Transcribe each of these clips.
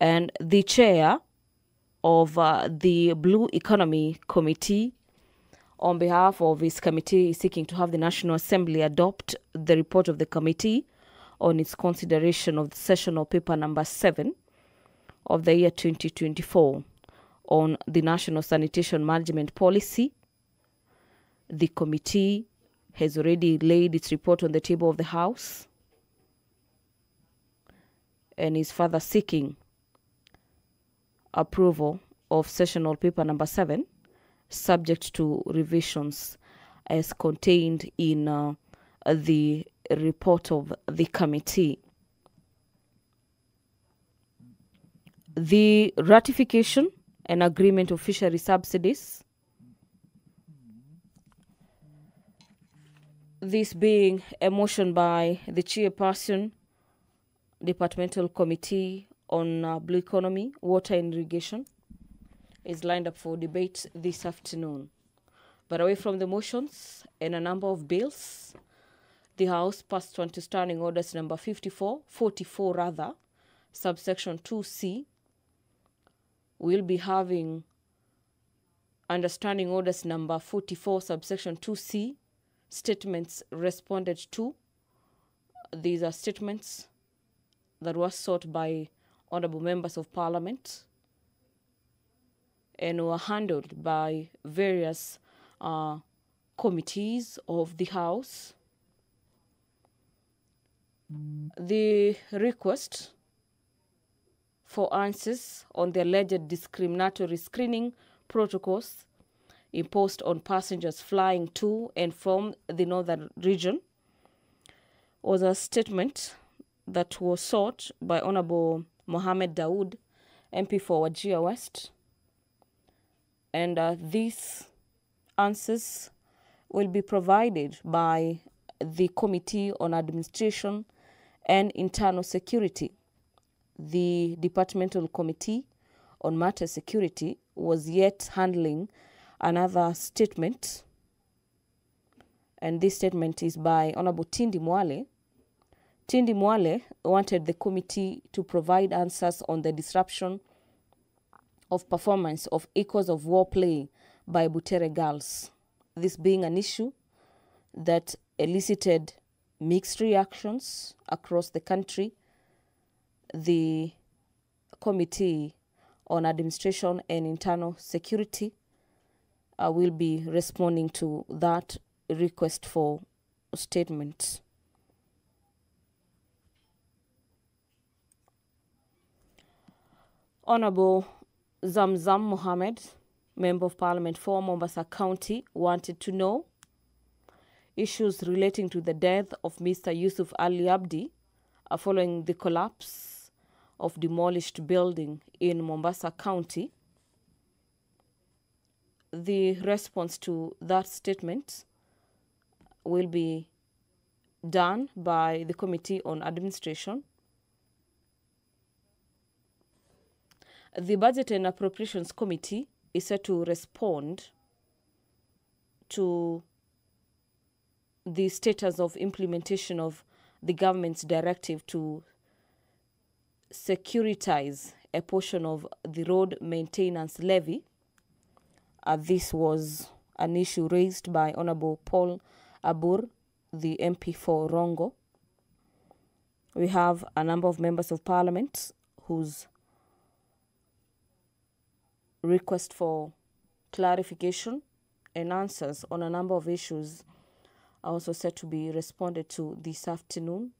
And the chair of the Blue Economy Committee, on behalf of his committee, is seeking to have the National Assembly adopt the report of the committee on its consideration of the sessional paper number 7 of the year 2024 on the National Sanitation Management Policy. The committee has already laid its report on the table of the House and is further seeking approval of sessional paper number 7, subject to revisions as contained in the report of the committee. The ratification and agreement of fishery subsidies, this being a motion by the chairperson, Departmental Committee on Blue Economy, Water and Irrigation, is lined up for debate this afternoon. But away from the motions and a number of bills, the House passed on to Standing Orders number 44 rather, subsection 2C. We'll be having Understanding Orders number 44, subsection 2C, statements responded to. These are statements that were sought by honorable members of Parliament and were handled by various committees of the House. The request for answers on the alleged discriminatory screening protocols imposed on passengers flying to and from the northern region was a statement that was sought by Honorable Mohammed Dawood, MP for GACHAGUA'S, and these answers will be provided by the Committee on Administration and Internal Security. The Departmental Committee on Matter Security was yet handling another statement, and this statement is by Honorable Tindi Mwale. Tindi Mwale wanted the committee to provide answers on the disruption of performance of Echoes of War play by Butere girls, this being an issue that elicited mixed reactions across the country. The Committee on Administration and Internal Security will be responding to that request for statements. Honorable Zamzam Mohammed, Member of Parliament for Mombasa County, wanted to know issues relating to the death of Mr. Yusuf Ali Abdi following the collapse of demolished building in Mombasa County. The response to that statement will be done by the Committee on Administration. The Budget and Appropriations Committee is set to respond to the status of implementation of the government's directive to securitize a portion of the road maintenance levy. This was an issue raised by Honorable Paul Abur, the MP for Rongo. We have a number of members of Parliament whose request for clarification and answers on a number of issues are also set to be responded to this afternoon.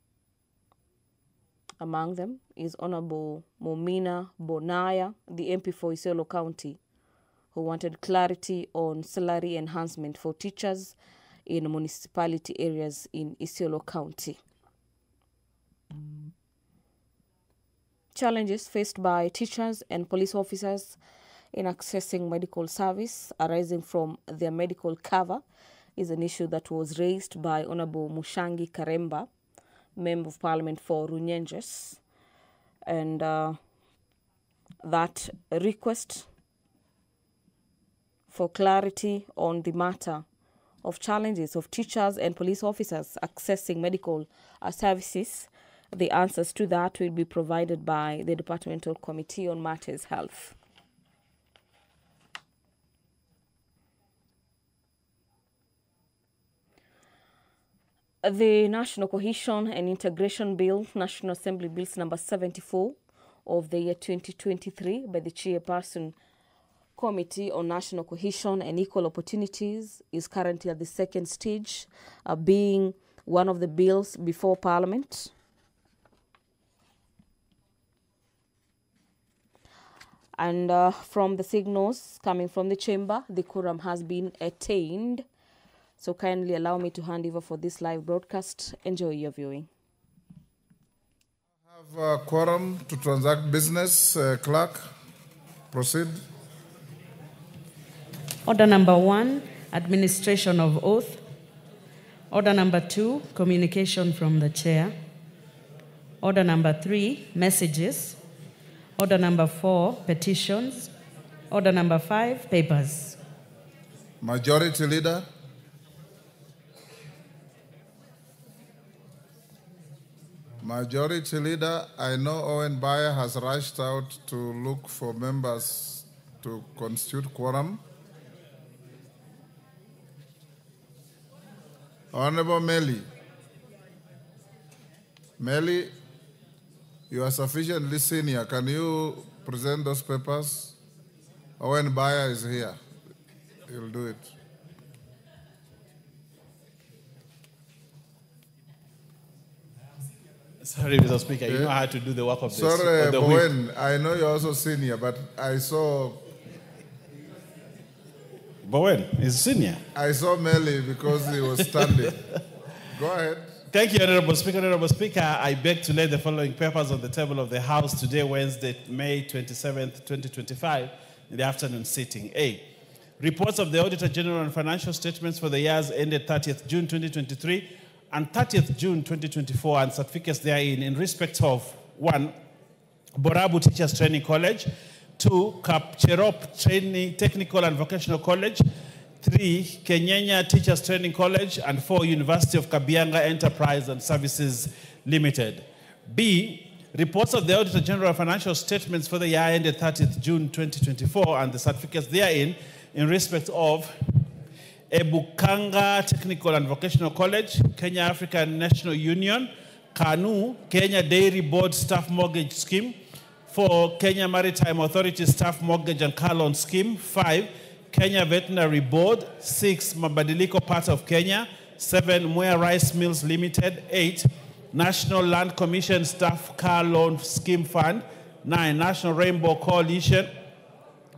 Among them is Honorable Momina Bonaya, the MP for Isiolo County, who wanted clarity on salary enhancement for teachers in municipality areas in Isiolo County. Challenges faced by teachers and police officers in accessing medical service arising from their medical cover is an issue that was raised by Honorable Mushangi Karemba, Member of Parliament for Runyenjes, and that request for clarity on the matter of challenges of teachers and police officers accessing medical services The answers to that will be provided by the Departmental Committee on Matters Health. The National Cohesion and Integration Bill, National Assembly Bills number 74 of the year 2023 by the Chairperson Committee on National Cohesion and Equal Opportunities is currently at the second stage, being one of the bills before Parliament. And from the signals coming from the chamber, the quorum has been attained. So kindly allow me to hand over for this live broadcast. Enjoy your viewing. I have a quorum to transact business. Clerk, proceed. Order number 1, administration of oath. Order number 2, communication from the chair. Order number 3, messages. Order number 4, petitions. Order number 5, papers. Majority Leader. Majority Leader, I know Owen Bayer has rushed out to look for members to constitute quorum. Honorable Meli. Meli, you are sufficiently senior. Can you present those papers? Owen Bayer is here. He'll do it. Sorry, Mr. Speaker, you know how to do the work of this. Sorry, Bowen, I know you're also senior, but I saw... Bowen is senior. I saw Meli because he was standing. Go ahead. Thank you, Honorable Speaker. Honorable Speaker, I beg to lay the following papers on the table of the House today, Wednesday, May 27th, 2025, in the afternoon sitting. A, reports of the Auditor General on financial statements for the years ended 30th June 2023 and 30th June 2024 and certificates therein in respect of 1. Borabu Teachers Training College, 2. Kapcherop Training Technical and Vocational College, 3. Kenyanya Teachers Training College, and 4. University of Kabianga Enterprise and Services Limited. B. Reports of the Auditor General of financial statements for the year ended 30th June 2024 and the certificates therein in respect of Ebukanga Technical and Vocational College, Kenya African National Union, KANU, Kenya Dairy Board Staff Mortgage Scheme, 4. Kenya Maritime Authority Staff Mortgage and Car Loan Scheme, 5. Kenya Veterinary Board, 6. Mabadiliko Part of Kenya, 7. Mwea Rice Mills Limited, 8. National Land Commission Staff Car Loan Scheme Fund, 9. National Rainbow Coalition,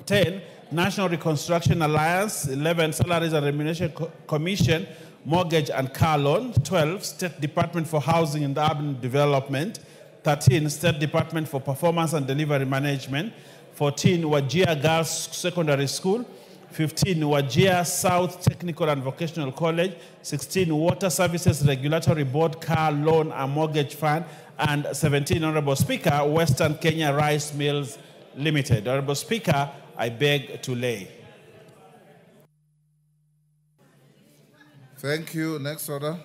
10. National Reconstruction Alliance, 11. Salaries and Remuneration Commission, Mortgage and Car Loan, 12. State Department for Housing and Urban Development, 13. State Department for Performance and Delivery Management, 14. Wajir Girls Secondary School, 15. Wajir South Technical and Vocational College, 16. Water Services Regulatory Board Car Loan and Mortgage Fund, and 17. Honorable Speaker, Western Kenya Rice Mills Limited. Honorable Speaker, I beg to lay. Thank you. Next order.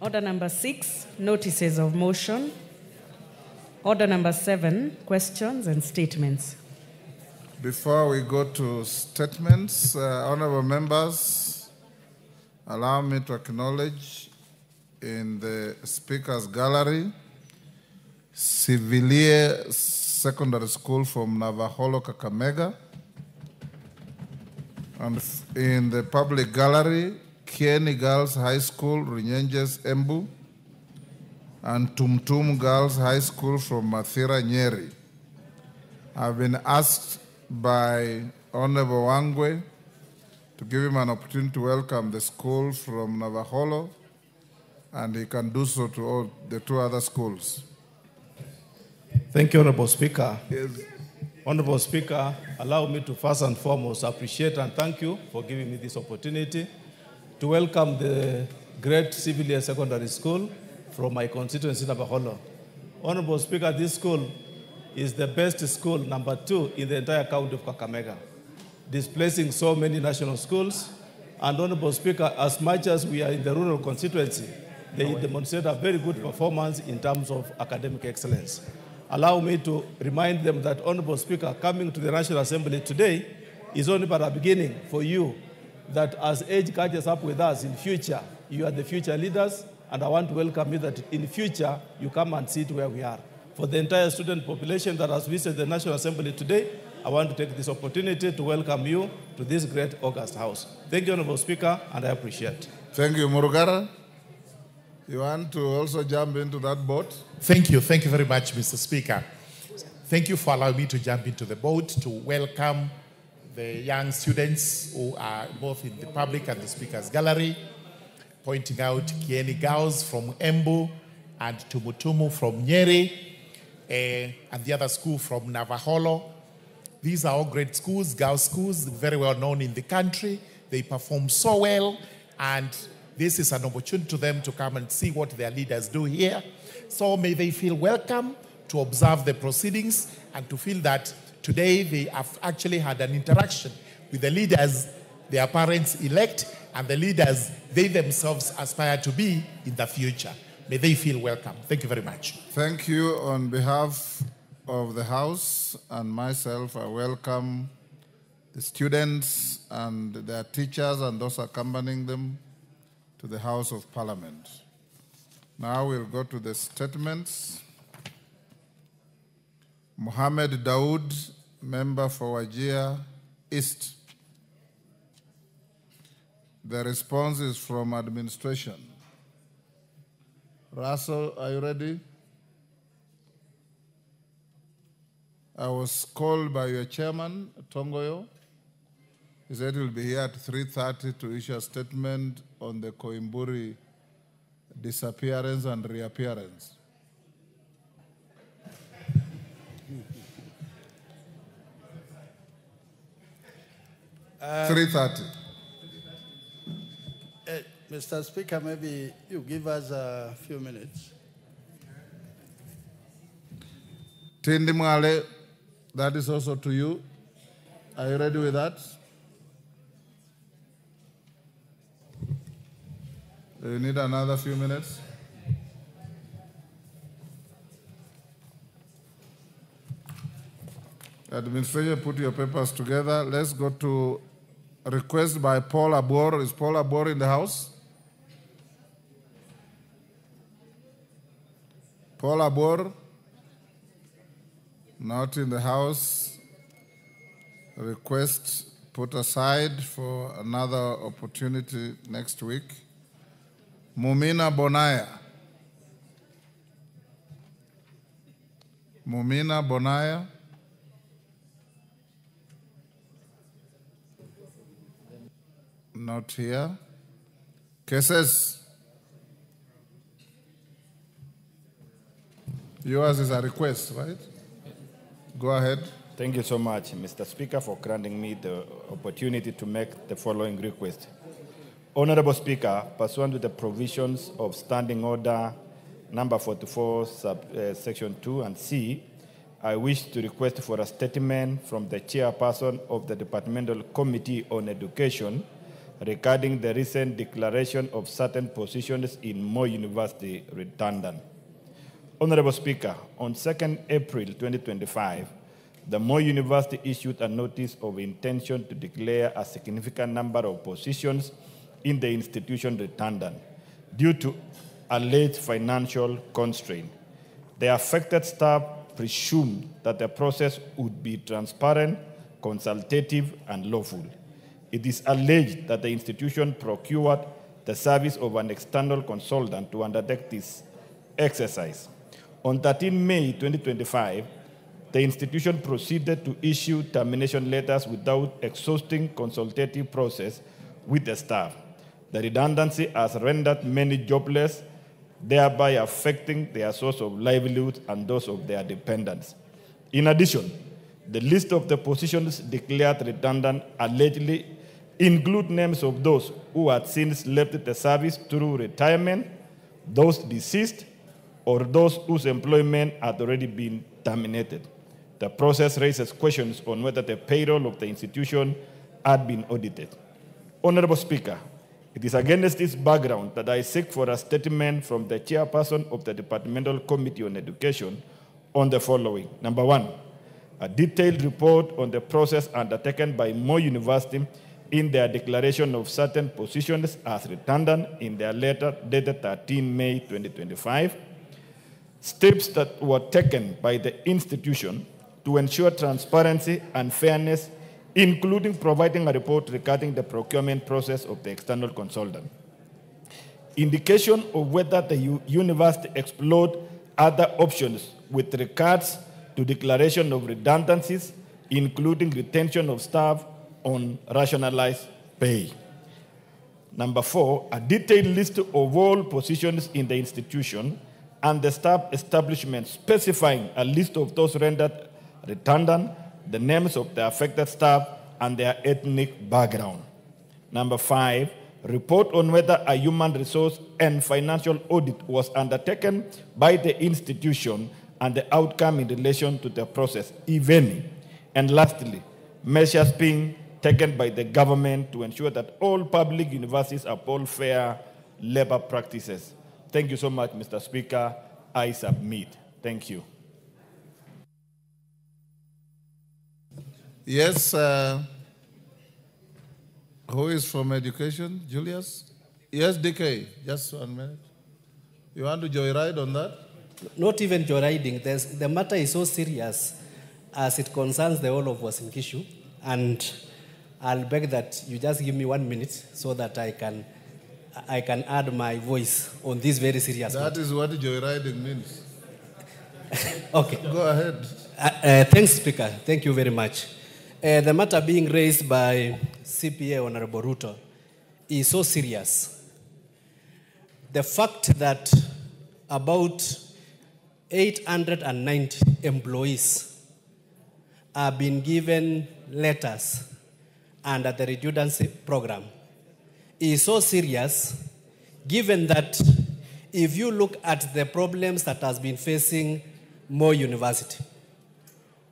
Order number 6, notices of motion. Order number 7, questions and statements. Before we go to statements, honorable members, allow me to acknowledge in the Speaker's Gallery, Civilie Secondary School from Navaholo, Kakamega, and in the Public Gallery, Kieni Girls High School, Runyenjes, Embu, and Tumtum Girls High School from Mathira, Nyeri. I've been asked by Honorable Wangwe to give him an opportunity to welcome the school from Navaholo, and he can do so to all the 2 other schools. Thank you, Honorable Speaker. Yes. Honorable Speaker, allow me to first and foremost appreciate and thank you for giving me this opportunity to welcome the great Civilie Secondary School from my constituency, Navaholo. Honorable Speaker, this school is the best school, number 2, in the entire county of Kakamega, displacing so many national schools And Honorable Speaker, as much as we are in the rural constituency, they demonstrate a very good performance in terms of academic excellence. Allow me to remind them that, Honorable Speaker, coming to the National Assembly today is only but a beginning for you, that as age catches up with us in future, you are the future leaders, and I want to welcome you that in future you come and sit where we are. For the entire student population that has visited the National Assembly today, I want to take this opportunity to welcome you to this great August House. Thank you, Honorable Speaker, and I appreciate. Thank you, Murugara. You want to also jump into that boat? Thank you very much, Mr. Speaker. Thank you for allowing me to jump into the boat to welcome the young students who are both in the public and the Speaker's gallery, pointing out GACHAGUA'S from Embu and Tumutumu from Nyeri, and the other school from Navaholo. These are all great schools, girls' schools, very well known in the country. They perform so well, and this is an opportunity to them to come and see what their leaders do here. So may they feel welcome to observe the proceedings and to feel that today they have actually had an interaction with the leaders their parents elect and the leaders they themselves aspire to be in the future. May they feel welcome. Thank you very much. Thank you. On behalf of the House and myself, I welcome the students and their teachers and those accompanying them to the House of Parliament. Now we'll go to the statements. Mohammed Daoud, member for Wajir East. The response is from administration. Russell, are you ready? I was called by your chairman, Tongoyo. He said he'll be here at 3:30 to issue a statement on the Koimburi disappearance and reappearance. 3:30. Mr. Speaker, maybe you give us a few minutes. Tindi Mwale, that is also to you. Are you ready with that? Do you need another few minutes? Administration, put your papers together. Let's go to a request by Paul Abor. Is Paul Abor in the house? Paul Abor, not in the house. Request put aside for another opportunity next week. Mumina Bonaya. Mumina Bonaya. Not here. Cases. Yours is a request, right? Go ahead. Thank you so much, Mr. Speaker, for granting me the opportunity to make the following request. Honorable Speaker, pursuant to the provisions of Standing Order number 44, section 2 and C, I wish to request for a statement from the chairperson of the Departmental Committee on Education regarding the recent declaration of certain positions in Moi University redundant. Honorable Speaker, on 2nd April 2025, the Moi University issued a notice of intention to declare a significant number of positions in the institution redundant due to alleged financial constraint. The affected staff presumed that the process would be transparent, consultative, and lawful. It is alleged that the institution procured the service of an external consultant to undertake this exercise. On 13 May 2025, the institution proceeded to issue termination letters without exhausting consultative process with the staff. The redundancy has rendered many jobless, thereby affecting their source of livelihood and those of their dependents. In addition, the list of the positions declared redundant allegedly include names of those who had since left the service through retirement, those deceased, or those whose employment had already been terminated. The process raises questions on whether the payroll of the institution had been audited. Honorable Speaker, it is against this background that I seek for a statement from the chairperson of the Departmental Committee on Education on the following. Number one, a detailed report on the process undertaken by Moi University in their declaration of certain positions as redundant in their letter dated 13 May 2025. Steps that were taken by the institution to ensure transparency and fairness, including providing a report regarding the procurement process of the external consultant. Indication of whether the university explored other options with regards to declaration of redundancies, including retention of staff on rationalized pay. Number four, a detailed list of all positions in the institution and the staff establishment, specifying a list of those rendered redundant, the names of the affected staff, and their ethnic background. Number five, report on whether a human resource and financial audit was undertaken by the institution and the outcome in relation to the process, if any. And lastly, measures being taken by the government to ensure that all public universities uphold fair labor practices. Thank you so much, Mr. Speaker. I submit. Thank you. Yes, who is from education? Julius? Yes, DK, just 1 minute. You want to joyride on that? Not even joyriding. The matter is so serious as it concerns the whole of Uasin Gishu, and I'll beg that you just give me 1 minute so that I can add my voice on this very serious matter. That is what joyriding means. Okay. Go ahead. Thanks, Speaker. Thank you very much. The matter being raised by CPA Honorable Ruto is so serious. The fact that about 890 employees are being given letters under the redundancy program is so serious, given that if you look at the problems that has been facing Moi University,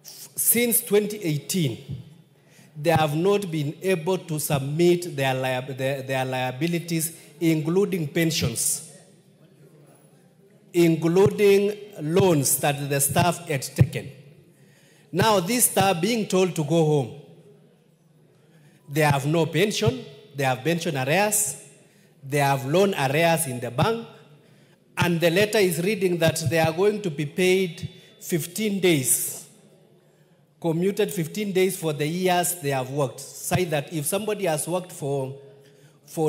since 2018, they have not been able to submit their liabilities, including pensions, including loans that the staff had taken. Now, these staff being told to go home. They have no pension, they have pension arrears, they have loan arrears in the bank, and the letter is reading that they are going to be paid 15 days, commuted 15 days for the years they have worked. Say that if somebody has worked for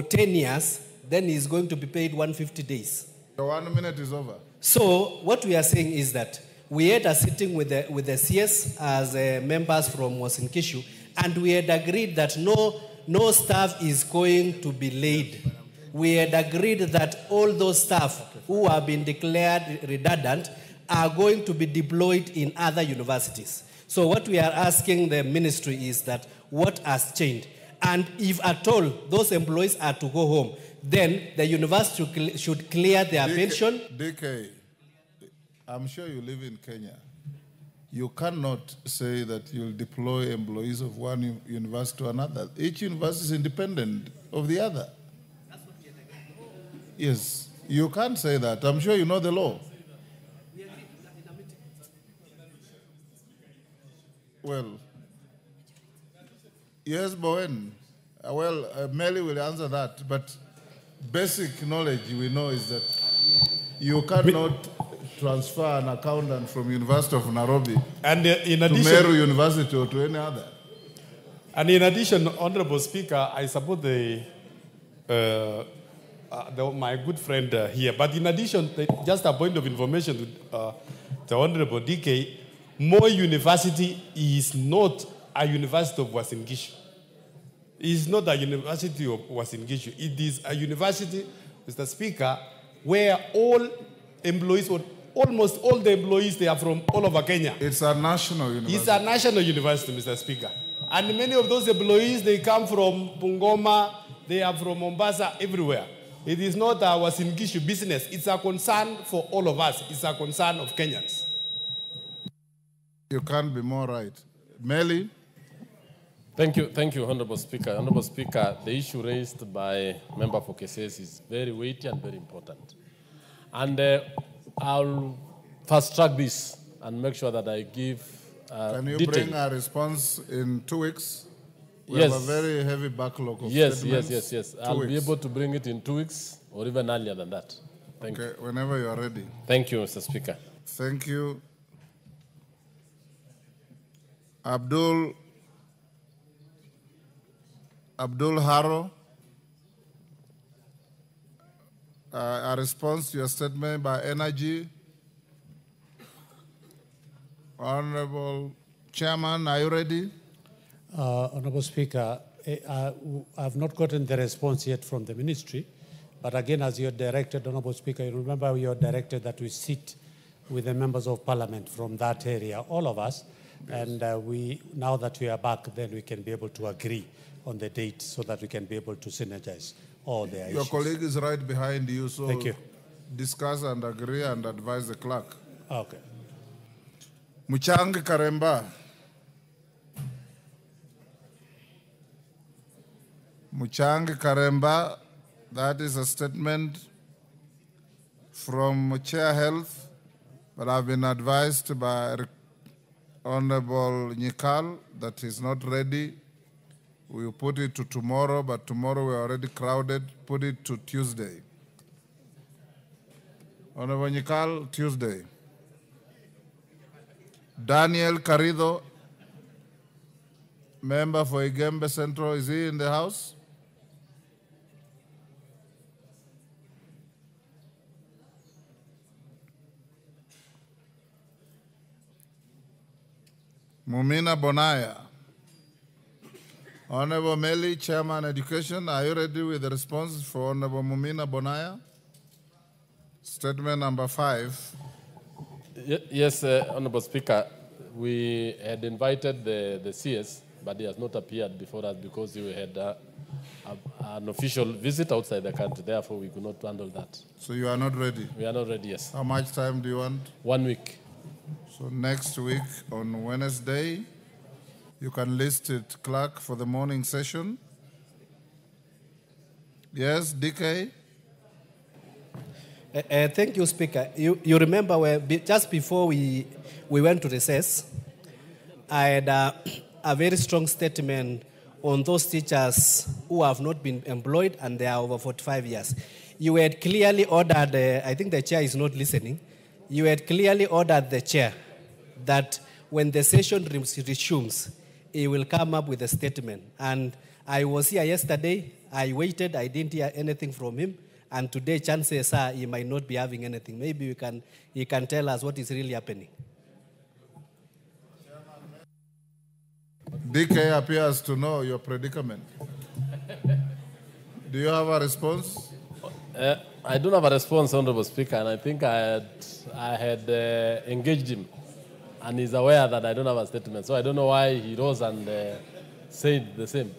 10 years, then he's going to be paid 150 days. The 1 minute is over. So what we are saying is that we had a sitting with the CS as members from Uasin Gishu, and we had agreed that no staff is going to be laid. We had agreed that all those staff who have been declared redundant are going to be deployed in other universities. So what we are asking the ministry is that what has changed? And if at all those employees are to go home, then the university should clear their pension. DK, I'm sure you live in Kenya. You cannot say that you'll deploy employees of one university to another. Each university is independent of the other. Yes, you can't say that. I'm sure you know the law. Well, yes, Bowen. Melly will answer that, but basic knowledge we know is that you cannot transfer an accountant from University of Nairobi and in addition, to Meru University or to any other. And in addition, Honorable Speaker, I support my good friend here. But in addition, just a point of information to the Honorable DK, Moi University is not a university of Uasin Gishu. It is not a university of Uasin Gishu. It is a university, Mr. Speaker, where all employees, or almost all the employees, they are from all over Kenya. It's a national university. It's a national university, Mr. Speaker. And many of those employees, they come from Bungoma, they are from Mombasa, everywhere. It is not a Uasin Gishu business. It's a concern for all of us. It's a concern of Kenyans. You can't be more right. Melly? Thank you, Honorable Speaker. Honorable Speaker, the issue raised by member for KCS is very weighty and very important. And I'll fast track this and make sure that I give Can you detail. bring a response in 2 weeks? We Yes. have a very heavy backlog of Yes. statements. I'll be able to bring it in 2 weeks or even earlier than that. Thank you. Okay, whenever you are ready. Thank you, Mr. Speaker. Thank you. Abdul Haro, a response to your statement by Energy. Honorable Chairman, are you ready? Honorable Speaker, I've not gotten the response yet from the ministry, but again, as you're directed, Honorable Speaker, you remember you're directed that we sit with the members of parliament from that area, all of us, yes. And now that we are back, then we can be able to agree on the date so that we can be able to synergize all the issues. Your colleague is right behind you, so thank you. Discuss and agree and advise the clerk. Okay. Muchang Karemba. Muchang Karemba, that is a statement from Chair Health, but I've been advised by Honorable Nyikal that he's not ready. We'll put it to tomorrow, but tomorrow we're already crowded. Put it to Tuesday. Honorable Nyikal, Tuesday. Daniel Carrido, member for Igembe Central, is he in the house? Mumina Bonaya. Honorable Meli, Chairman Education, are you ready with the response for Honorable Mumina Bonaya? Statement number 5. Yes, Honorable Speaker, we had invited the CS, but he has not appeared before us because we had an official visit outside the country. Therefore, we could not handle that. So you are not ready? We are not ready, yes. How much time do you want? 1 week. So next week on Wednesday, you can list it, clerk, for the morning session. Yes, DK? Thank you, Speaker. You remember just before we went to recess, I had a very strong statement on those teachers who have not been employed and they are over 45 years. You had clearly ordered, I think the chair is not listening, you had clearly ordered the chair that when the session resumes, he will come up with a statement. And I was here yesterday, I waited, I didn't hear anything from him. And today, chances are he might not be having anything. Maybe he can tell us what is really happening. DK appears to know your predicament. Do you have a response? I don't have a response, Honorable Speaker, and I think I had engaged him, and he's aware that I don't have a statement. So I don't know why he rose and said the same.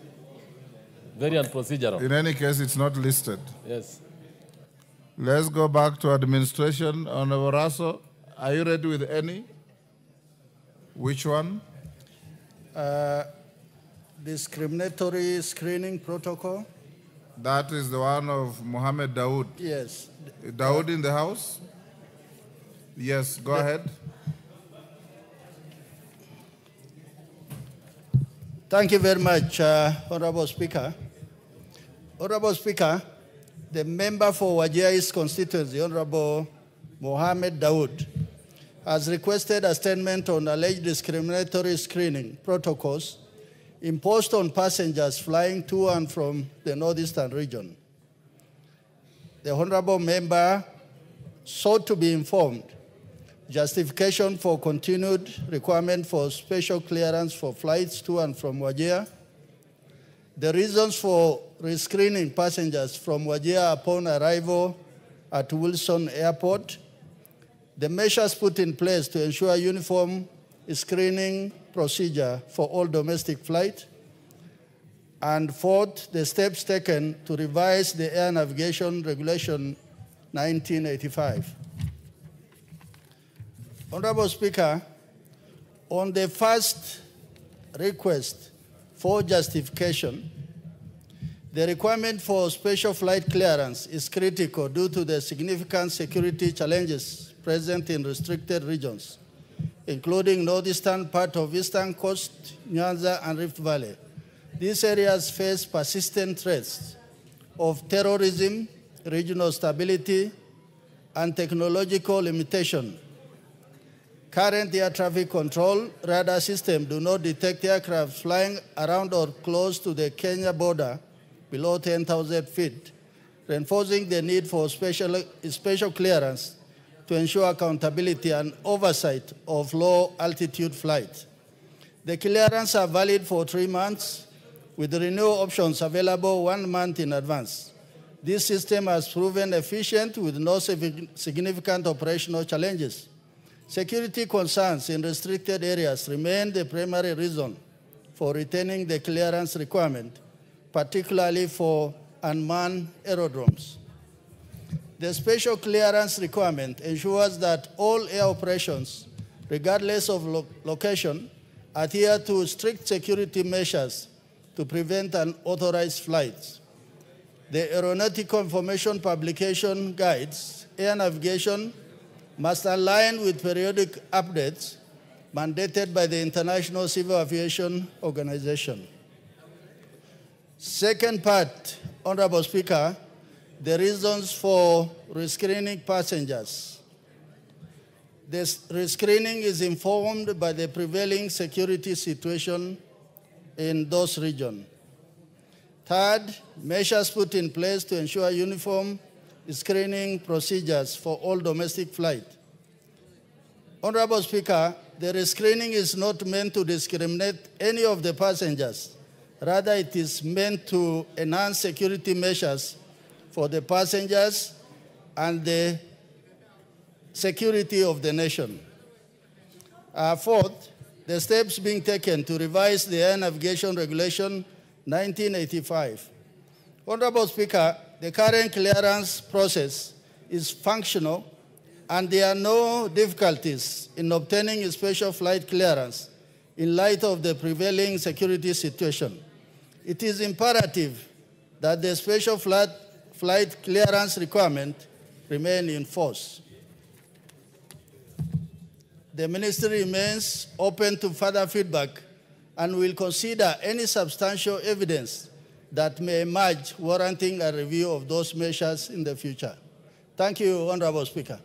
Very unprocedural. In any case, it's not listed. Yes. Let's go back to administration. Honorable Raso, are you ready with any? Which one? Discriminatory screening protocol. That is the one of Mohammed Dawood. Yes. Dawood in the house? Yes, go ahead. Thank you very much, Honorable Speaker. Honorable Speaker, the member for Wajir East constituency, Honorable Mohammed Dawood, has requested a statement on alleged discriminatory screening protocols imposed on passengers flying to and from the northeastern region. The honorable member sought to be informed justification for continued requirement for special clearance for flights to and from Wajir, the reasons for rescreening passengers from Wajir upon arrival at Wilson Airport, the measures put in place to ensure uniform screening procedure for all domestic flights, and fourth, the steps taken to revise the Air Navigation Regulation 1985. Honorable Speaker, on the first request for justification. The requirement for special flight clearance is critical due to the significant security challenges present in restricted regions, including northeastern part of Eastern Coast, Nyanza, and Rift Valley. These areas face persistent threats of terrorism, regional stability, and technological limitation. Current air traffic control radar systems do not detect aircraft flying around or close to the Kenya border below 10,000 feet, reinforcing the need for special clearance to ensure accountability and oversight of low-altitude flight. The clearances are valid for 3 months, with renewal options available 1 month in advance. This system has proven efficient with no significant operational challenges. Security concerns in restricted areas remain the primary reason for retaining the clearance requirement, particularly for unmanned aerodromes. The special clearance requirement ensures that all air operations, regardless of location, adhere to strict security measures to prevent unauthorized flights. The Aeronautical Information Publication Guides, air navigation, must align with periodic updates mandated by the International Civil Aviation Organization. Second part, Honorable Speaker, the reasons for rescreening passengers. This rescreening is informed by the prevailing security situation in those regions. Third, measures put in place to ensure uniform screening procedures for all domestic flights. Honorable Speaker, the rescreening is not meant to discriminate any of the passengers. Rather, it is meant to enhance security measures for the passengers and the security of the nation. Fourth, the steps being taken to revise the Air Navigation Regulation 1985. Honorable Speaker, the current clearance process is functional and there are no difficulties in obtaining a special flight clearance in light of the prevailing security situation. It is imperative that the special flight clearance requirement remain in force. The Ministry remains open to further feedback and will consider any substantial evidence that may emerge warranting a review of those measures in the future. Thank you, Honorable Speaker.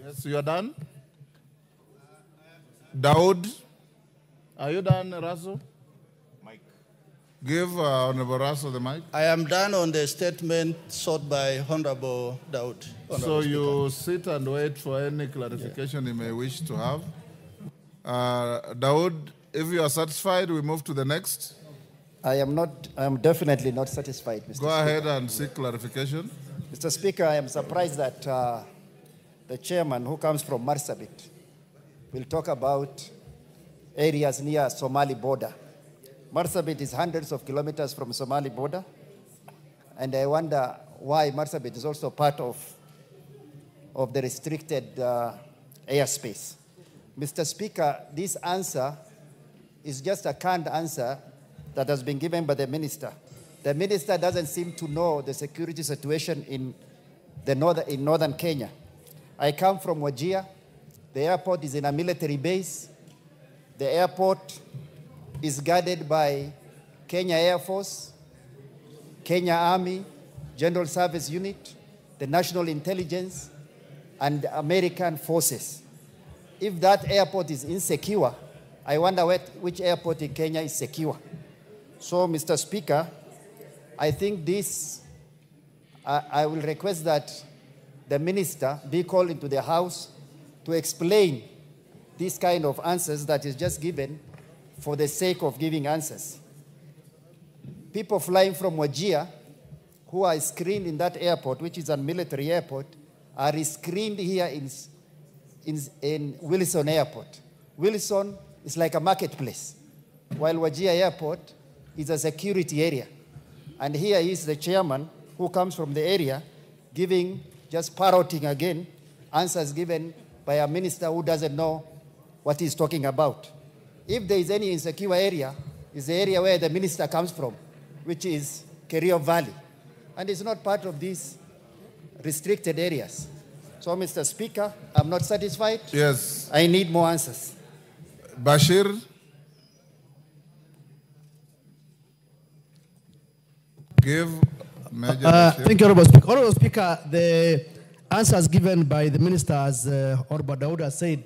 Yes, you are done? Daud, are you done, Raso? Mic. Give Honorable Raso the mic. I am done on the statement sought by Honorable Daud. So you sit and wait for any clarification you may wish to have. Daud, if you are satisfied, we move to the next. I am definitely not satisfied, Mr. Go ahead and seek clarification. Mr. Speaker, I am surprised that the chairman who comes from Marsabit will talk about areas near Somali border. Marsabit is hundreds of kilometers from Somali border, and I wonder why Marsabit is also part of the restricted airspace. Mr. Speaker, this answer is just a canned answer that has been given by the minister. The minister doesn't seem to know the security situation in northern Kenya. I come from Wajir. The airport is in a military base. The airport is guarded by Kenya Air Force, Kenya Army, General Service Unit, the National Intelligence, and American forces. If that airport is insecure, I wonder which airport in Kenya is secure. So, Mr. Speaker, I think I will request that the minister be called into the House to explain this kind of answers that is just given for the sake of giving answers. People flying from Wajir who are screened in that airport, which is a military airport, are screened here in Wilson Airport. Wilson is like a marketplace, while Wajir Airport is a security area. And here is the chairman who comes from the area just parroting again answers given by a minister who doesn't know what he's talking about. If there is any insecure area, it's the area where the minister comes from, which is Kerio Valley. And it's not part of these restricted areas. So, Mr. Speaker, I'm not satisfied. Yes. I need more answers. Bashir. Give Major Bashir. Thank you, Honorable Speaker. Honorable Speaker, the answers given by the minister, as Honorable Dawood has said,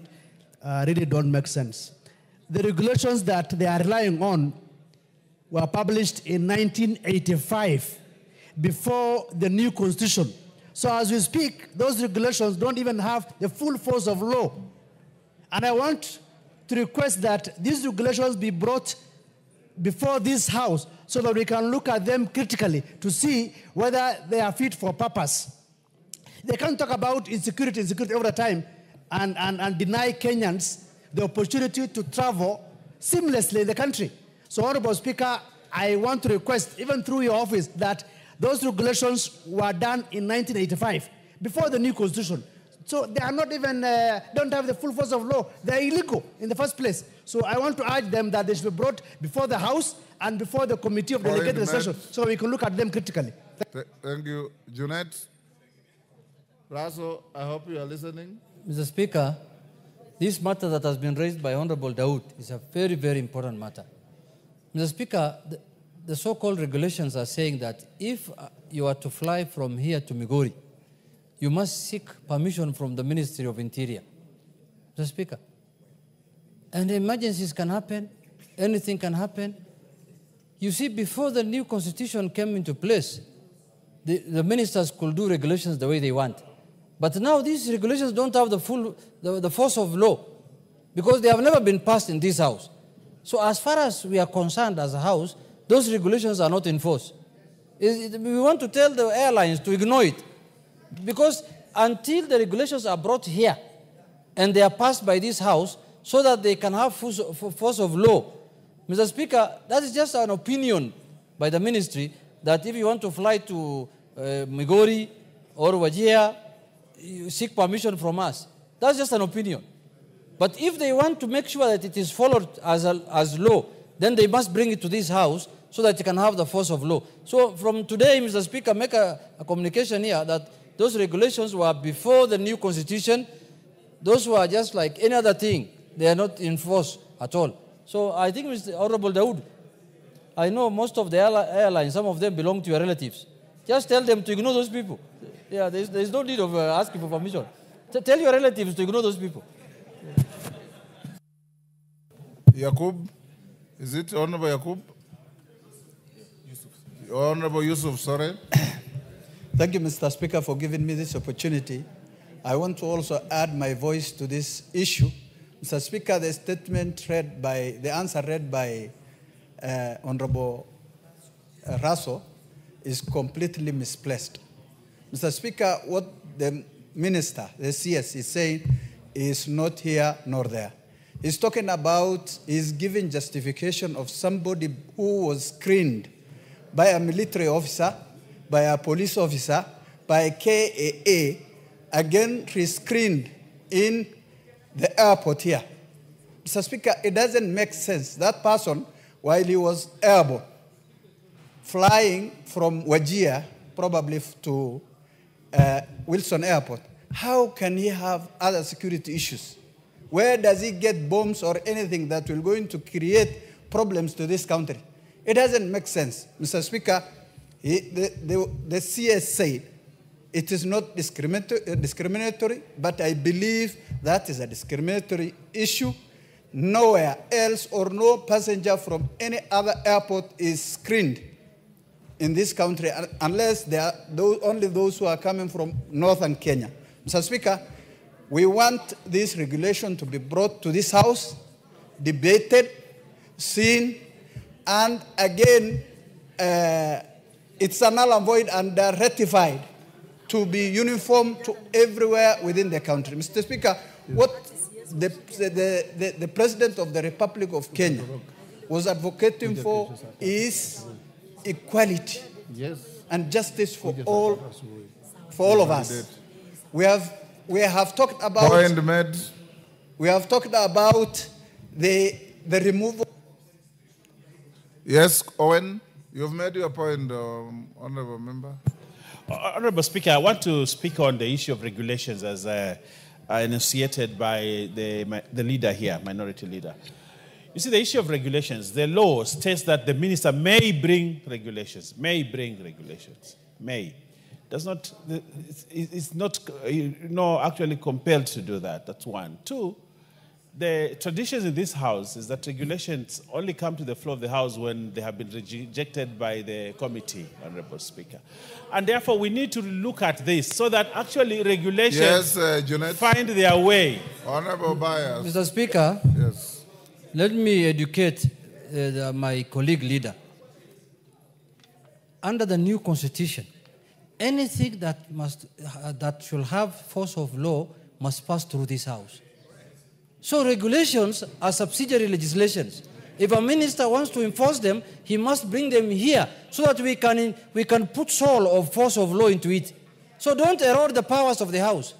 really don't make sense. The regulations that they are relying on were published in 1985, before the new constitution. So as we speak, those regulations don't even have the full force of law. And I want to request that these regulations be brought before this House so that we can look at them critically to see whether they are fit for purpose. They can't talk about insecurity all the time and deny Kenyans the opportunity to travel seamlessly in the country. So, Honorable Speaker, I want to request, even through your office, that those regulations were done in 1985, before the new constitution. So they are not even, don't have the full force of law. They are illegal in the first place. So I want to urge them that they should be brought before the House and before the Committee of Delegated Legislation so we can look at them critically. Thank you. Junet. Raso, I hope you are listening. Mr. Speaker, this matter that has been raised by Honorable Dawood is a very, very important matter. Mr. Speaker, the so-called regulations are saying that if you are to fly from here to Migori, you must seek permission from the Ministry of Interior. Mr. Speaker, and emergencies can happen, anything can happen. You see, before the new constitution came into place, the ministers could do regulations the way they want. But now these regulations don't have the force of law because they have never been passed in this House. So as far as we are concerned as a House, those regulations are not in force. We want to tell the airlines to ignore it because until the regulations are brought here and they are passed by this House so that they can have force of law, Mr. Speaker, that is just an opinion by the ministry that if you want to fly to Migori or Wajir, you seek permission from us. That's just an opinion. But if they want to make sure that it is followed as law, then they must bring it to this House so that it can have the force of law. So from today, Mr. Speaker, make a communication here that those regulations were before the new constitution. Those were just like any other thing. They are not in force at all. So I think, Mr. Honorable Dawood, I know most of the airlines, some of them belong to your relatives. Just tell them to ignore those people. Yeah, there's no need of asking for permission. Tell your relatives to ignore those people. Yakub, is it Honorable Yakub? Honorable Yusuf, sorry. Thank you, Mr. Speaker, for giving me this opportunity. I want to also add my voice to this issue. Mr. Speaker, the answer read by Honorable Raso is completely misplaced. Mr. Speaker, what the minister, the CS, is saying is not here nor there. He's talking about, he's giving justification of somebody who was screened by a military officer, by a police officer, by a KAA, again rescreened in the airport here. Mr. Speaker, it doesn't make sense. That person, while he was airborne, flying from Wajir, probably to Wilson Airport, how can he have other security issues? Where does he get bombs or anything that will going to create problems to this country? It doesn't make sense. Mr. Speaker, the CS said it is not discriminatory, but I believe that is a discriminatory issue. Nowhere else or no passenger from any other airport is screened in this country unless they are only those who are coming from northern Kenya. Mr. Speaker, we want this regulation to be brought to this House, debated, seen, and again, it's a null and void and ratified to be uniform to everywhere within the country. Mr. Speaker, what the President of the Republic of Kenya was advocating for is equality and justice for all of us. We have we have talked about... Point made. We have talked about the removal... Yes, Owen, you've made your point, Honorable Member. Honorable Speaker, I want to speak on the issue of regulations as enunciated by the leader here, minority leader. You see, the issue of regulations, the law states that the minister may bring regulations, may. Does not, it's not actually compelled to do that. That's one. Two, the traditions in this House is that regulations only come to the floor of the House when they have been rejected by the committee, Honorable Speaker. And therefore, we need to look at this so that actually regulations find their way. Honorable Bias. Mr. Speaker, yes. Let me educate my colleague leader. Under the new constitution, anything that should have force of law must pass through this House. So regulations are subsidiary legislations. If a minister wants to enforce them, he must bring them here so that we can put soul of force of law into it. So don't erode the powers of the House.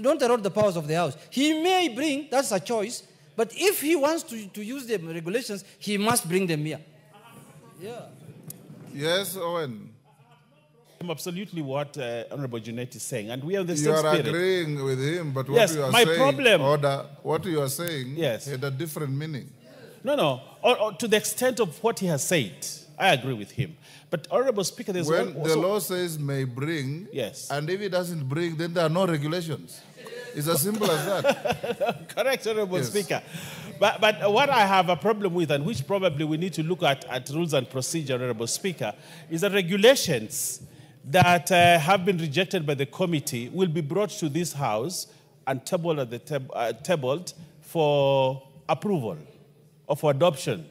Don't erode the powers of the House. He may bring, that's a choice, but if he wants to use the regulations, he must bring them here. Yeah. Yes, Owen. Absolutely what Honorable Junet is saying, and we are the same spirit. You are agreeing with him, but what yes, you are my saying, problem, what you are saying yes. had a different meaning. No. Or to the extent of what he has said, I agree with him. But Honorable Speaker, there's when one... the law says may bring, yes, and if it doesn't bring, then there are no regulations. It's as simple as that. Correct, Honorable Speaker. But what I have a problem with, and which probably we need to look at rules and procedure, Honorable Speaker, is that regulations that have been rejected by the committee will be brought to this House and tabled at the tabled for approval or for adoption.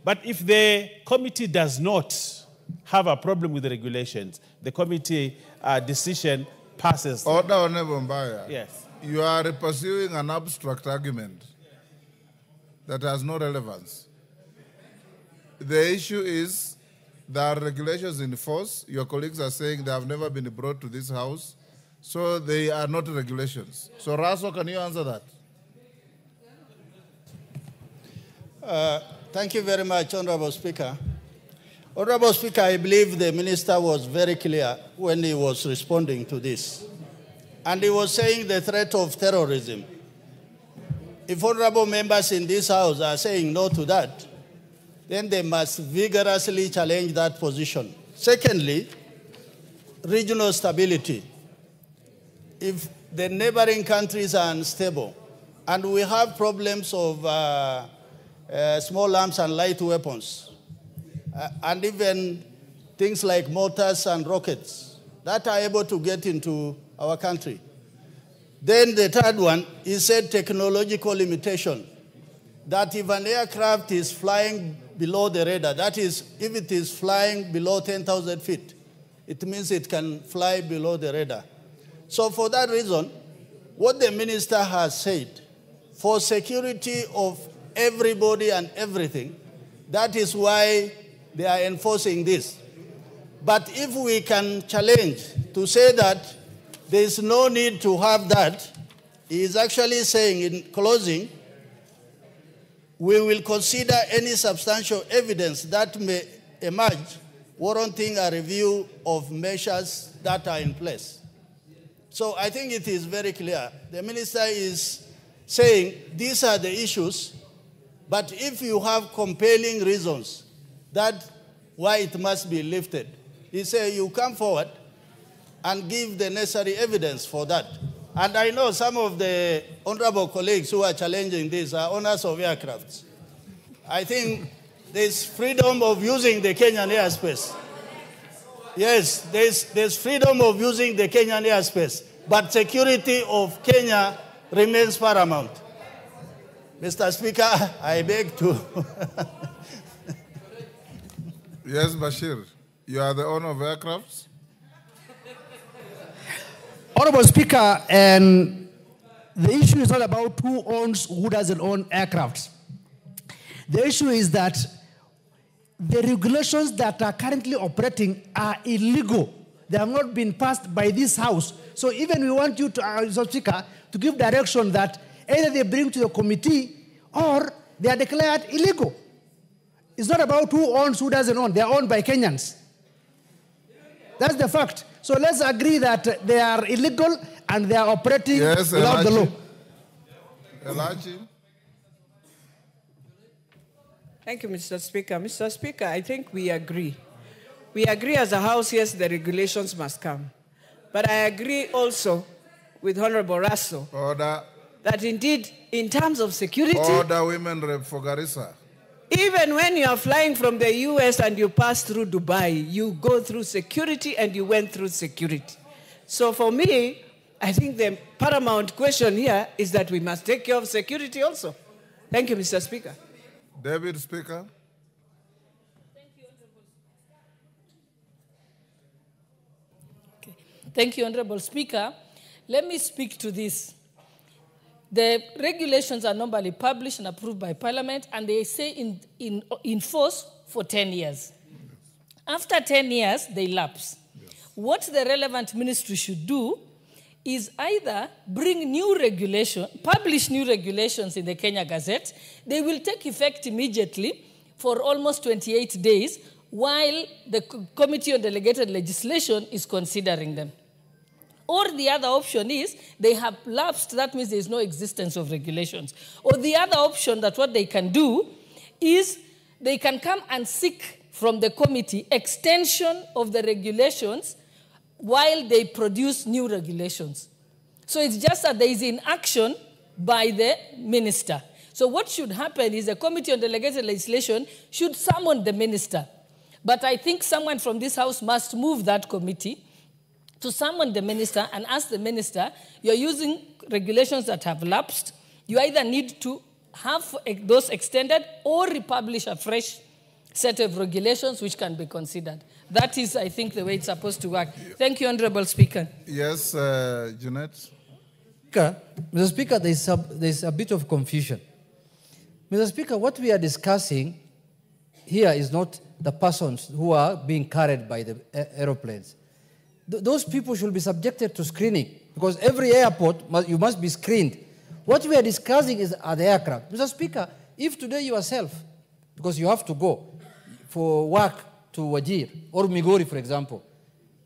But if the committee does not have a problem with the regulations, the committee decision passes. Order, Honorable Mbaya. Yes. You are pursuing an abstract argument that has no relevance. The issue is there are regulations in force. Your colleagues are saying they have never been brought to this House, so they are not regulations. So, Raso, can you answer that? Thank you very much, Honorable Speaker. Honorable Speaker, I believe the minister was very clear when he was responding to this. And he was saying the threat of terrorism. If honorable members in this House are saying no to that, then they must vigorously challenge that position. Secondly, regional stability. If the neighboring countries are unstable, and we have problems of small arms and light weapons, and even things like mortars and rockets that are able to get into our country. Then the third one is said technological limitation, that if an aircraft is flying below the radar, that is, if it is flying below 10,000 feet, it means it can fly below the radar. So for that reason, what the minister has said, for security of everybody and everything, that is why they are enforcing this. But if we can challenge to say that there is no need to have that, he is actually saying in closing, we will consider any substantial evidence that may emerge warranting a review of measures that are in place. So I think it is very clear. The minister is saying these are the issues, but if you have compelling reasons that why it must be lifted, he said you come forward and give the necessary evidence for that. And I know some of the honorable colleagues who are challenging this are owners of aircrafts. I think there's freedom of using the Kenyan airspace. Yes, there's freedom of using the Kenyan airspace, but security of Kenya remains paramount. Mr. Speaker, I beg to... Yes, Bashir, you are the owner of aircrafts? Honorable Speaker, and the issue is not about who owns, who doesn't own aircrafts. The issue is that the regulations that are currently operating are illegal. They have not been passed by this House So even we want you to, Mr. Speaker, to give direction that either they bring to the committee or they are declared illegal. It's not about who owns, who doesn't own. They are owned by Kenyans. That's the fact. So let's agree that they are illegal and they are operating without the law. Elachi. Thank you, Mr. Speaker. Mr. Speaker, I think we agree. We agree as a House, yes, the regulations must come. But I agree also with Honorable Rasso that indeed, in terms of security, Order, women rep for Garissa. Even when you are flying from the US and you pass through Dubai, you go through security and you went through security. So for me, I think the paramount question here is that we must take care of security also. Thank you, Mr. Speaker. David, Speaker. Thank you, Honorable Speaker. Let me speak to this. The regulations are normally published and approved by Parliament, and they say in force for 10 years. After 10 years, they lapse. What the relevant ministry should do is either bring new regulation, publish new regulations in the Kenya Gazette. They will take effect immediately for almost 28 days while the Committee on Delegated Legislation is considering them. Or the other option is they have lapsed, that means there is no existence of regulations. Or the other option that what they can do is they can come and seek from the committee extension of the regulations while they produce new regulations. So it's just that there is inaction by the minister. So what should happen is the Committee on Delegated Legislation should summon the minister. But I think someone from this House must move that committee to summon the minister and ask the minister, you're using regulations that have lapsed. You either need to have those extended or republish a fresh set of regulations which can be considered. That is, I think, the way it's supposed to work. Thank you, Honorable Speaker. Yes, Junet. Mr. Speaker, there's a bit of confusion. Mr. Speaker, what we are discussing here is not the persons who are being carried by the aeroplanes. Those people should be subjected to screening because every airport, you must be screened. What we are discussing are the aircraft. Mr. Speaker, if today yourself, because you have to go for work to Wajir or Migori, for example,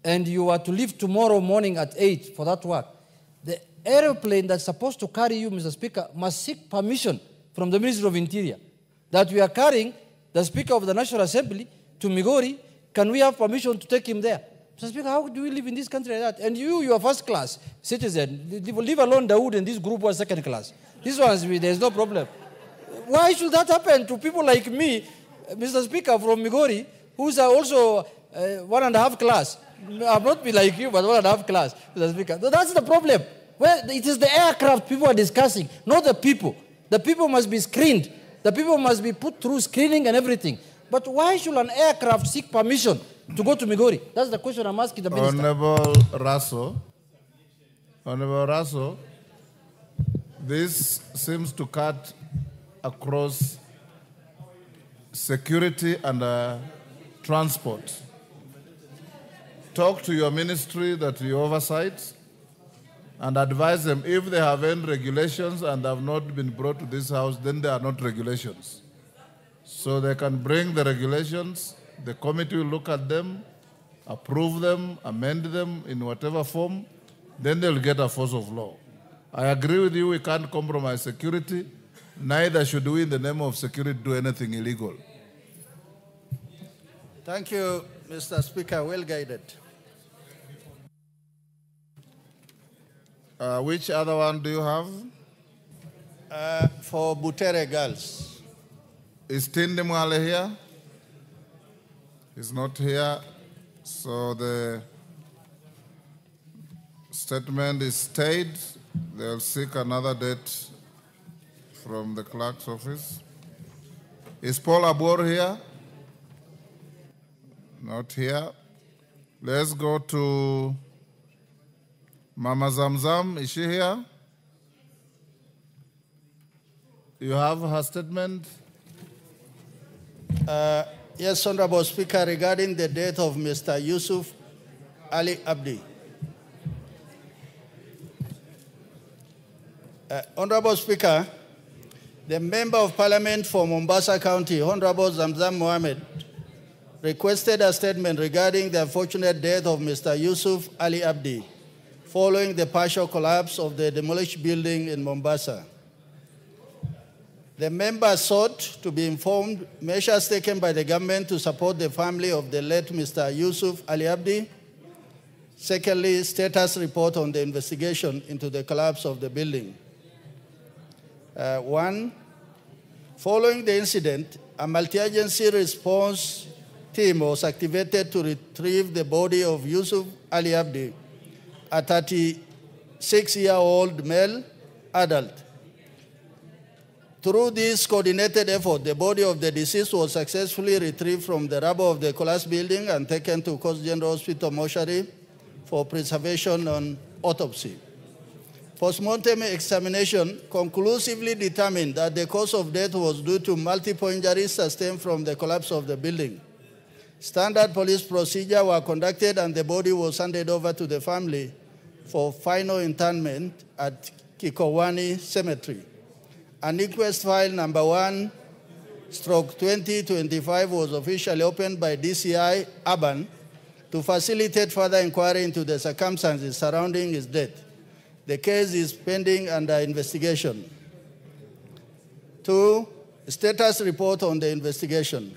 and you are to leave tomorrow morning at 8 for that work, the airplane that's supposed to carry you, Mr. Speaker, must seek permission from the Ministry of Interior that we are carrying the Speaker of the National Assembly to Migori. Can we have permission to take him there? Mr. Speaker, how do we live in this country like that? And you are first class citizen. Leave alone Dawood and this group was second class. This one's, there's no problem. Why should that happen to people like me, Mr. Speaker, from Migori, who's also 1.5 class? I'll not be like you, but 1.5 class, Mr. Speaker. So that's the problem. Well, it is the aircraft people are discussing, not the people. The people must be screened. The people must be put through screening and everything. But why should an aircraft seek permission to go to Migori? That's the question I'm asking the minister. Honorable Rasso, this seems to cut across security and transport. Talk to your ministry that you oversight and advise them if they have any regulations and have not been brought to this House, then they are not regulations. So they can bring the regulations, the committee will look at them, approve them, amend them in whatever form, then they'll get a force of law. I agree with you, we can't compromise security, neither should we in the name of security do anything illegal. Thank you, Mr. Speaker, well guided. Which other one do you have? For Butere Girls. Is Tindi Mwale here? He's not here, so the statement is stayed. They'll seek another date from the clerk's office. Is Paul Abor here? Not here. Let's go to Mama Zamzam. Is she here? You have her statement? Yes, Honorable Speaker, regarding the death of Mr. Yusuf Ali Abdi. Honorable Speaker, the Member of Parliament for Mombasa County, Honorable Zamzam Mohammed, requested a statement regarding the unfortunate death of Mr. Yusuf Ali Abdi following the partial collapse of the demolished building in Mombasa. The member sought to be informed measures taken by the government to support the family of the late Mr. Yusuf Ali Abdi. Secondly, status report on the investigation into the collapse of the building. One, following the incident, a multi-agency response team was activated to retrieve the body of Yusuf Ali Abdi, a 36-year-old male adult. Through this coordinated effort, the body of the deceased was successfully retrieved from the rubble of the collapsed building and taken to Coast General Hospital mortuary for preservation and autopsy. Postmortem examination conclusively determined that the cause of death was due to multiple injuries sustained from the collapse of the building. Standard police procedures were conducted and the body was handed over to the family for final interment at Kikowani Cemetery. An inquest file number 1/2025 was officially opened by DCI Urban to facilitate further inquiry into the circumstances surrounding his death. The case is pending under investigation. 2, status report on the investigation.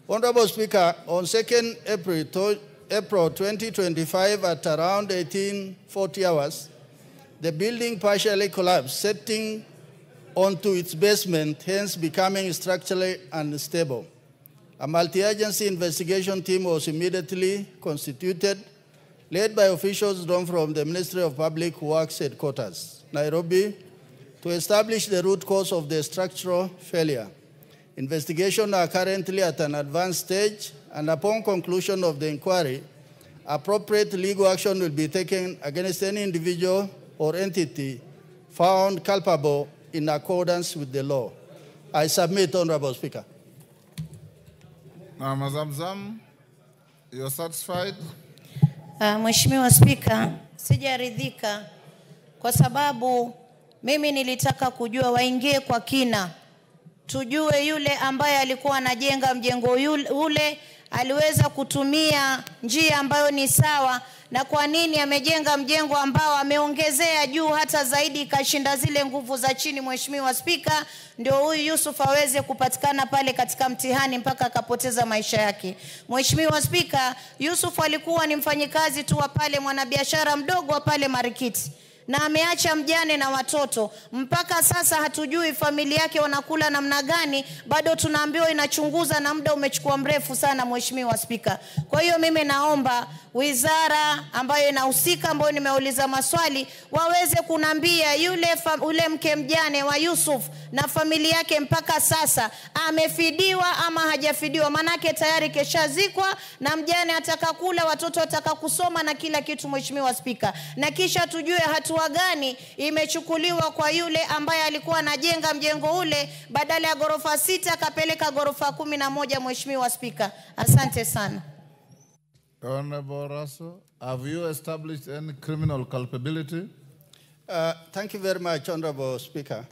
Honorable Speaker, on 2nd April 2025 at around 1840 hours, the building partially collapsed, setting onto its basement, hence becoming structurally unstable. A multi-agency investigation team was immediately constituted, led by officials drawn from the Ministry of Public Works Headquarters, Nairobi, to establish the root cause of the structural failure. Investigations are currently at an advanced stage, and upon conclusion of the inquiry, appropriate legal action will be taken against any individual or entity found culpable in accordance with the law. I submit, Honorable Speaker. Zamzam, you're satisfied? Mheshimiwa Spika, sijaridhika kwa sababu mimi nilitaka kujua waingie kwa kina. Tujue yule ambaye alikuwa anajenga mjengo ule aliweza kutumia njia ambayo ni sawa, na kwa nini amejenga mjengo ambao ameongezea juu hata zaidi ikashinda zile nguvu za chini. Mheshimiwa Spika, ndio huyu Yusuf aweze kupatikana pale katika mtihani mpaka akapoteza maisha yake. Mheshimiwa Spika, Yusuf alikuwa ni mfanyikazi tu wa pale, mwanabiashara mdogo wa pale Marikiti, na ameacha mjane na watoto. Mpaka sasa hatujui familia yake wanakula namna gani, bado tunaambiwa inachunguza na muda umechukua mrefu sana. Mheshimiwa Spika, kwa hiyo mimi naomba wizara ambayo inahusika, ambayo nimeuliza maswali, waweze kunambia yule mke mjane wa Yusuf na familia yake mpaka sasa amefidiwa ama hajafidiwa, manake tayari keshazikwa na mjane ataka kula, watoto ataka kusoma na kila kitu. Mheshimiwa Spika, na kisha tujue hatua gani imechukuliwa kwa yule ambaye alikuwa anajenga mjengo ule, badala ya ghorofa 6 akapeleka ghorofa 11. Mheshimiwa Spika, asante sana. Honorable Russell, have you established any criminal culpability? Thank you very much, Honorable Speaker.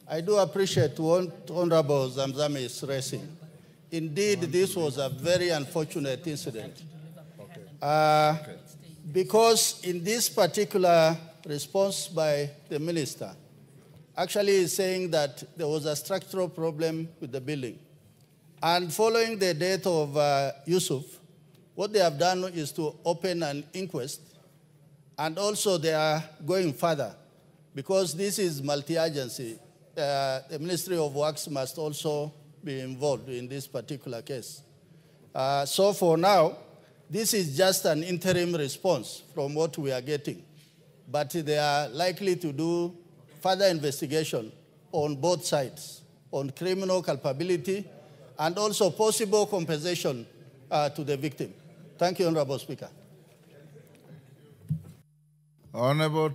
I do appreciate what Honorable Zamzam is raising. Indeed, this was a very unfortunate incident. Because in this particular response by the minister, actually is saying that there was a structural problem with the building. And following the death of Yusuf, what they have done is to open an inquest, and also they are going further, because this is multi-agency. The Ministry of Works must also be involved in this particular case. So for now, this is just an interim response from what we are getting, but they are likely to do further investigation on both sides, on criminal culpability and also possible compensation to the victim. Thank you, Honorable Speaker. Honorable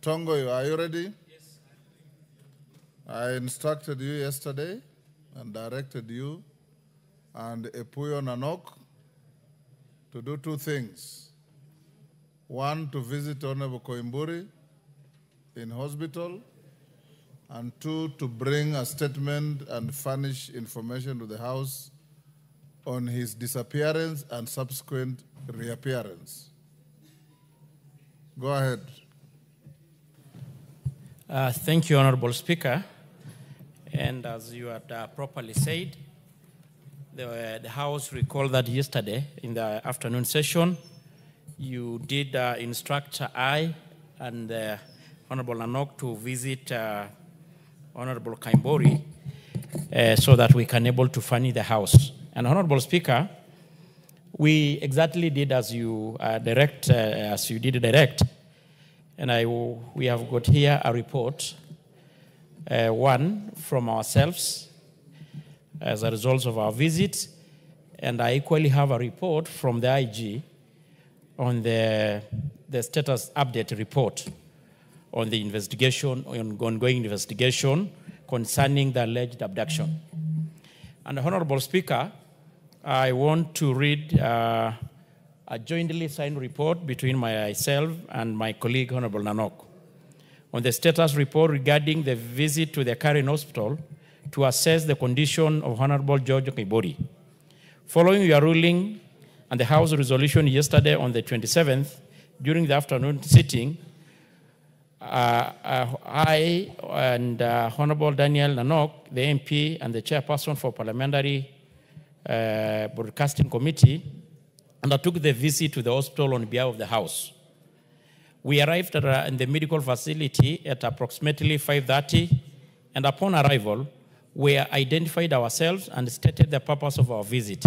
Tongoyo, are you ready? Yes. I instructed you yesterday and directed you and Epuyo Nanok to do two things. One, to visit Honorable Koimburi in hospital And 2, to bring a statement and furnish information to the House on his disappearance and subsequent reappearance. Go ahead. Thank you, Honorable Speaker. And as you had properly said, the House recalled that yesterday in the afternoon session, you did instruct I and Honorable Nanok to visit Honorable Kaimbori so that we can able to furnish the House. And Honorable Speaker, we exactly did as you direct, and we have got here a report, one from ourselves as a result of our visit, and I equally have a report from the IG on the status update report on the investigation, on ongoing investigation concerning the alleged abduction. And Honorable Speaker, I want to read a jointly signed report between myself and my colleague, Honorable Nanok, on the status report regarding the visit to the Karen Hospital to assess the condition of Honorable George Kaimbori. Following your ruling and the House resolution yesterday on the 27th, during the afternoon sitting, I and Honorable Daniel Nanok, the MP and the chairperson for Parliamentary Broadcasting Committee, undertook the visit to the hospital on behalf of the House. We arrived in the medical facility at approximately 5:30, and upon arrival, we identified ourselves and stated the purpose of our visit,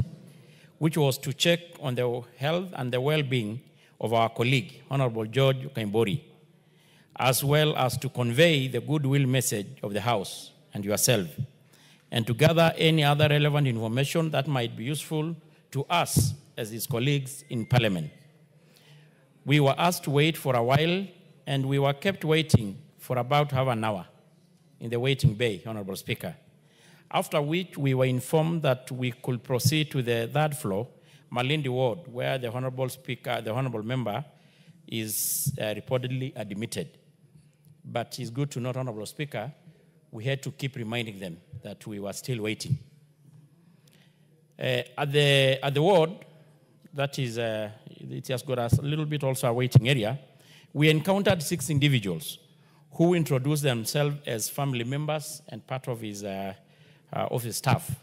which was to check on the health and the well-being of our colleague, Honorable George Kaimbori, as well as to convey the goodwill message of the House and yourself, and to gather any other relevant information that might be useful to us as his colleagues in Parliament. We were asked to wait for a while, and we were kept waiting for about half an hour in the waiting bay, Honorable Speaker, after which we were informed that we could proceed to the third floor, Malindi Ward, where the Honorable Speaker, the Honorable Member, is reportedly admitted. But it's good to note, Honorable Speaker, we had to keep reminding them that we were still waiting. At the ward, that is, it has got us a little bit also a waiting area, we encountered 6 individuals who introduced themselves as family members and part of his office staff.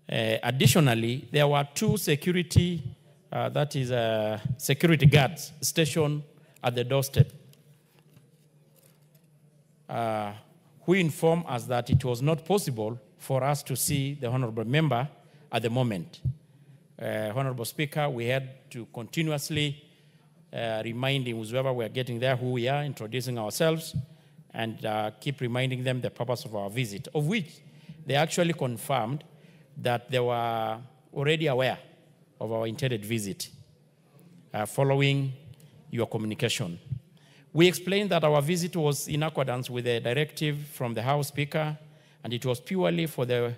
Additionally, there were 2 security, security guards stationed at the doorstep, who informed us that it was not possible for us to see the Honorable Member at the moment. Honorable Speaker, we had to continuously remind him, whoever we are getting there, who we are, introducing ourselves, and keep reminding them the purpose of our visit, of which they actually confirmed that they were already aware of our intended visit following your communication. We explained that our visit was in accordance with a directive from the House Speaker, and it was purely for the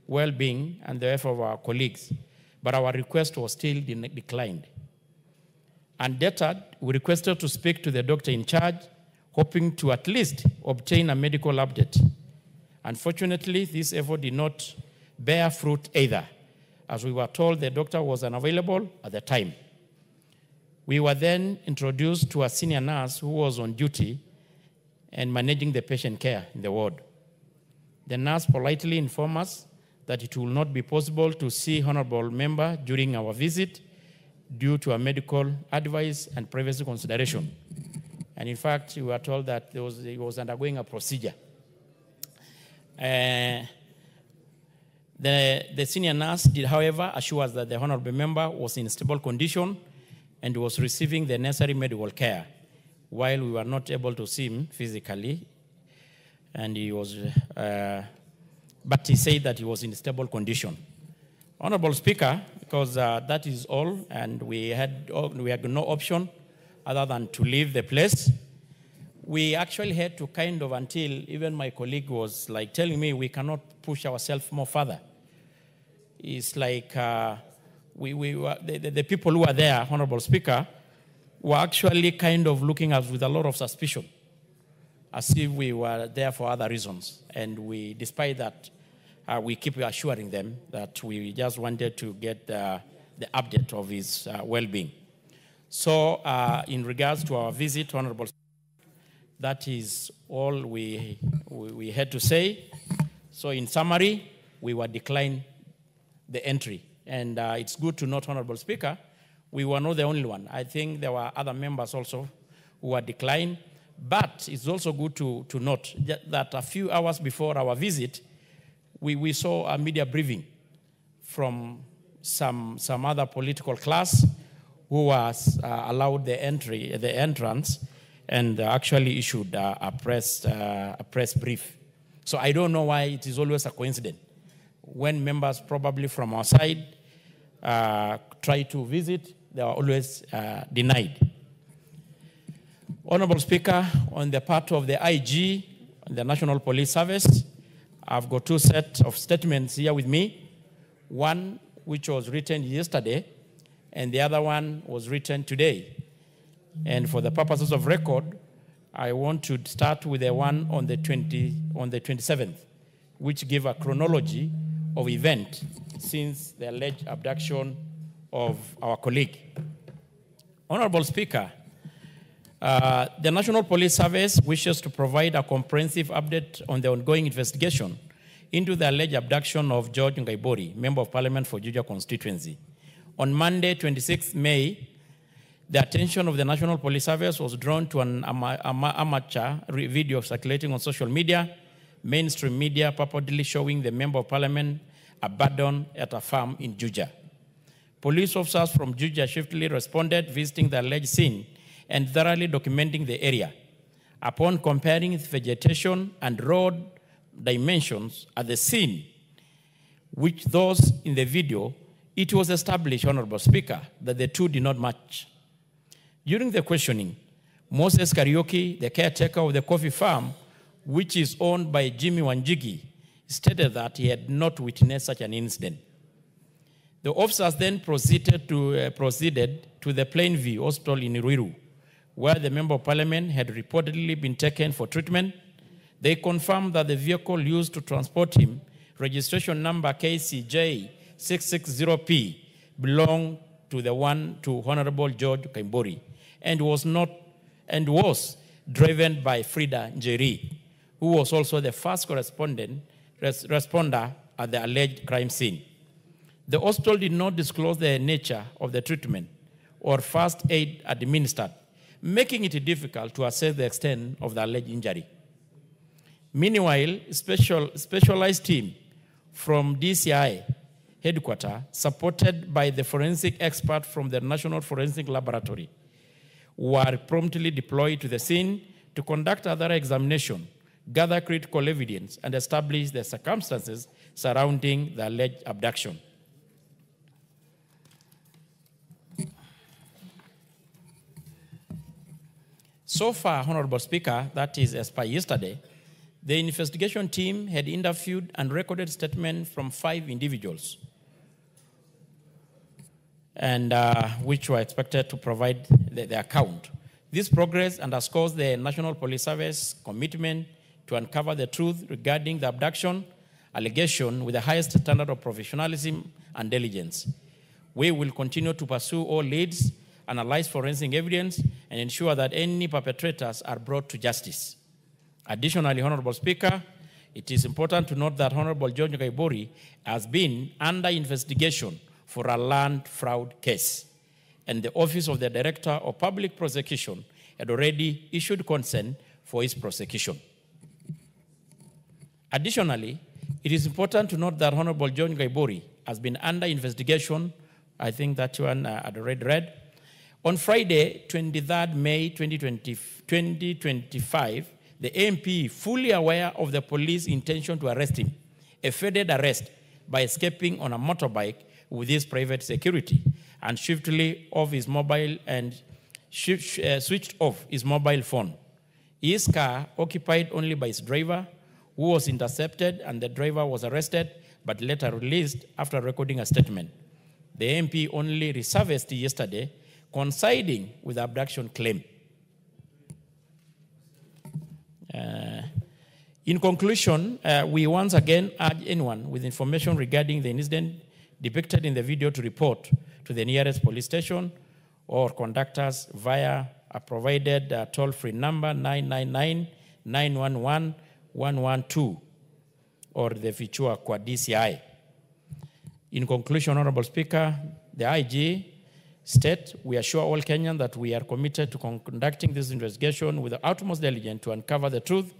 well-being and the effort of our colleagues, but our request was still declined. Undeterred, we requested to speak to the doctor in charge, hoping to at least obtain a medical update. Unfortunately, this effort did not bear fruit either, as we were told the doctor was unavailable at the time. We were then introduced to a senior nurse who was on duty and managing the patient care in the ward. The nurse politely informed us that it will not be possible to see Honorable Member during our visit due to a medical advice and privacy consideration. And in fact, we were told that he was undergoing a procedure. The senior nurse did, however, assure us that the Honorable Member was in stable condition and was receiving the necessary medical care, while we were not able to see him physically. And he was, but he said that he was in stable condition. Honorable Speaker, because that is all, and we had no option other than to leave the place, we actually had to kind of, until even my colleague was like telling me we cannot push ourselves more further. It's like the people who were there, Honorable Speaker, were actually kind of looking at us with a lot of suspicion. as if we were there for other reasons. And we, despite that, we keep assuring them that we just wanted to get the update of his well-being. So in regards to our visit, Honorable, that is all we had to say. So in summary, we were declined the entry. And it's good to note, Honorable Speaker, we were not the only one. I think there were other members also who were declined. But it's also good to note that a few hours before our visit, we saw a media briefing from some other political class who was allowed the entrance, and actually issued a press brief. So I don't know why it is always a coincidence. When members probably from our side try to visit, they are always denied. Honorable Speaker, on the part of the IG, the National Police Service, I've got two sets of statements here with me. One which was written yesterday, and the other one was written today. And for the purposes of record, I want to start with the one on the 27th, which gave a chronology of events since the alleged abduction of our colleague. Honorable Speaker, the National Police Service wishes to provide a comprehensive update on the ongoing investigation into the alleged abduction of George Ngaibori, Member of Parliament for Juja constituency. On Monday, 26 May, the attention of the National Police Service was drawn to an amateur video circulating on social media, mainstream media, purportedly showing the Member of Parliament abandoned at a farm in Juja. Police officers from Juja swiftly responded, visiting the alleged scene and thoroughly documenting the area. Upon comparing its vegetation and road dimensions at the scene, which those in the video, it was established, Honorable Speaker, that the two did not match. During the questioning, Moses Karaoke, the caretaker of the coffee farm, which is owned by Jimmy Wanjigi, stated that he had not witnessed such an incident. The officers then proceeded to the Plainview Hospital in Ruiru, where the Member of Parliament had reportedly been taken for treatment. They confirmed that the vehicle used to transport him, registration number KCJ 660P, belonged to Honorable George Ngaibori, and was driven by Frida Njeri, who was also the first responder at the alleged crime scene. The hospital did not disclose the nature of the treatment or first aid administered, making it difficult to assess the extent of the alleged injury. Meanwhile, specialized team from DCI headquarters, supported by the forensic expert from the National Forensic Laboratory, were promptly deployed to the scene to conduct other examination, gather critical evidence, and establish the circumstances surrounding the alleged abduction. So far, Honorable Speaker, that is as per yesterday, the investigation team had interviewed and recorded statements from 5 individuals, and which were expected to provide the account. This progress underscores the National Police Service commitment to uncover the truth regarding the abduction allegation with the highest standard of professionalism and diligence. We will continue to pursue all leads, analyze forensic evidence, and ensure that any perpetrators are brought to justice. Additionally, Honorable Speaker, it is important to note that Honorable George Ngaibori has been under investigation for a land fraud case, and the Office of the Director of Public Prosecution had already issued consent for his prosecution. Additionally, it is important to note that Honorable George Ngaibori has been under investigation, I think that one had already read. On Friday, 23rd May 2025, the MP, fully aware of the police intention to arrest him, evaded arrest by escaping on a motorbike with his private security and swiftly off his mobile and switched off his mobile phone. His car, occupied only by his driver, who was intercepted, and the driver was arrested but later released after recording a statement. The MP only resurfaced yesterday, coinciding with the abduction claim. In conclusion, we once again urge anyone with information regarding the incident depicted in the video to report to the nearest police station or contact us via a provided toll-free number 999-911-112 or the Fichua kwa DCI. In conclusion, Honorable Speaker, the IG state, we assure all Kenyans that we are committed to conducting this investigation with the utmost diligence to uncover the truth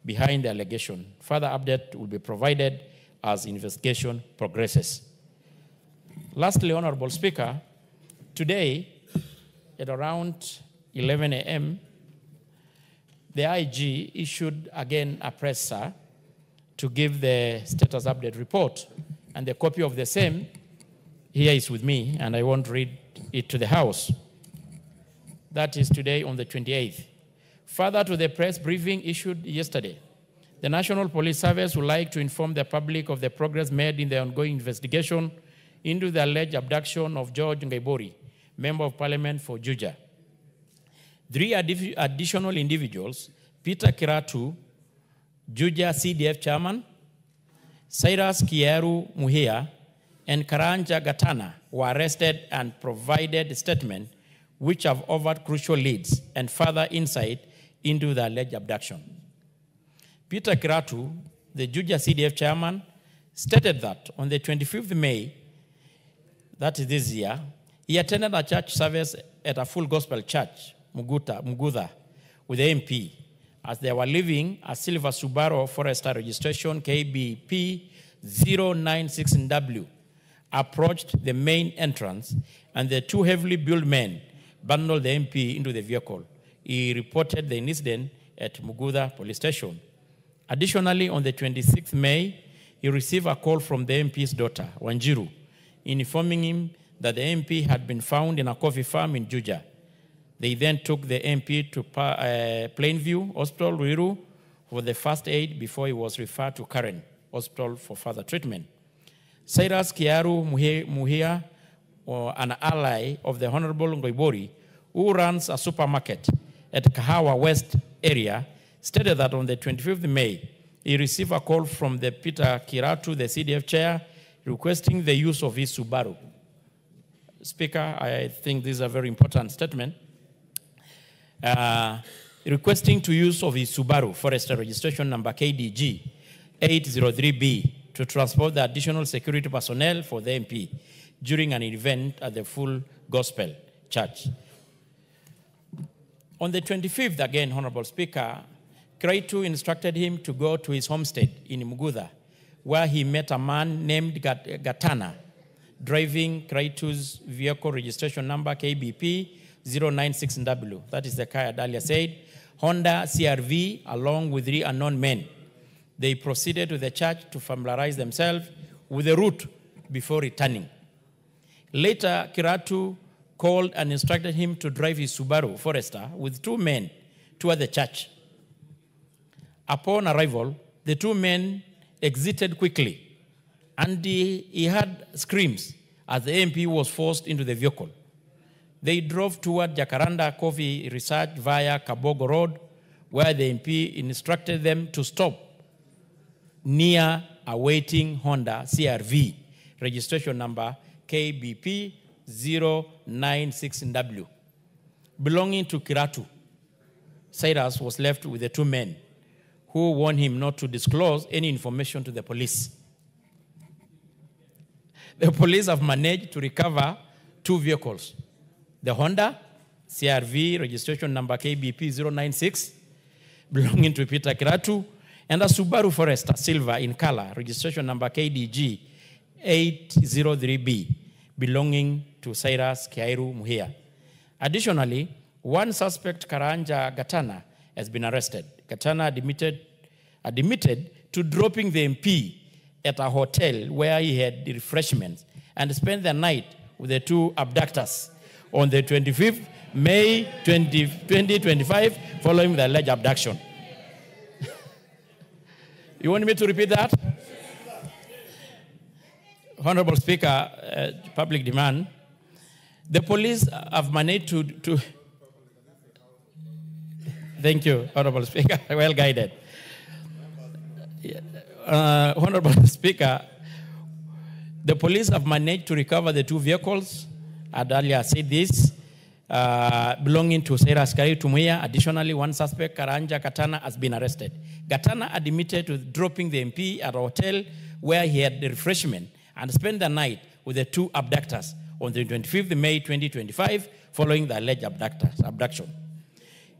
behind the allegation. Further update will be provided as investigation progresses. Lastly, Honorable Speaker, today at around 11 a.m., the IG issued again a presser to give the status update report, and the copy of the same here is with me, and I won't read it to the House. That is today on the 28th. Further to the press briefing issued yesterday, the National Police Service would like to inform the public of the progress made in the ongoing investigation into the alleged abduction of George Ngaibori, Member of Parliament for Juja. 3 additional individuals, Peter Kiratu, Juja CDF Chairman, Cyrus Kieru Muhia, and Karanja Gatana were arrested and provided statements which have offered crucial leads and further insight into the alleged abduction. Peter Kiratu, the Juja CDF chairman, stated that on the 25th May, that is this year, he attended a church service at a full gospel church, Mugudha, with the MP, as they were leaving a silver Subaru Forester registration KBP 096W, approached the main entrance, and the 2 heavily built men bundled the MP into the vehicle. He reported the incident at Mugudha police station. Additionally, on the 26th May, he received a call from the MP's daughter, Wanjiru, informing him that the MP had been found in a coffee farm in Juja. They then took the MP to Plainview Hospital, Ruiru, for the first aid before he was referred to Karen Hospital for further treatment. Cyrus Kiaru Muhia, an ally of the Honorable Ngaibori, who runs a supermarket at Kahawa West area, stated that on the 25th May, he received a call from the Peter Kiratu, the CDF chair, requesting the use of his Subaru. Speaker, I think this is a very important statement. Requesting to use of his Subaru Forester registration number KDG 803B to transport the additional security personnel for the MP during an event at the Full Gospel Church. On the 25th, again, Honorable Speaker, Kraitu instructed him to go to his homestead in Mugudha, where he met a man named Gatana, driving Kraitu's vehicle registration number KBP 096W. That is the car I had earlier said. Honda CRV, along with 3 unknown men. They proceeded to the church to familiarize themselves with the route before returning. Later, Kiratu called and instructed him to drive his Subaru Forester with 2 men toward the church. Upon arrival, the 2 men exited quickly, and he heard screams as the MP was forced into the vehicle. They drove toward Jacaranda Coffee Research via Kabogo Road, where the MP instructed them to stop near a waiting Honda CRV, registration number KBP 096W, belonging to Kiratu. Cyrus was left with the 2 men, who warned him not to disclose any information to the police. The police have managed to recover 2 vehicles. The Honda CRV registration number KBP 096, belonging to Peter Kiratu, and a Subaru Forester silver in color, registration number KDG 803B, belonging to Cyrus Kiairu Muhia. Additionally, 1 suspect, Karanja Gatana, has been arrested. Gatana admitted to dropping the MP at a hotel where he had refreshments and spent the night with the 2 abductors on the 25th May 2025, following the alleged abduction. You want me to repeat that? Honorable Speaker, public demand. The police have managed to Thank you, Honorable Speaker. Well guided. Honorable Speaker, the police have managed to recover the 2 vehicles. I'd earlier said this, belonging to Sarah Askari Tumuya. Additionally, 1 suspect, Karanja Katana, has been arrested. Katana admitted to dropping the MP at a hotel where he had the refreshment and spent the night with the 2 abductors on the 25th May 2025, following the alleged abduction.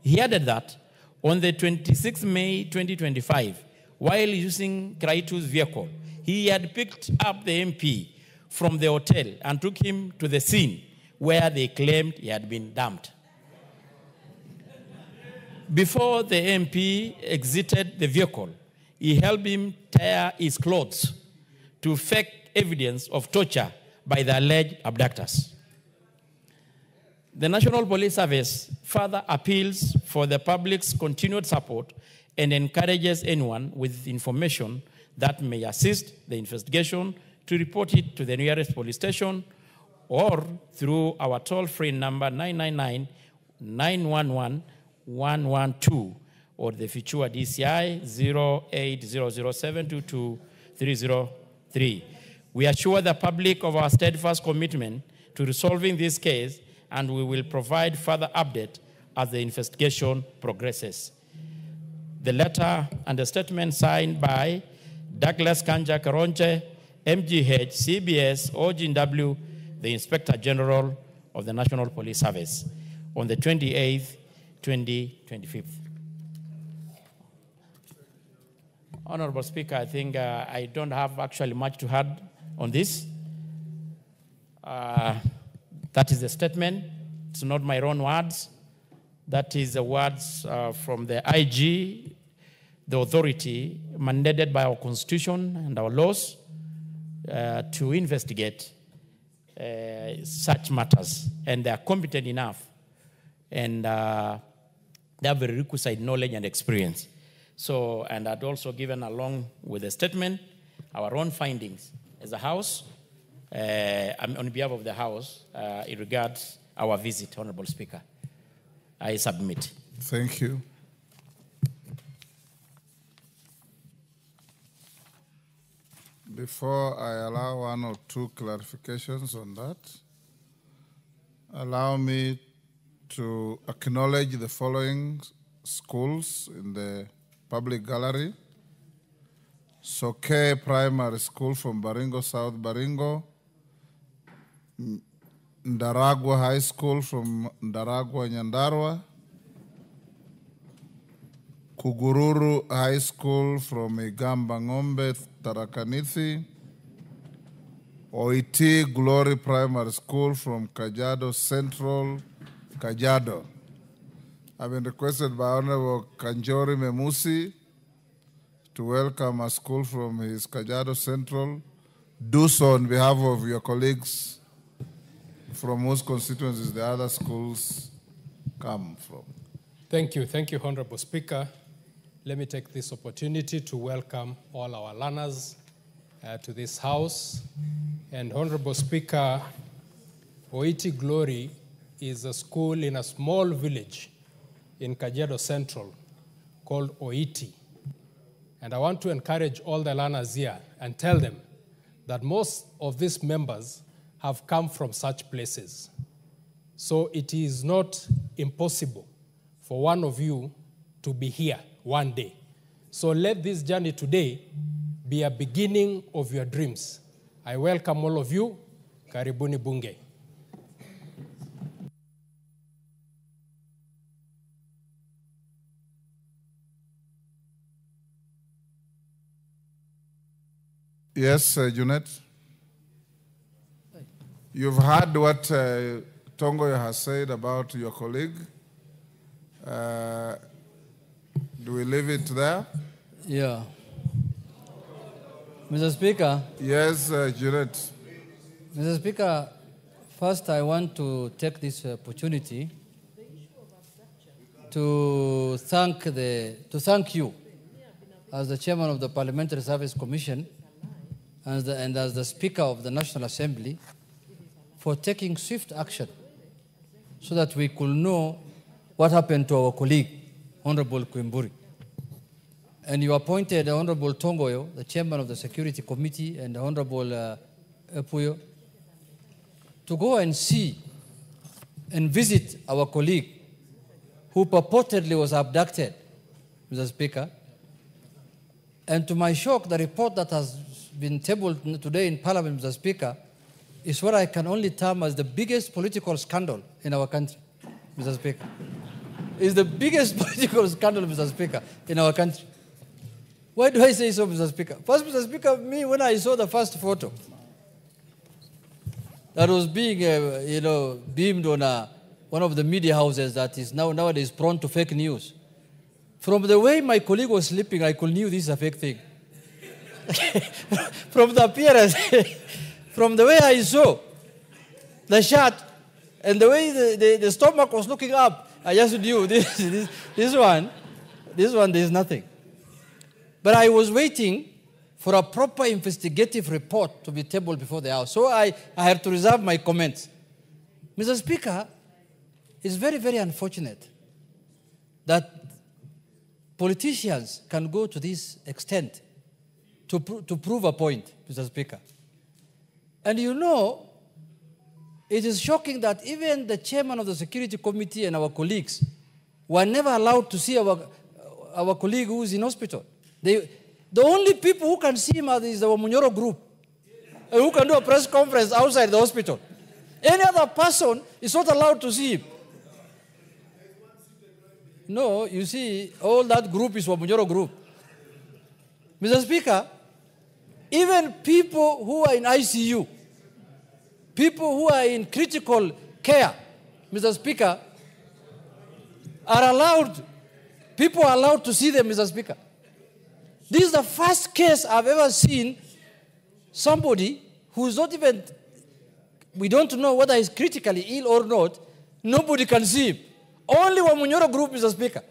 He added that on the 26th May 2025, while using Kraitu's vehicle, he had picked up the MP from the hotel and took him to the scene where they claimed he had been dumped. Before the MP exited the vehicle, he helped him tear his clothes to fake evidence of torture by the alleged abductors. The National Police Service further appeals for the public's continued support and encourages anyone with information that may assist the investigation to report it to the nearest police station or through our toll-free number 999-911-112 or the Fichua DCI 0800722303. We assure the public of our steadfast commitment to resolving this case, and we will provide further update as the investigation progresses. The letter and the statement signed by Douglas Kanja Karonche, MGH, CBS, OGW, the Inspector General of the National Police Service, on the 28th, 2025. Honorable Speaker, I think I don't have actually much to add on this. That is the statement. It's not my own words. That is the words from the IG, the authority mandated by our Constitution and our laws to investigate such matters. And they are competent enough. And they have the requisite knowledge and experience. So, and I'd also given along with the statement our own findings as a House, on behalf of the House, in regards our visit, Honorable Speaker. I submit. Thank you. Before I allow 1 or 2 clarifications on that, allow me to acknowledge the following schools in the public gallery. Soke Primary School from Baringo, South Baringo. Ndaragwa High School from Ndaragwa, Nyandarua. Kugururu High School from Igamba Ngombe, Tarakanithi. Oiti Glory Primary School from Kajiado Central, Kajiado. I've been requested by Honorable Kanjori Memusi to welcome a school from his Kajiado Central. Do so on behalf of your colleagues from whose constituencies the other schools come from. Thank you. Thank you, Honorable Speaker. Let me take this opportunity to welcome all our learners to this House. And Honorable Speaker, Oiti Glory is a school in a small village in Kajiado Central called Oiti. And I want to encourage all the learners here and tell them that most of these members have come from such places. So it is not impossible for one of you to be here one day. So let this journey today be a beginning of your dreams. I welcome all of you. Karibuni Bunge. Yes, Junet. You've heard what Tongoyo has said about your colleague. Do we leave it there? Yeah. Mr. Speaker. Yes, Junet. Mr. Speaker, first I want to take this opportunity to thank you as the chairman of the Parliamentary Service Commission and as the Speaker of the National Assembly for taking swift action so that we could know what happened to our colleague Honorable Kwimburi. And you appointed Honorable Tongoyo, the chairman of the Security Committee, and Honorable Epuyo, to go and see and visit our colleague who purportedly was abducted, Mr. Speaker. And to my shock, the report that has been tabled today in Parliament, Mr. Speaker, is what I can only term as the biggest political scandal in our country, Mr. Speaker. It's the biggest political scandal, Mr. Speaker, in our country. Why do I say so, Mr. Speaker? First, Mr. Speaker, me, when I saw the first photo that was being, beamed on one of the media houses that is nowadays prone to fake news, from the way my colleague was sleeping, I could knew this is a fake thing. From the appearance, from the way I saw the shirt and the way the stomach was looking up, I just knew this one, there's nothing. But I was waiting for a proper investigative report to be tabled before the House. So I had to reserve my comments. Mr. Speaker, it's very, very unfortunate that politicians can go to this extent to prove a point, Mr. Speaker. And you know, it is shocking that even the chairman of the Security Committee and our colleagues were never allowed to see our colleague who is in hospital. The only people who can see him is our Munyoro group, who can do a press conference outside the hospital. Any other person is not allowed to see him. No, you see, all that group is Munyoro group. Mr. Speaker, even people who are in ICU, people who are in critical care, Mr. Speaker, people are allowed to see them, Mr. Speaker. This is the first case I've ever seen somebody who's not even, we don't know whether he's critically ill or not, nobody can see him. Only Wamunyoro group, Mr. Speaker.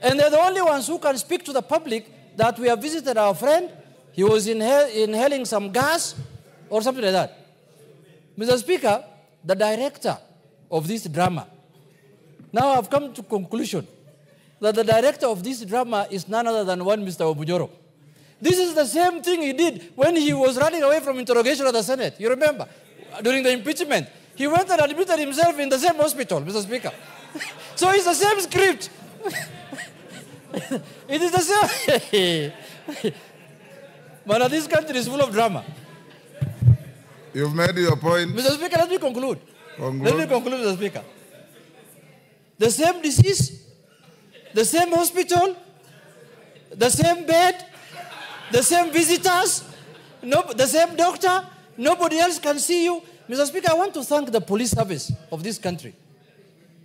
And they're the only ones who can speak to the public that we have visited our friend, he was inhaling some gas or something like that. Mr. Speaker, the director of this drama, now I've come to conclusion that the director of this drama is none other than one Mr. Obujoro. This is the same thing he did when he was running away from interrogation at the Senate. You remember? During the impeachment. He went and admitted himself in the same hospital, Mr. Speaker. So it's the same script. It is the same. But this country is full of drama. You've made your point. Mr. Speaker, let me conclude. Let me conclude, Mr. Speaker. The same disease, the same hospital, the same bed, the same visitors, the same doctor, nobody else can see you. Mr. Speaker, I want to thank the police service of this country,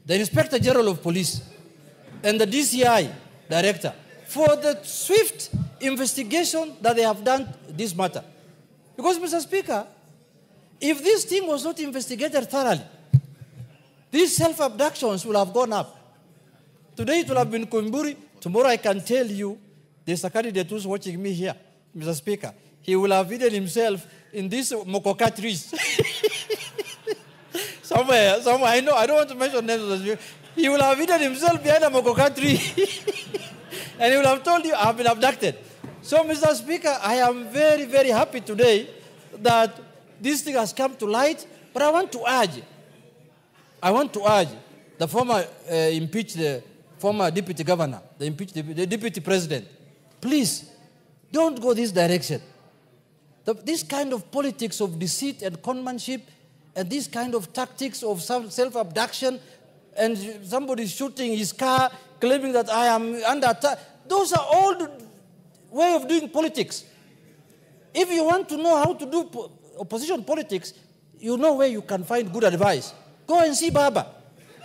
the Inspector General of Police, and the DCI Director for the swift investigation that they have done this matter. Because, Mr. Speaker, if this thing was not investigated thoroughly, these self-abductions will have gone up. Today it will have been Kwimburi. Tomorrow I can tell you, there's a candidate who's watching me here, Mr. Speaker. He will have hidden himself in these mokoka trees. somewhere, I know, I don't want to mention names. He will have hidden himself behind a mokoka tree. And he will have told you, I have been abducted. So, Mr. Speaker, I am very, very happy today that this thing has come to light. But I want to urge the former impeached former deputy governor, the deputy president, please don't go this direction. This kind of politics of deceit and conmanship and this kind of tactics of self-abduction and somebody shooting his car, claiming that I am under attack, those are all the way of doing politics. If you want to know how to do opposition politics, you know where you can find good advice. Go and see Baba.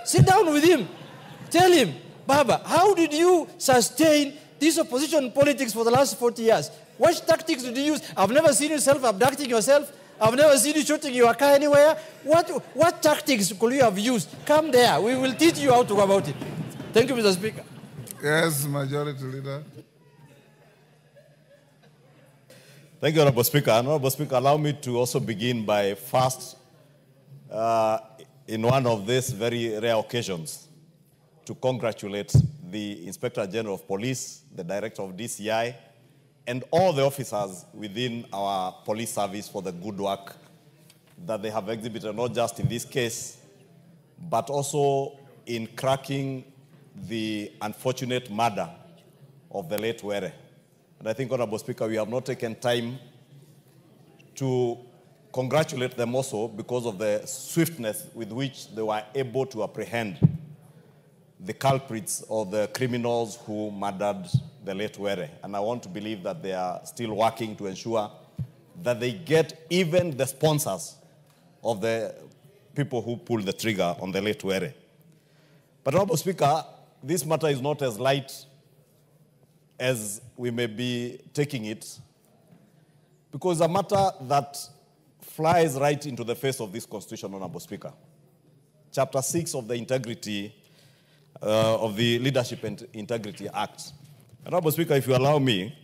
Sit down with him. Tell him, Baba, how did you sustain this opposition politics for the last 40 years? What tactics did you use? I've never seen you self-abducting yourself. I've never seen you shooting your car anywhere. What tactics could you have used? Come there. We will teach you how to go about it. Thank you, Mr. Speaker. Yes, Majority Leader. Thank you, Honorable Speaker. Honorable Speaker, allow me to also begin by first, in one of these very rare occasions, to congratulate the Inspector General of Police, the Director of DCI, and all the officers within our police service for the good work that they have exhibited, not just in this case, but also in cracking the unfortunate murder of the late Were. And I think, Honorable Speaker, we have not taken time to congratulate them also because of the swiftness with which they were able to apprehend the culprits or the criminals who murdered the late Were. And I want to believe that they are still working to ensure that they get even the sponsors of the people who pulled the trigger on the late Were. But, Honorable Speaker, this matter is not as light as we may be taking it, because it's a matter that flies right into the face of this Constitution, Honorable Speaker. Chapter 6 of the Integrity, of the Leadership and Integrity Act. Honorable Speaker, if you allow me,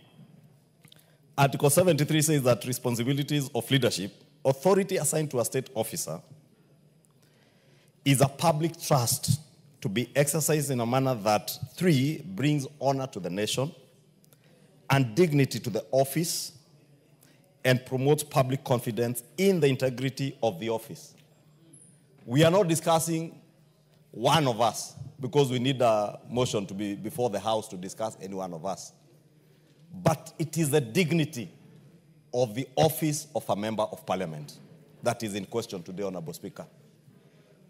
Article 73 says that responsibilities of leadership, authority assigned to a state officer, is a public trust to be exercised in a manner that, 3, brings honor to the nation and dignity to the office and promotes public confidence in the integrity of the office. We are not discussing one of us because we need a motion to be before the House to discuss any one of us. But it is the dignity of the office of a member of parliament that is in question today, Honorable Speaker.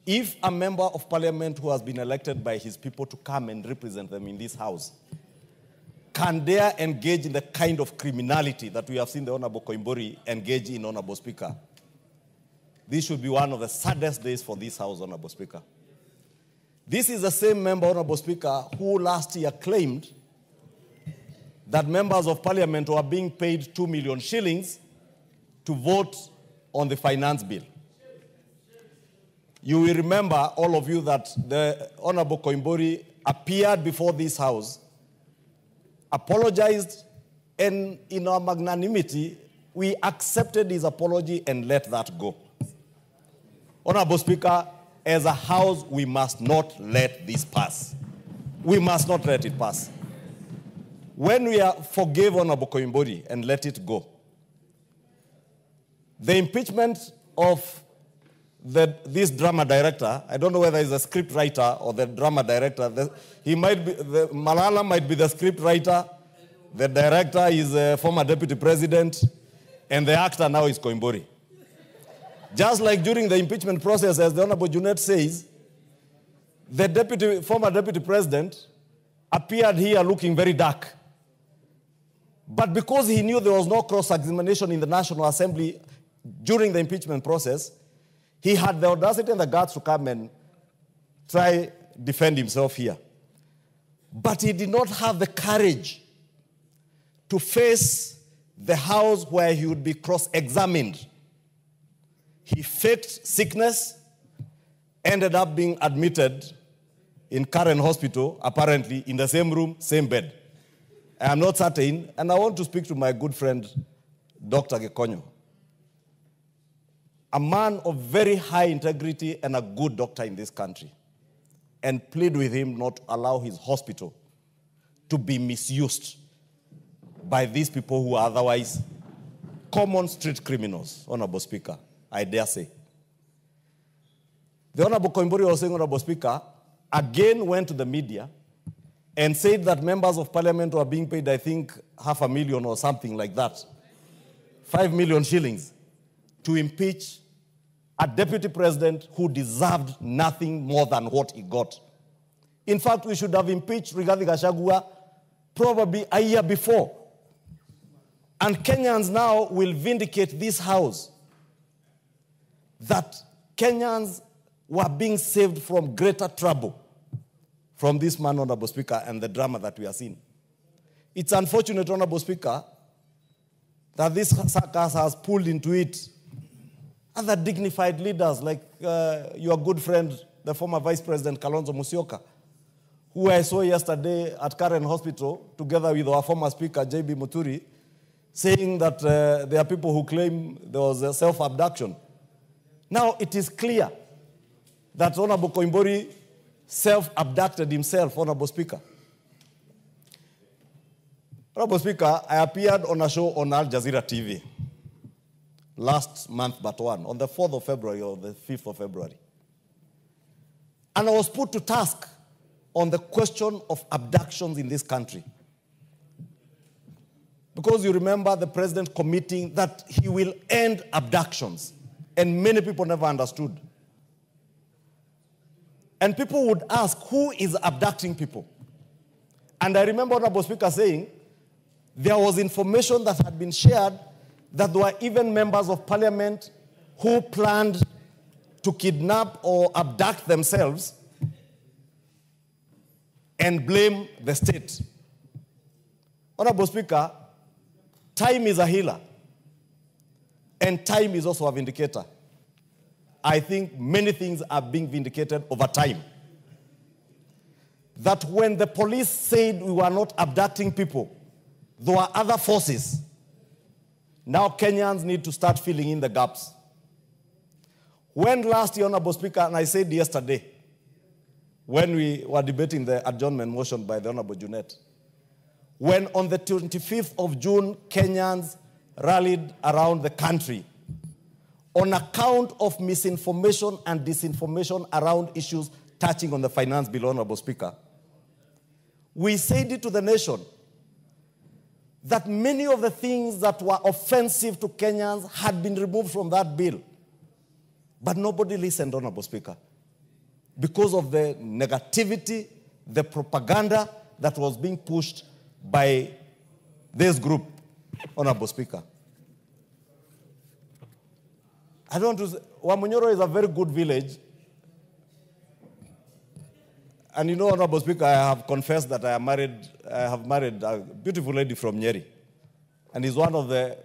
If a member of parliament who has been elected by his people to come and represent them in this House can dare engage in the kind of criminality that we have seen the Honorable Koimburi engage in, Honorable Speaker, this should be one of the saddest days for this House, Honorable Speaker. This is the same member, Honorable Speaker, who last year claimed that members of parliament were being paid 2 million shillings to vote on the finance bill. You will remember, all of you, that the Honorable Koimburi appeared before this House, apologized, and in our magnanimity, we accepted his apology and let that go. Honorable Speaker, as a House, we must not let this pass. We must not let it pass. When we forgave Honorable Koimburi and let it go, the impeachment of this drama director, I don't know whether he's a script writer or the drama director. Malala might be the script writer, the director is a former deputy president, and the actor now is Koimburi. Just like during the impeachment process, as the Honorable Junet says, the former deputy president appeared here looking very dark. But because he knew there was no cross-examination in the National Assembly during the impeachment process, he had the audacity and the guts to come and try defend himself here. But he did not have the courage to face the House where he would be cross-examined. He faked sickness, ended up being admitted in Karen Hospital, apparently in the same room, same bed. I am not certain, and I want to speak to my good friend, Dr. Gekonyo, a man of very high integrity and a good doctor in this country, and plead with him not to allow his hospital to be misused by these people who are otherwise common street criminals, Honorable Speaker, I dare say. The Honorable Koimburi was saying, Honorable Speaker, again went to the media and said that members of parliament were being paid, I think, 500,000 or something like that, 5 million shillings, to impeach a deputy president who deserved nothing more than what he got. In fact, we should have impeached Rigathi Gachagua probably a year before. And Kenyans now will vindicate this House that Kenyans were being saved from greater trouble from this man, Honorable Speaker, and the drama that we are seeing. It's unfortunate, Honorable Speaker, that this circus has pulled into it other dignified leaders like your good friend, the former Vice President Kalonzo Musyoka, who I saw yesterday at Karen Hospital, together with our former Speaker, J.B. Muturi, saying that there are people who claim there was a self-abduction. Now, it is clear that Honorable Koimburi self-abducted himself, Honorable Speaker. Honorable Speaker, I appeared on a show on Al Jazeera TV last month but one, on the 4th of February or the 5th of February. And I was put to task on the question of abductions in this country. Because you remember the president committing that he will end abductions. And many people never understood. And people would ask, who is abducting people? And I remember Honorable Speaker saying, there was information that had been shared that there were even members of parliament who planned to kidnap or abduct themselves and blame the state. Honorable Speaker, time is a healer, and time is also a vindicator. I think many things are being vindicated over time. That when the police said we were not abducting people, there were other forces. Now Kenyans need to start filling in the gaps. When last year, Honorable Speaker, and I said yesterday, when we were debating the adjournment motion by the Honorable Junet, when on the 25th of June, Kenyans rallied around the country on account of misinformation and disinformation around issues touching on the finance bill, Honorable Speaker, we said it to the nation that many of the things that were offensive to Kenyans had been removed from that bill. But nobody listened, Honorable Speaker, because of the negativity, the propaganda that was being pushed by this group, Honorable Speaker. I don't want to say, Wamunyoro is a very good village. And you know, Honorable Speaker, I have confessed that I have married a beautiful lady from Nyeri. And is one of the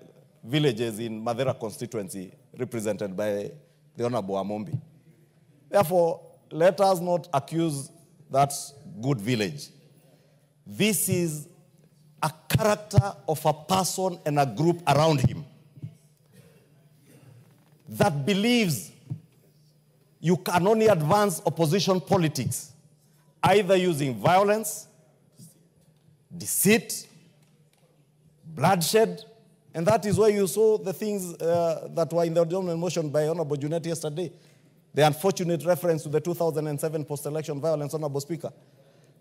villages in Madera constituency represented by the Honorable Amombi. Therefore, let us not accuse that good village. This is a character of a person and a group around him that believes you can only advance opposition politics either using violence, deceit, bloodshed, and that is why you saw the things that were in the adjournment motion by Honorable Junet yesterday. The unfortunate reference to the 2007 post-election violence, Honorable Speaker.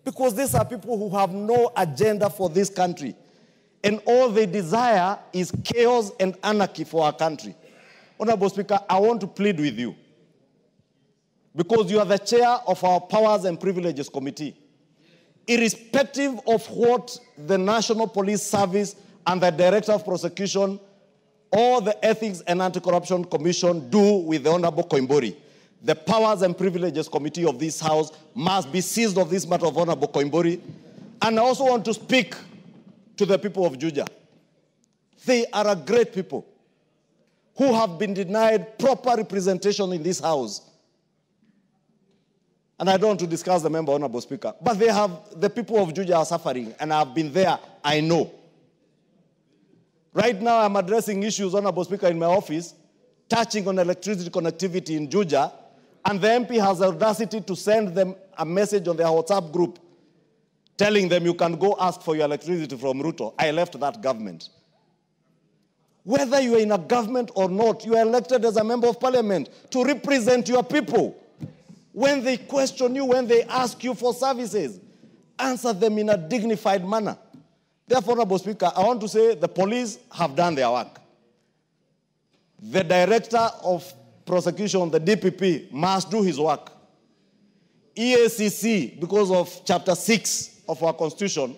Because these are people who have no agenda for this country. And all they desire is chaos and anarchy for our country. Honorable Speaker, I want to plead with you, because you are the chair of our Powers and Privileges Committee. Irrespective of what the National Police Service and the Director of Prosecution or the Ethics and Anti-Corruption Commission do with the Honorable Koimburi, the Powers and Privileges Committee of this House must be seized of this matter of Honorable Koimburi. And I also want to speak to the people of Juja. They are a great people who have been denied proper representation in this House. And I don't want to discuss the member, Honorable Speaker, but the people of Juja are suffering, and I've been there, I know. Right now, I'm addressing issues, Honorable Speaker, in my office, touching on electricity connectivity in Juja, and the MP has the audacity to send them a message on their WhatsApp group telling them you can go ask for your electricity from Ruto. I left that government. Whether you are in a government or not, you are elected as a member of parliament to represent your people. When they question you, when they ask you for services, answer them in a dignified manner. Therefore, Honorable Speaker, I want to say the police have done their work. The Director of Prosecution, the DPP, must do his work. EACC, because of Chapter 6 of our Constitution,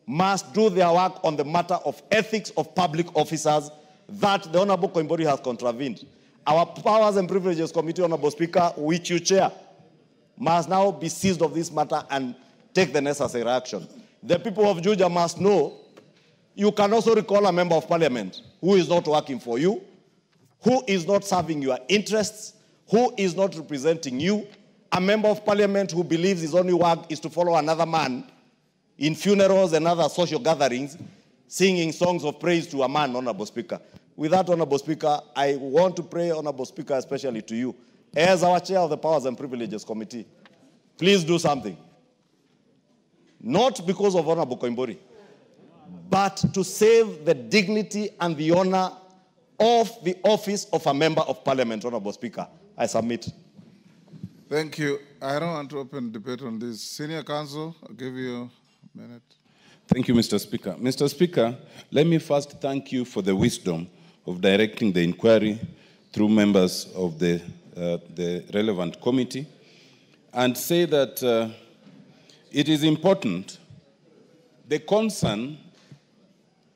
must do their work on the matter of ethics of public officers that the Honorable Koimburi has contravened. Our Powers and Privileges Committee, Honorable Speaker, which you chair, must now be seized of this matter and take the necessary action. The people of Juja must know you can also recall a member of parliament who is not working for you, who is not serving your interests, who is not representing you, a member of parliament who believes his only work is to follow another man in funerals and other social gatherings, singing songs of praise to a man, Honorable Speaker. With that, Honorable Speaker, I want to pray, Honorable Speaker, especially to you, as our chair of the Powers and Privileges Committee, please do something. Not because of Honorable Koimburi, but to save the dignity and the honor of the office of a member of parliament, Honorable Speaker. I submit. Thank you. I don't want to open debate on this. Senior counsel, I'll give you a minute. Thank you, Mr. Speaker. Mr. Speaker, let me first thank you for the wisdom of directing the inquiry through members of the relevant committee, and say that it is important. The concern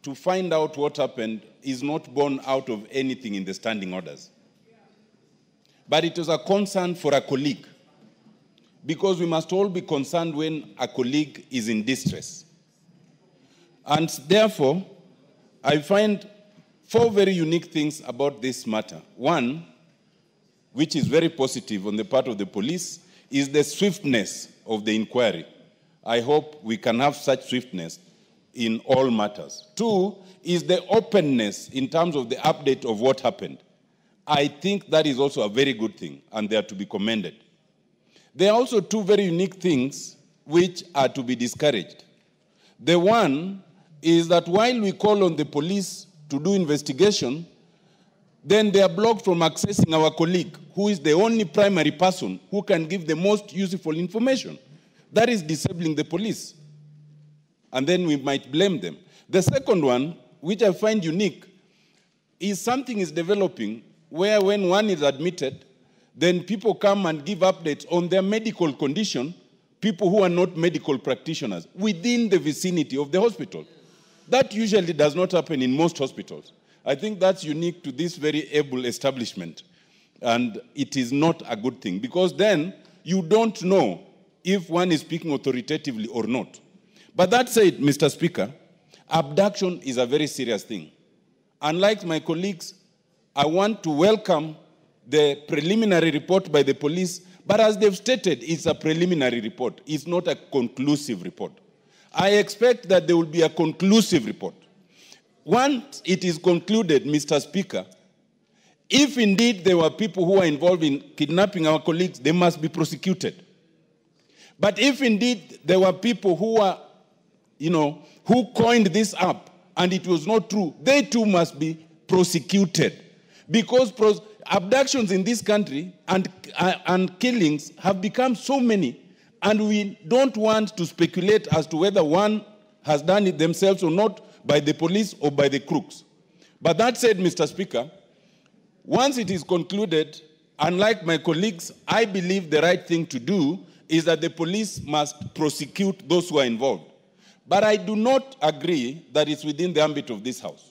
to find out what happened is not born out of anything in the standing orders. But it was a concern for a colleague, because we must all be concerned when a colleague is in distress. And therefore, I find 4 very unique things about this matter. One, which is very positive on the part of the police, is the swiftness of the inquiry. I hope we can have such swiftness in all matters. 2 is the openness in terms of the update of what happened. I think that is also a very good thing, and they are to be commended. There are also 2 very unique things which are to be discouraged. The one is that while we call on the police to do investigation, then they are blocked from accessing our colleague, who is the only primary person who can give the most useful information. That is disabling the police. And then we might blame them. The second one, which I find unique, is something is developing where when one is admitted, then people come and give updates on their medical condition, people who are not medical practitioners, within the vicinity of the hospital. That usually does not happen in most hospitals. I think that's unique to this very able establishment. And it is not a good thing, because then you don't know if one is speaking authoritatively or not. But that said, Mr. Speaker, abduction is a very serious thing. Unlike my colleagues, I want to welcome the preliminary report by the police, but as they've stated, it's a preliminary report. It's not a conclusive report. I expect that there will be a conclusive report. Once it is concluded, Mr. Speaker, if indeed there were people who are involved in kidnapping our colleagues, they must be prosecuted. But if indeed there were people who are, who coined this up and it was not true, they too must be prosecuted. Because abductions in this country and killings have become so many, and we don't want to speculate as to whether one has done it themselves or not, by the police or by the crooks. But that said, Mr. Speaker, once it is concluded, unlike my colleagues, I believe the right thing to do is that the police must prosecute those who are involved. But I do not agree that it's within the ambit of this House.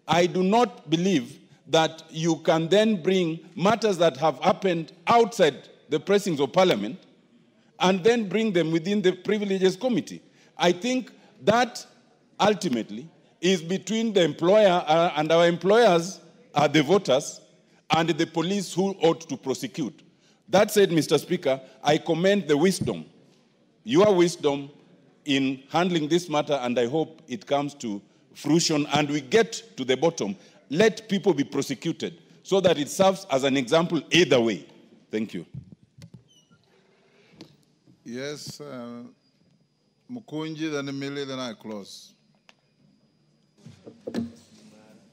I do not believe that you can then bring matters that have happened outside the precincts of Parliament and then bring them within the Privileges Committee. I think that ultimately is between the employer and our employers are the voters and the police who ought to prosecute. That said, Mr. Speaker, I commend the wisdom, your wisdom in handling this matter, and I hope it comes to fruition and we get to the bottom. Let people be prosecuted so that it serves as an example either way. Thank you. Yes, Mukunji, then Emily, then I close.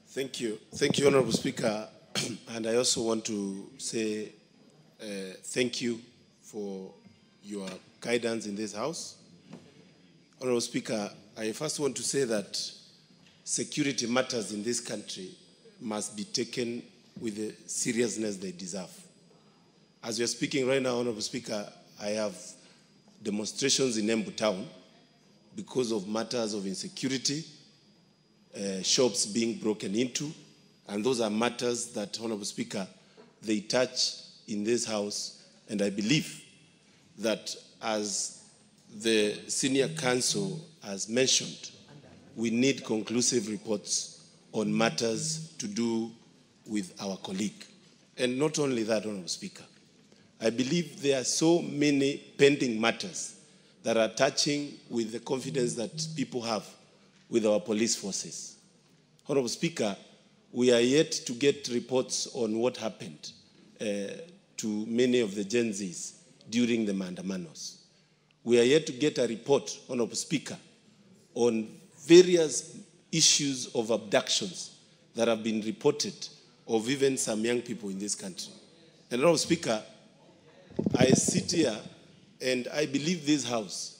Thank you. Thank you, Honorable Speaker. And I also want to say thank you for your guidance in this House. Honorable Speaker, I first want to say that security matters in this country must be taken with the seriousness they deserve. As we are speaking right now, Honorable Speaker, I have demonstrations in Embu town because of matters of insecurity, shops being broken into, and those are matters that, Honorable Speaker, they touch in this House, and I believe that as the senior counsel has mentioned, we need conclusive reports on matters to do with our colleague. And not only that, Honorable Speaker, I believe there are so many pending matters that are touching with the confidence that people have with our police forces. Honorable Speaker, we are yet to get reports on what happened to many of the Gen Zs during the Maandamanos. We are yet to get a report, Honorable Speaker, on various issues of abductions that have been reported of even some young people in this country. And Honorable Speaker, I sit here and I believe this house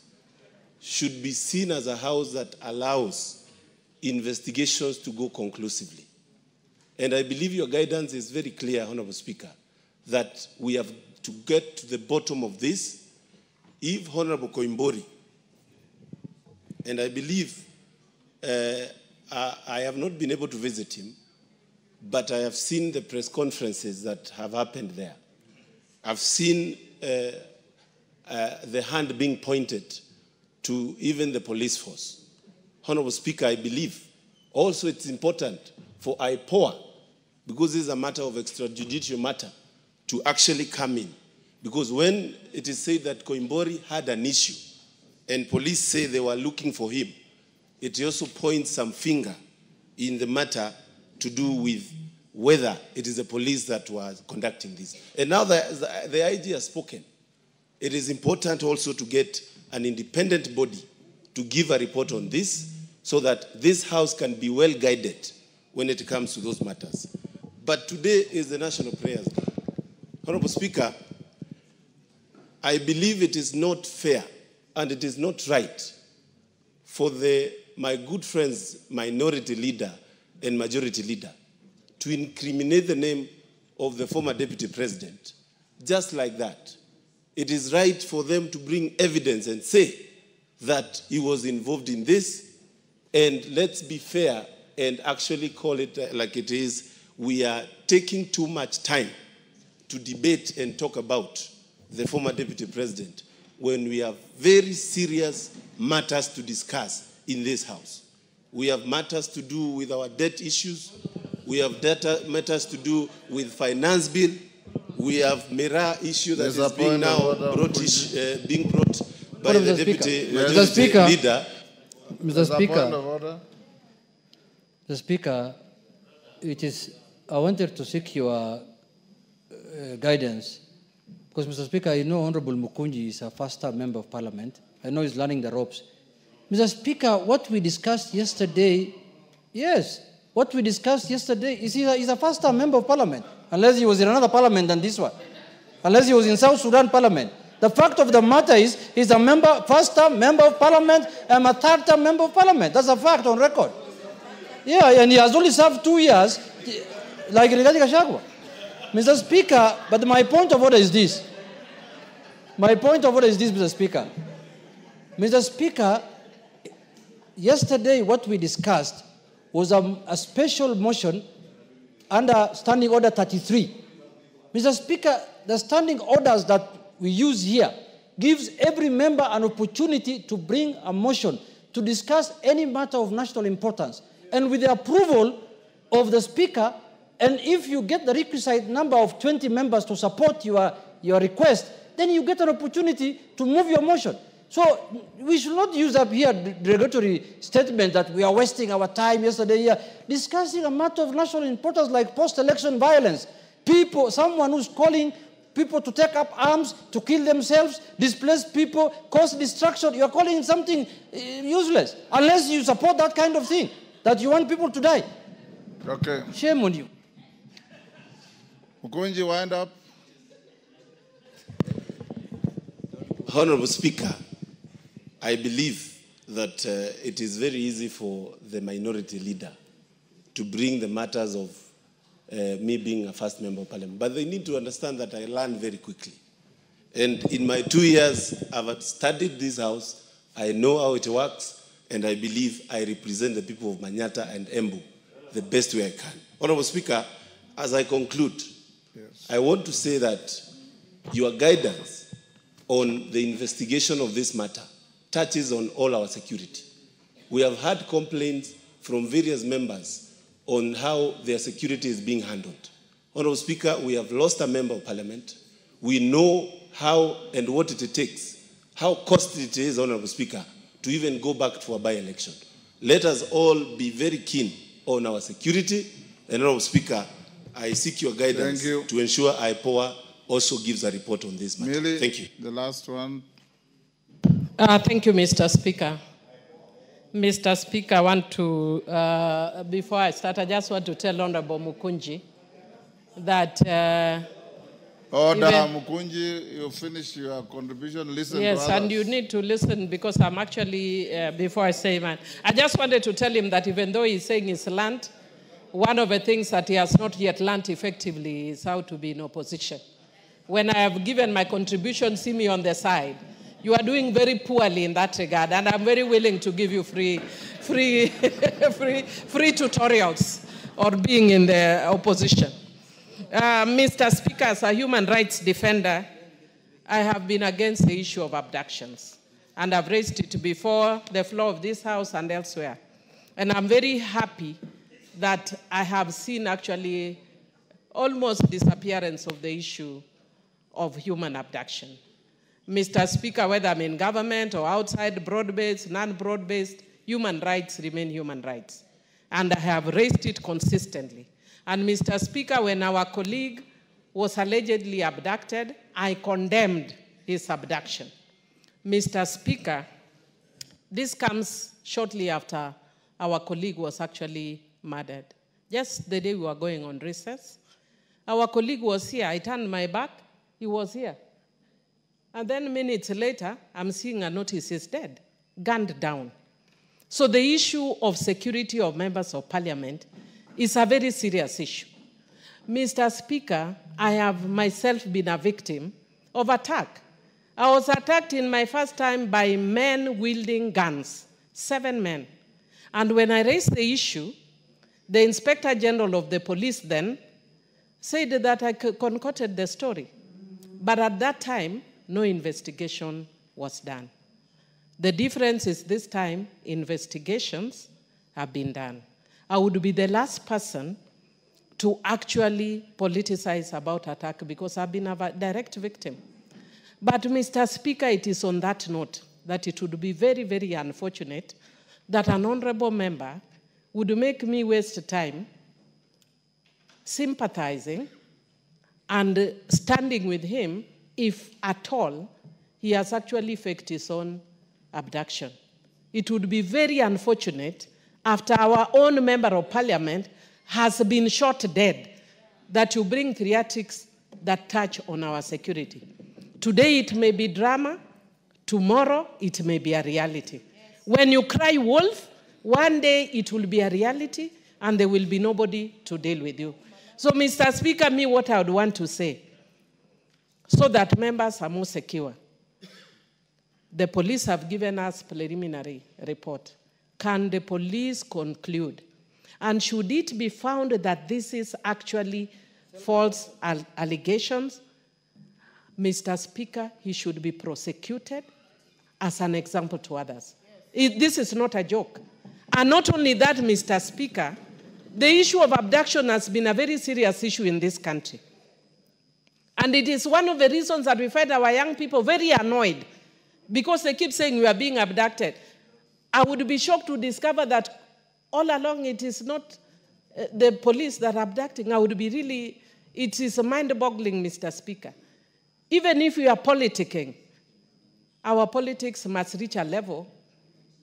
should be seen as a house that allows investigations to go conclusively. And I believe your guidance is very clear, Honorable Speaker, that we have to get to the bottom of this. If Honorable Koimburi, and I believe I have not been able to visit him, but I have seen the press conferences that have happened there. I've seen the hand being pointed to even the police force. Honorable Speaker, I believe also it's important for IPOA, because this is a matter of extrajudicial matter, to actually come in. Because when it is said that Koimburi had an issue and police say they were looking for him, it also points some finger in the matter to do with whether it is the police that was conducting this. And now the IG has spoken. It is important also to get an independent body to give a report on this so that this house can be well guided when it comes to those matters. But today is the National Prayers Day. Honorable Speaker, I believe it is not fair and it is not right for my good friends, minority leader and majority leader, to incriminate the name of the former deputy president just like that. It is right for them to bring evidence and say that he was involved in this, and let's be fair and actually call it like it is. We are taking too much time to debate and talk about the former deputy president when we have very serious matters to discuss in this house. We have matters to do with our debt issues. We have matters to do with finance bill. We have mirror issue that is being now brought by the deputy majority leader. Mr. Speaker, the Speaker, I wanted to seek your guidance, because, Mr. Speaker, I know Honorable Mukunji is a first-time member of Parliament. I know he's learning the ropes. Mr. Speaker, what we discussed yesterday, yes, what we discussed yesterday is he's a first-time member of Parliament, unless he was in another parliament than this one, unless he was in South Sudan Parliament. The fact of the matter is he's a first-time member of Parliament and a third-time member of Parliament. That's a fact on record. Yeah, and he has only served 2 years, like Rigathi Gachagua. Mr. Speaker, but my point of order is this. My point of order is this, Mr. Speaker. Mr. Speaker, yesterday what we discussed was a special motion under Standing Order 33. Mr. Speaker, the standing orders that we use here gives every member an opportunity to bring a motion to discuss any matter of national importance. And with the approval of the Speaker, and if you get the requisite number of 20 members to support your request, then you get an opportunity to move your motion. So we should not use up here the derogatory statement that we are wasting our time yesterday here discussing a matter of national importance like post-election violence. Someone who's calling people to take up arms, to kill themselves, displace people, cause destruction. You are calling it something useless, unless you support that kind of thing, that you want people to die. Okay. Shame on you. Mukunji, wind up. Honorable Speaker, I believe that it is very easy for the minority leader to bring the matters of me being a first member of Parliament. But they need to understand that I learned very quickly. And in my 2 years, I've studied this house. I know how it works, and I believe I represent the people of Manyata and Embu the best way I can. Honorable Speaker, as I conclude, I want to say that your guidance on the investigation of this matter touches on all our security. We have had complaints from various members on how their security is being handled. Honorable Speaker, we have lost a member of Parliament. We know how and what it takes, how costly it is, Honorable Speaker, to even go back for a by-election. Let us all be very keen on our security. And Honorable Speaker, I seek your guidance to ensure IPOA also gives a report on this matter. Millie, thank you. The last one. Thank you, Mr. Speaker. Mr. Speaker, I want to, before I start, I just want to tell Honorable Mukunji that... Order, Mukunji, you finish your contribution, listen yes, to others. and you need to listen because I'm actually, before I say mine, I just wanted to tell him that even though he's saying he's learned, one of the things that he has not yet learned effectively is how to be in opposition. When I have given my contribution, see me on the side. You are doing very poorly in that regard, and I'm very willing to give you free tutorials on being in the opposition. Mr. Speaker, as a human rights defender, I have been against the issue of abductions, and I've raised it before the floor of this House and elsewhere. And I'm very happy that I have seen actually almost disappearance of the issue of human abduction. Mr. Speaker, whether I'm in government or outside, broad-based, non-broad-based, human rights remain human rights. And I have raised it consistently. And Mr. Speaker, when our colleague was allegedly abducted, I condemned his abduction. Mr. Speaker, this comes shortly after our colleague was actually murdered. Just the day we were going on recess, our colleague was here. I turned my back, he was here. And then minutes later, I'm seeing a notice he's dead, gunned down. So the issue of security of members of parliament is a very serious issue. Mr. Speaker, I have myself been a victim of attack. I was attacked in my first time by men wielding guns, 7 men. And when I raised the issue, the Inspector General of the police then said that I concocted the story. But at that time, no investigation was done. The difference is this time, investigations have been done. I would be the last person to actually politicize about attack because I've been a direct victim. But Mr. Speaker, it is on that note that it would be very, very unfortunate that an honorable member would make me waste time sympathizing and standing with him if at all he has actually faked his own abduction. It would be very unfortunate after our own member of parliament has been shot dead that you bring theatrics that touch on our security. Today it may be drama, tomorrow it may be a reality. When you cry wolf, one day it will be a reality and there will be nobody to deal with you. So Mr. Speaker, what I would want to say, so that members are more secure. The police have given us preliminary report. Can the police conclude? And should it be found that this is actually false allegations, Mr. Speaker, he should be prosecuted as an example to others. This is not a joke. And not only that, Mr. Speaker, the issue of abduction has been a very serious issue in this country. And it is one of the reasons that we find our young people very annoyed because they keep saying we are being abducted. I would be shocked to discover that all along it is not the police that are abducting. I would be really, it is mind-boggling, Mr. Speaker. Even if we are politicking, our politics must reach a level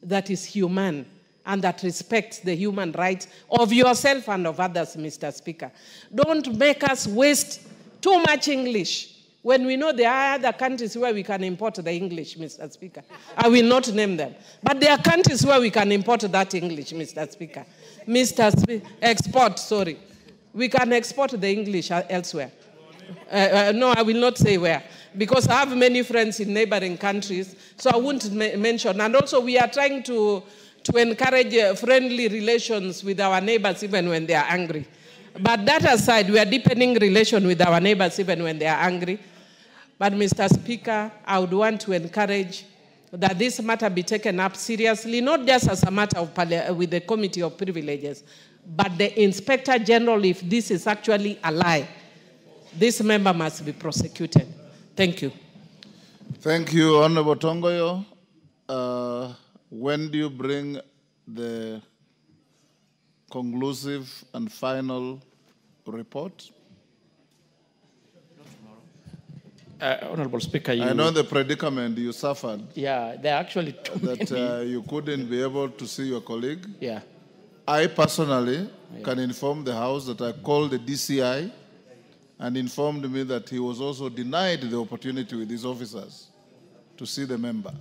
that is human and that respects the human rights of yourself and of others, Mr. Speaker. Don't make us waste too much English when we know there are other countries where we can import the English, Mr. Speaker. I will not name them. But there are countries where we can import that English, Mr. Speaker. We can export the English elsewhere. No, I will not say where, because I have many friends in neighboring countries, so I won't mention. And also we are trying to encourage friendly relations with our neighbors even when they are angry. But that aside, we are deepening relation with our neighbors even when they are angry. But Mr. Speaker, I would want to encourage that this matter be taken up seriously, not just as a matter of with the Committee of Privileges, but the Inspector General, if this is actually a lie, this member must be prosecuted. Thank you. Thank you, Honorable Tongoyo. When do you bring the conclusive and final report? Honorable Speaker, I know the predicament you suffered. Yeah, there are actually too that many. You couldn't be able to see your colleague. Yeah. I personally can inform the House that I called the DCI and informed me that he was also denied the opportunity with his officers to see the member.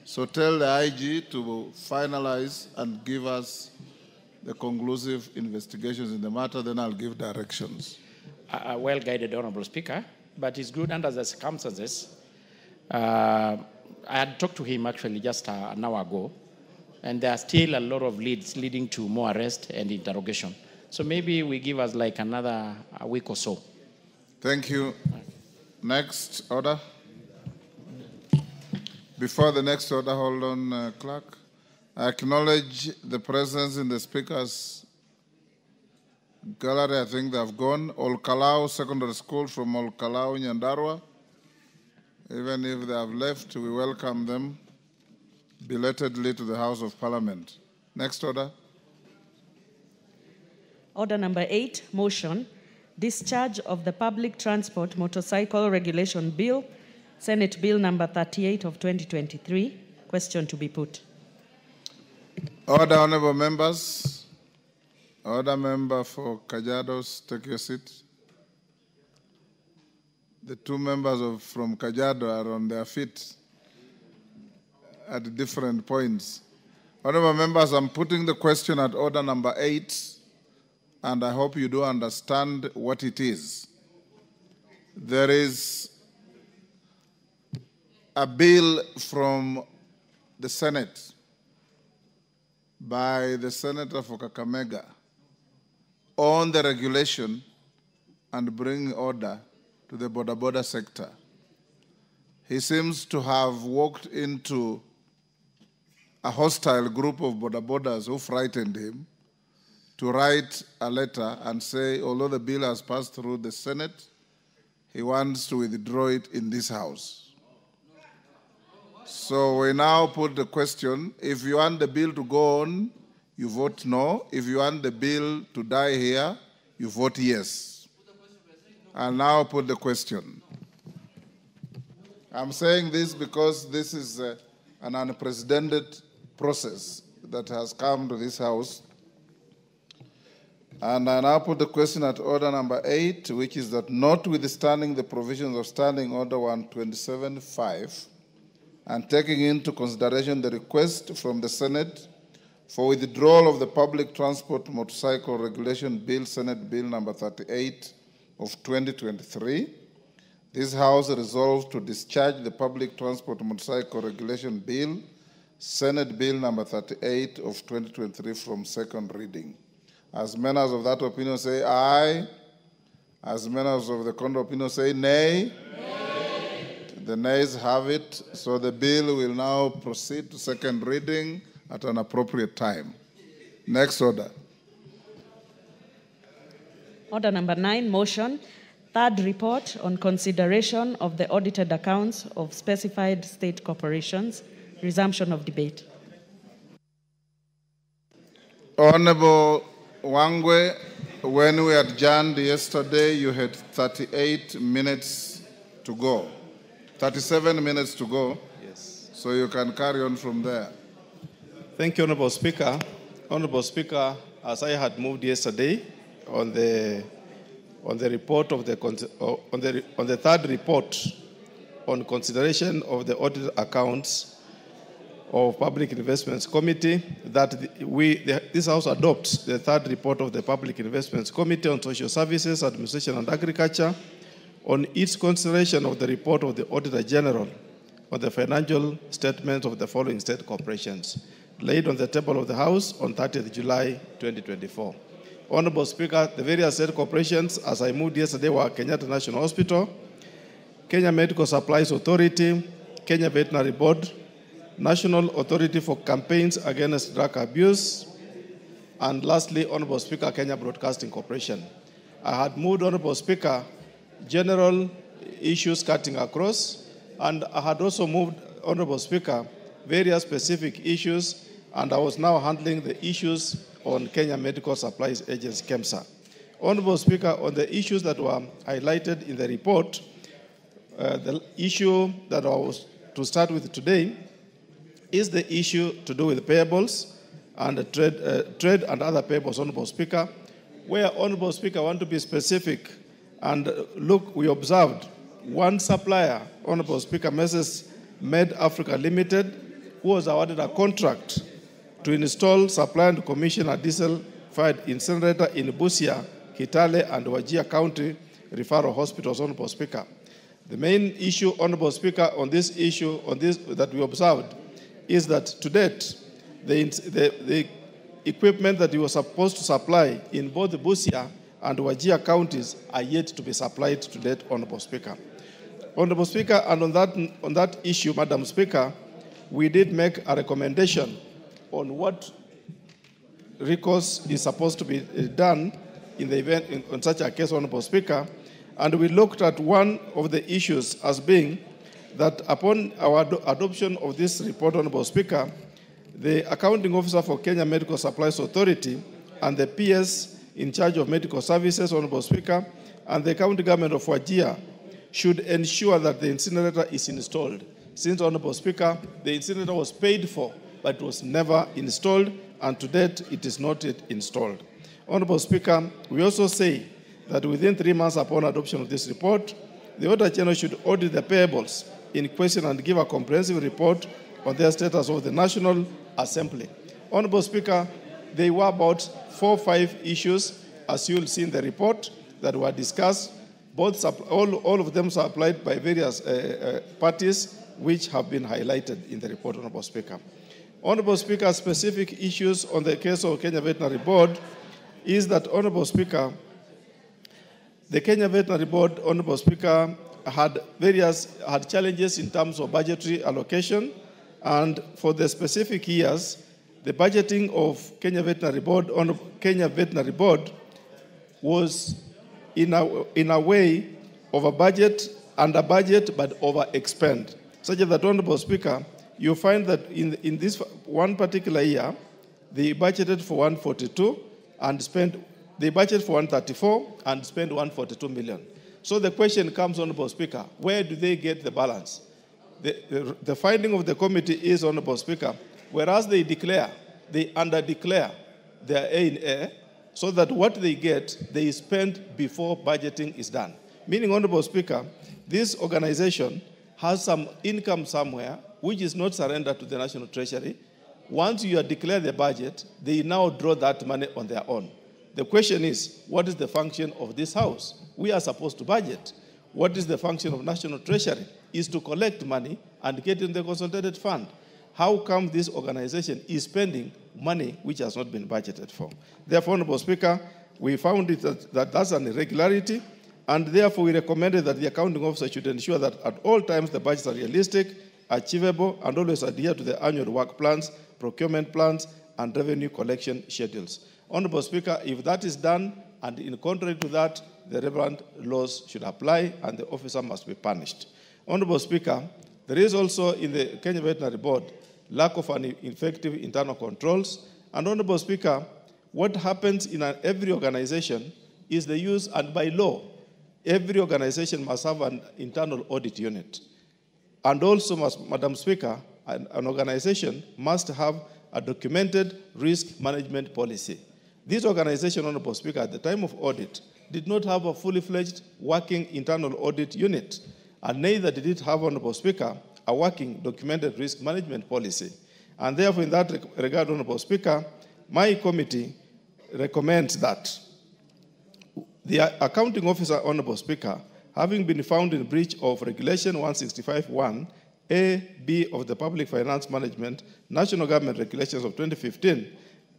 So tell the IG to finalize and give us the conclusive investigations in the matter, then I'll give directions. Well guided, Honorable Speaker, but it's good under the circumstances. I had talked to him actually just an hour ago, and there are still a lot of leads leading to more arrest and interrogation. So maybe we give us like another week or so. Thank you. Next order. Before the next order, hold on, Clerk. I acknowledge the presence in the Speaker's gallery. I think they have gone. Olkalau Secondary School from Olkalau, Nyandarua. Even if they have left, we welcome them belatedly to the House of Parliament. Next order. Order number 8, motion, discharge of the Public Transport Motorcycle Regulation Bill, Senate Bill number 38 of 2023. Question to be put. Order, honorable members. Order member for Kajiado, take your seat. The two members from Kajiado are on their feet at different points. Honorable members, I'm putting the question at order number 8, and I hope you do understand what it is. There is a bill from the Senate by the Senator for Kakamega on the regulation and bringing order to the border sector. He seems to have walked into a hostile group of borders who frightened him to write a letter and say, although the bill has passed through the Senate, he wants to withdraw it in this House. So we now put the question, if you want the bill to go on, you vote no. If you want the bill to die here, you vote yes. I'll now put the question. I'm saying this because this is an unprecedented process that has come to this House. And I now put the question at order number 8, which is that notwithstanding the provisions of Standing Order 127.5, and taking into consideration the request from the Senate for withdrawal of the Public Transport Motorcycle Regulation Bill, Senate Bill number 38 of 2023, this House resolves to discharge the Public Transport Motorcycle Regulation Bill, Senate Bill number 38 of 2023 from second reading. As members of that opinion say aye. As members of the contrary opinion say nay. The nays have it, so the bill will now proceed to second reading at an appropriate time. Next order. Order number 9, motion, third report on consideration of the audited accounts of specified state corporations. Resumption of debate. Honorable Wangwe, when we adjourned yesterday, you had 38 minutes to go. 37 minutes to go. Yes. So you can carry on from there. Thank you, Honorable Speaker. Honorable Speaker, as I had moved yesterday on the report of the third report on consideration of the audited accounts of Public Investments Committee, that this House adopts the third report of the Public Investments Committee on Social Services, Administration and Agriculture, on its consideration of the report of the Auditor General on the financial statements of the following state corporations, laid on the table of the House on 30th July 2024. Honorable Speaker, the various state corporations, as I moved yesterday, were Kenyatta National Hospital, Kenya Medical Supplies Authority, Kenya Veterinary Board, National Authority for Campaigns Against Drug Abuse, and lastly, Honorable Speaker, Kenya Broadcasting Corporation. I had moved, Honorable Speaker, general issues cutting across, and I had also moved, Honorable Speaker, various specific issues, and I was now handling the issues on Kenya Medical Supplies Agency, KEMSA. Honorable Speaker, on the issues that were highlighted in the report, The issue that I was to start with today is the issue to do with payables and trade and other payables, Honorable Speaker, where, Honorable Speaker, I want to be specific. And look, we observed one supplier, Honorable Speaker, Mrs. Med Africa Limited, who was awarded a contract to install, supply, and commission a diesel-fired incinerator in Busia, Kitale, and Wajir County referral hospitals, Honorable Speaker. The main issue, Honorable Speaker, on this issue, that we observed, is that to date, the equipment that we were supposed to supply in both the Busia and Wajir counties are yet to be supplied to date, Honorable Speaker. Honorable Speaker, and on that issue, Madam Speaker, we did make a recommendation on what recourse is supposed to be done in the event in such a case, Honorable Speaker, and we looked at one of the issues as being that upon our adoption of this report, Honorable Speaker, the accounting officer for Kenya Medical Supplies Authority and the PS in charge of medical services, Honorable Speaker, and the county government of Wajir should ensure that the incinerator is installed. Since, Honorable Speaker, the incinerator was paid for, but was never installed, and to date, it is not yet installed. Honorable Speaker, we also say that within 3 months upon adoption of this report, the Auditor General should audit the payables in question and give a comprehensive report on their status of the National Assembly. Honorable Speaker, there were about 4 or 5 issues, as you will see in the report, that were discussed. All of them supplied by various parties, which have been highlighted in the report, Honorable Speaker. Honorable Speaker, specific issues on the case of Kenya Veterinary Board is that, Honorable Speaker, the Kenya Veterinary Board, Honorable Speaker, had challenges in terms of budgetary allocation, and for the specific years, the budgeting of Kenya Veterinary Board, was in a way over budget, under budget, but over expend, such that, Honorable Speaker, you find that in this one particular year, they budgeted for 142 and spent. They budgeted for 134 and spent 142 million. So the question comes, Honorable Speaker, where do they get the balance? The finding of the committee is, Honorable Speaker, whereas they under-declare their A in A, so that what they get, they spend before budgeting is done. Meaning, Honorable Speaker, this organization has some income somewhere which is not surrendered to the National Treasury. Once you declare the budget, they now draw that money on their own. The question is, what is the function of this house? We are supposed to budget. What is the function of National Treasury? Is to collect money and get in the consolidated fund. How come this organization is spending money which has not been budgeted for? Therefore, Honorable Speaker, we found that that's an irregularity, and therefore we recommended that the accounting officer should ensure that at all times the budgets are realistic, achievable, and always adhere to the annual work plans, procurement plans, and revenue collection schedules. Honorable Speaker, if that is done, and in contrary to that, the relevant laws should apply and the officer must be punished. Honorable Speaker, there is also in the Kenya Veterinary Board lack of an effective internal controls. And Honorable Speaker, what happens in every organization is the use, and by law, every organization must have an internal audit unit. And also, Madam Speaker, an organization must have a documented risk management policy. This organization, Honorable Speaker, at the time of audit, did not have a fully fledged working internal audit unit, and neither did it have, Honorable Speaker, a working documented risk management policy. And therefore, in that regard, Honorable Speaker, my committee recommends that the accounting officer, Honorable Speaker, having been found in breach of Regulation 165(1) A(b) of the Public Finance Management National Government Regulations of 2015,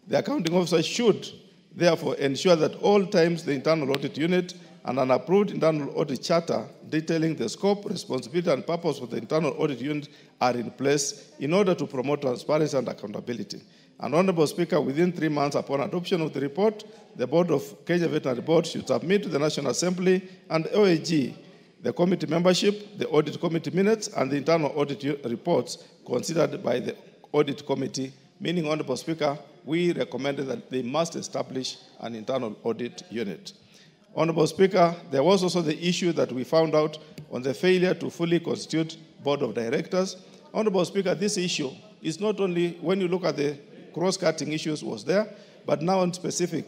the accounting officer should therefore ensure that all times the internal audit unit and an approved internal audit charter detailing the scope, responsibility, and purpose of the internal audit unit are in place in order to promote transparency and accountability. And Honorable Speaker, within 3 months upon adoption of the report, the Board of Kenya Veterinary Board should submit to the National Assembly and OAG the committee membership, the audit committee minutes, and the internal audit reports considered by the audit committee, meaning, Honorable Speaker, we recommended that they must establish an internal audit unit. Honorable Speaker, there was also the issue that we found out on the failure to fully constitute board of directors. Honorable Speaker, this issue is not only, when you look at the cross-cutting issues was there, but now in specific,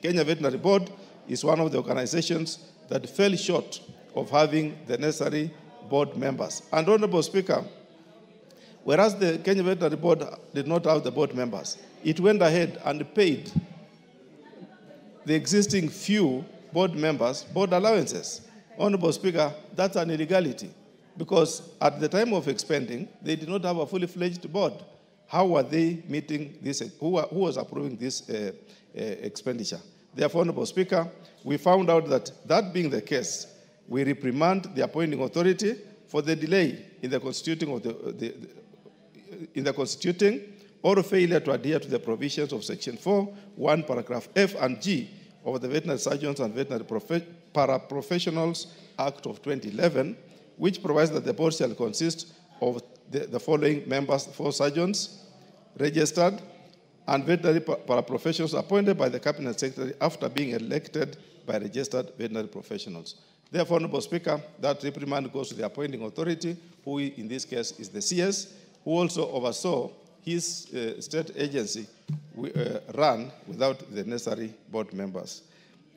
Kenya Veterinary Board is one of the organizations that fell short of having the necessary board members. And Honorable Speaker, whereas the Kenya Veterinary Board did not have the board members, it went ahead and paid the existing few board members board allowances. Honorable Speaker, that's an illegality, because at the time of expending, they did not have a fully fledged board. How were they meeting this? Who was approving this expenditure? Therefore, Honorable Speaker, we found out that that being the case, we reprimand the appointing authority for the delay in the constituting of constituting or failure to adhere to the provisions of Section 4(1), paragraph F and G of the Veterinary Surgeons and Veterinary Paraprofessionals Act of 2011, which provides that the board shall consist of the following members: 4 surgeons registered and veterinary paraprofessionals appointed by the Cabinet Secretary after being elected by registered veterinary professionals. Therefore, Honorable Speaker, that reprimand goes to the appointing authority, who in this case is the CS, who also oversaw his state agency run without the necessary board members.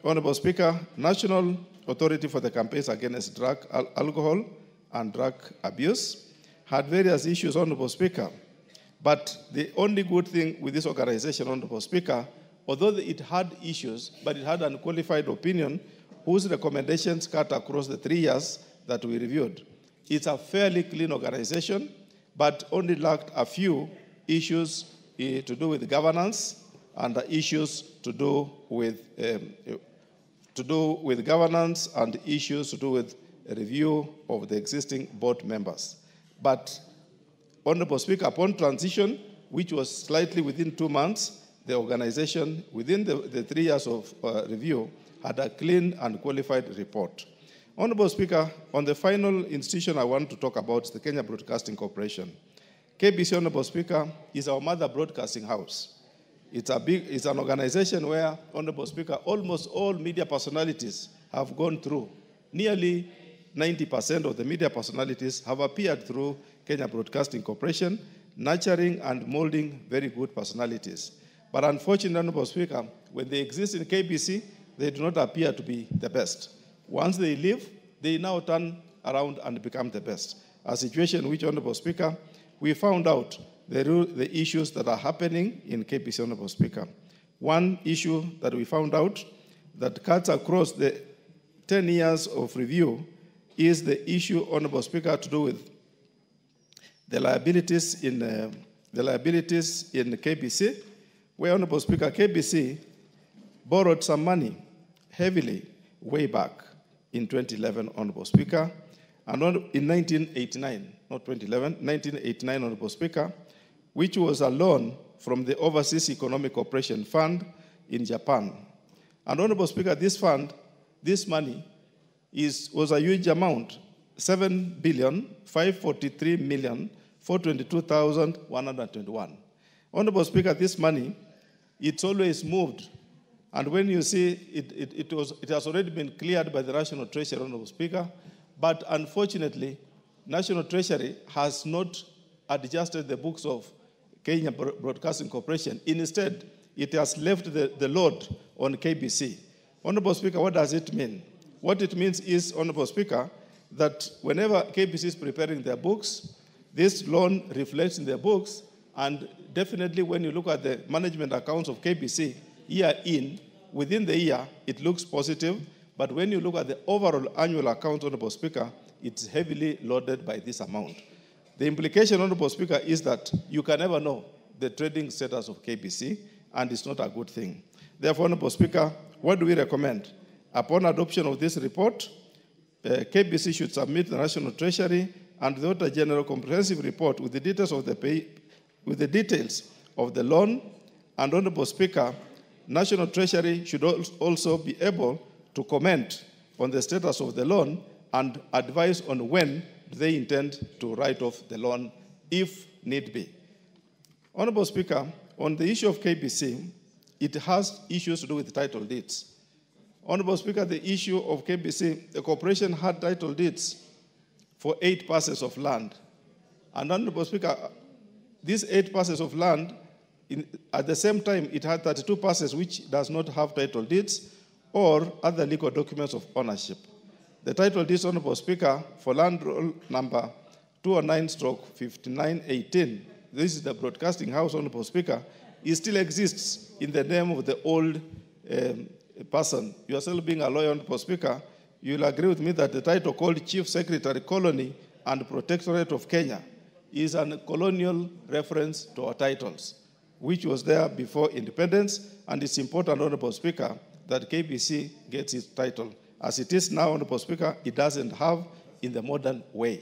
Honorable Speaker, National Authority for the Campaigns Against Drug, Alcohol, and Drug Abuse had various issues, Honorable Speaker. But the only good thing with this organization, Honorable Speaker, although it had issues, but it had an unqualified opinion whose recommendations cut across the 3 years that we reviewed. It's a fairly clean organization, but only lacked a few issues to do with governance and issues to do with governance and issues to do with a review of the existing board members. But, Honorable Speaker, upon transition, which was slightly within 2 months, the organization, within the 3 years of review, had a clean and qualified report. Honorable Speaker, on the final institution I want to talk about is the Kenya Broadcasting Corporation. KBC, Honorable Speaker, is our mother broadcasting house. It's an organization where, Honorable Speaker, almost all media personalities have gone through. Nearly 90% of the media personalities have appeared through Kenya Broadcasting Corporation, nurturing and molding very good personalities. But unfortunately, Honorable Speaker, when they exist in KBC, they do not appear to be the best. Once they leave, they now turn around and become the best. A situation which, Honorable Speaker, we found out the issues that are happening in KBC, Honorable Speaker. One issue that we found out that cuts across the 10 years of review is the issue, Honorable Speaker, to do with the liabilities in KBC, where, Honorable Speaker, KBC borrowed some money heavily way back in 2011, Honorable Speaker, and in 1989, not 2011, 1989, Honorable Speaker, which was a loan from the Overseas Economic Cooperation Fund in Japan. And Honorable Speaker, this fund, this money was a huge amount, 7,543,422,121. Honorable Speaker, this money, it's always moved. And when you see it has already been cleared by the National Treasury, Honorable Speaker, but unfortunately, National Treasury has not adjusted the books of Kenya Broadcasting Corporation. Instead, it has left the load on KBC. Honorable Speaker, what does it mean? What it means is, Honorable Speaker, that whenever KBC is preparing their books, this loan reflects in their books, and definitely when you look at the management accounts of KBC, within the year, it looks positive, but when you look at the overall annual account, Honorable Speaker, it's heavily loaded by this amount. The implication, Honorable Speaker, is that you can never know the trading status of KBC, and it's not a good thing. Therefore, Honorable Speaker, what do we recommend? Upon adoption of this report, KBC should submit the National Treasury and the Auditor General comprehensive report with the details of the loan. And Honorable Speaker, National Treasury should also be able to comment on the status of the loan and advise on when they intend to write off the loan if need be. Honorable Speaker, on the issue of KBC, it has issues to do with title deeds. Honorable Speaker, the issue of KBC, the corporation had title deeds for 8 parcels of land. And Honorable Speaker, these 8 parcels of land, at the same time, it had 32 parcels which does not have title deeds or other legal documents of ownership. The title deeds, Honorable Speaker, for land roll number 209/5918, this is the broadcasting house, Honorable Speaker, it still exists in the name of the old person. Yourself being a lawyer, Honorable Speaker, you'll agree with me that the title called Chief Secretary, Colony and Protectorate of Kenya is a colonial reference to our titles, which was there before independence, and it's important, Honorable Speaker, that KBC gets its title. As it is now, Honorable Speaker, it doesn't have in the modern way.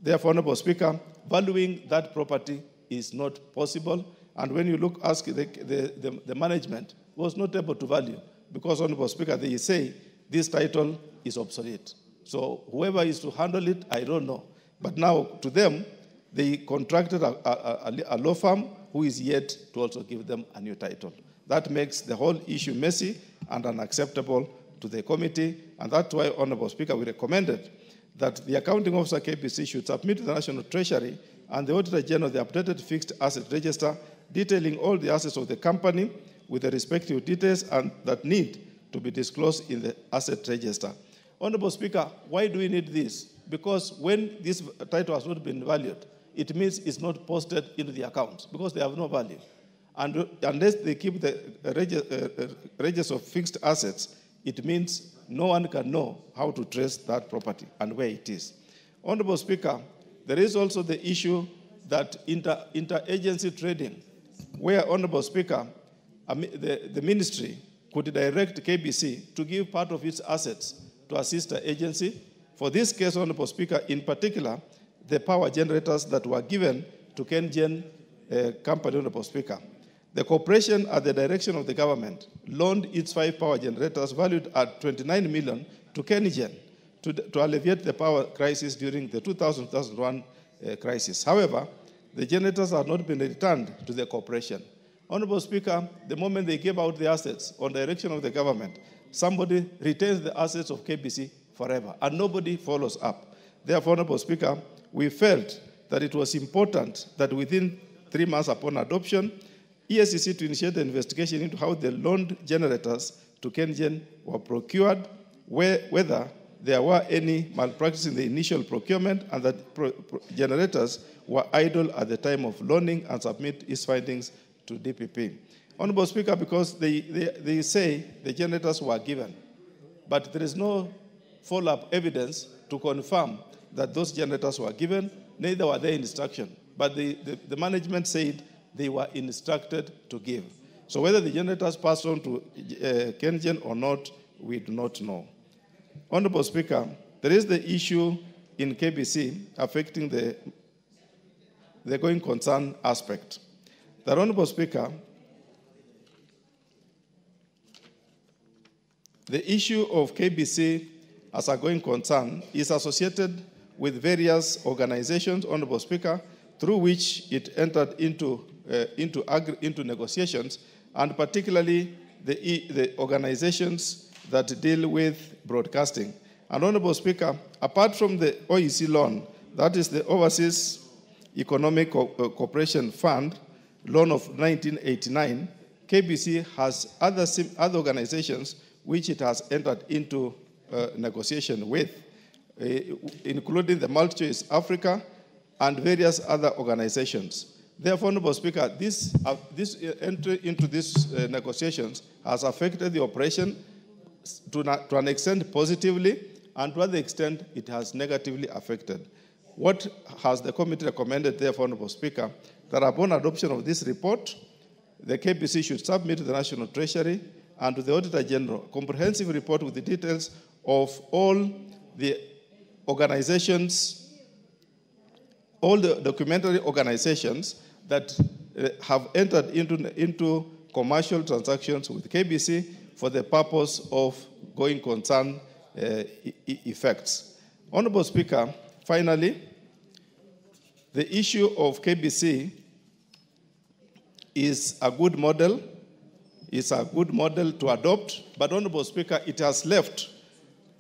Therefore, Honorable Speaker, valuing that property is not possible, and when you look, ask the management was not able to value, because, Honorable Speaker, they say this title is obsolete. So whoever is to handle it, I don't know. But now, to them, they contracted a law firm who is yet to also give them a new title. That makes the whole issue messy and unacceptable to the committee, and that's why, Honorable Speaker, we recommended that the accounting officer KBC should submit to the National Treasury and the Auditor General the updated fixed asset register detailing all the assets of the company with the respective details and that need to be disclosed in the asset register. Honorable Speaker, why do we need this? Because when this title has not been valued, it means it's not posted into the accounts because they have no value. And unless they keep the register of fixed assets, it means no one can know how to trace that property and where it is. Honorable Speaker, there is also the issue that interagency trading, where, Honorable Speaker, the ministry could direct KBC to give part of its assets to a sister agency. For this case, Honorable Speaker, in particular, the power generators that were given to KenGen company, Honorable Speaker. The corporation, at the direction of the government, loaned its 5 power generators valued at 29 million to KenGen to alleviate the power crisis during the 2000-2001 crisis. However, the generators have not been returned to the corporation. Honorable Speaker, the moment they gave out the assets on direction of the government, somebody retains the assets of KBC forever, and nobody follows up. Therefore, Honorable Speaker, we felt that it was important that within 3 months upon adoption, ESCC to initiate an investigation into how the loaned generators to KenGen were procured, whether there were any malpractice in the initial procurement, and that generators were idle at the time of loaning, and submit its findings to DPP. Honorable Speaker, because they say the generators were given, but there is no follow-up evidence to confirm that those generators were given, neither were they instruction. But the management said they were instructed to give. So whether the generators passed on to KenGen or not, we do not know. Honorable Speaker, there is the issue in KBC affecting the going concern aspect. The Honorable Speaker, the issue of KBC as a going concern is associated with various organizations, Honorable Speaker, through which it entered into negotiations, and particularly the organizations that deal with broadcasting. And Honorable Speaker, apart from the OEC loan, that is the Overseas Economic Cooperation Fund loan of 1989, KBC has other organizations which it has entered into negotiation with, including the MultiChoice Africa and various other organizations. Therefore, Honorable Speaker, this entry into these negotiations has affected the operation to an extent positively, and to other extent it has negatively affected. What has the committee recommended, therefore, Honorable Speaker, that upon adoption of this report, the KBC should submit to the National Treasury and to the Auditor General a comprehensive report with the details of all the organizations, all the documentary organizations that have entered into commercial transactions with KBC for the purpose of going concern effects. Honorable Speaker, finally, the issue of KBC is a good model is a good model to adopt, but Honorable Speaker, it has left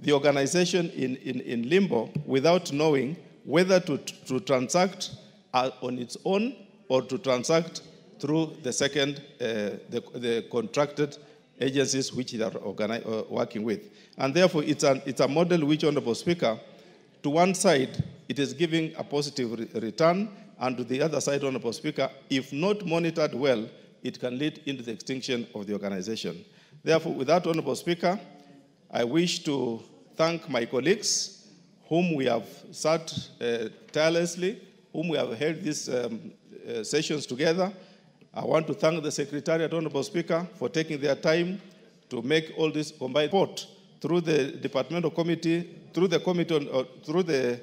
the organization in limbo without knowing whether to transact on its own or to transact through the second, the contracted agencies which they are working with. And therefore, it's a model which, Honorable Speaker, to one side, it is giving a positive return, and to the other side, Honorable Speaker, if not monitored well, it can lead into the extinction of the organization. Therefore, with that, Honorable Speaker, I wish to thank my colleagues whom we have sat tirelessly, whom we have held these sessions together. I want to thank the Secretariat, Honorable Speaker, for taking their time to make all this combined report through the departmental committee, through the committee, through the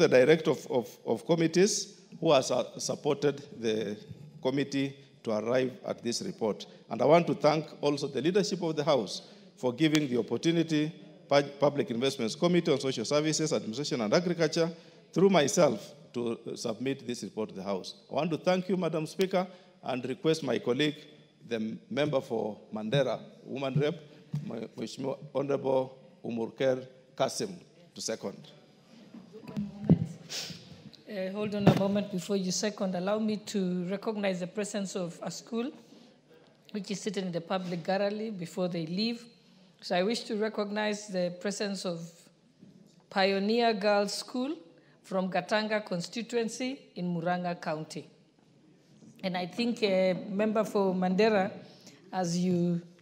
director of committees who has supported the committee to arrive at this report. And I want to thank also the leadership of the House for giving the opportunity, Public Investments Committee on Social Services, Administration and Agriculture, through myself, to submit this report to the House. I want to thank you, Madam Speaker, and request my colleague, the member for Mandera, Woman Rep, Honorable Umurker Kasim, to second. Hold on a moment before you second. Allow me to recognize the presence of a school which is sitting in the public gallery before they leave. So I wish to recognize the presence of Pioneer Girls School from Gatanga constituency in Muranga County. And I think a member for Mandera,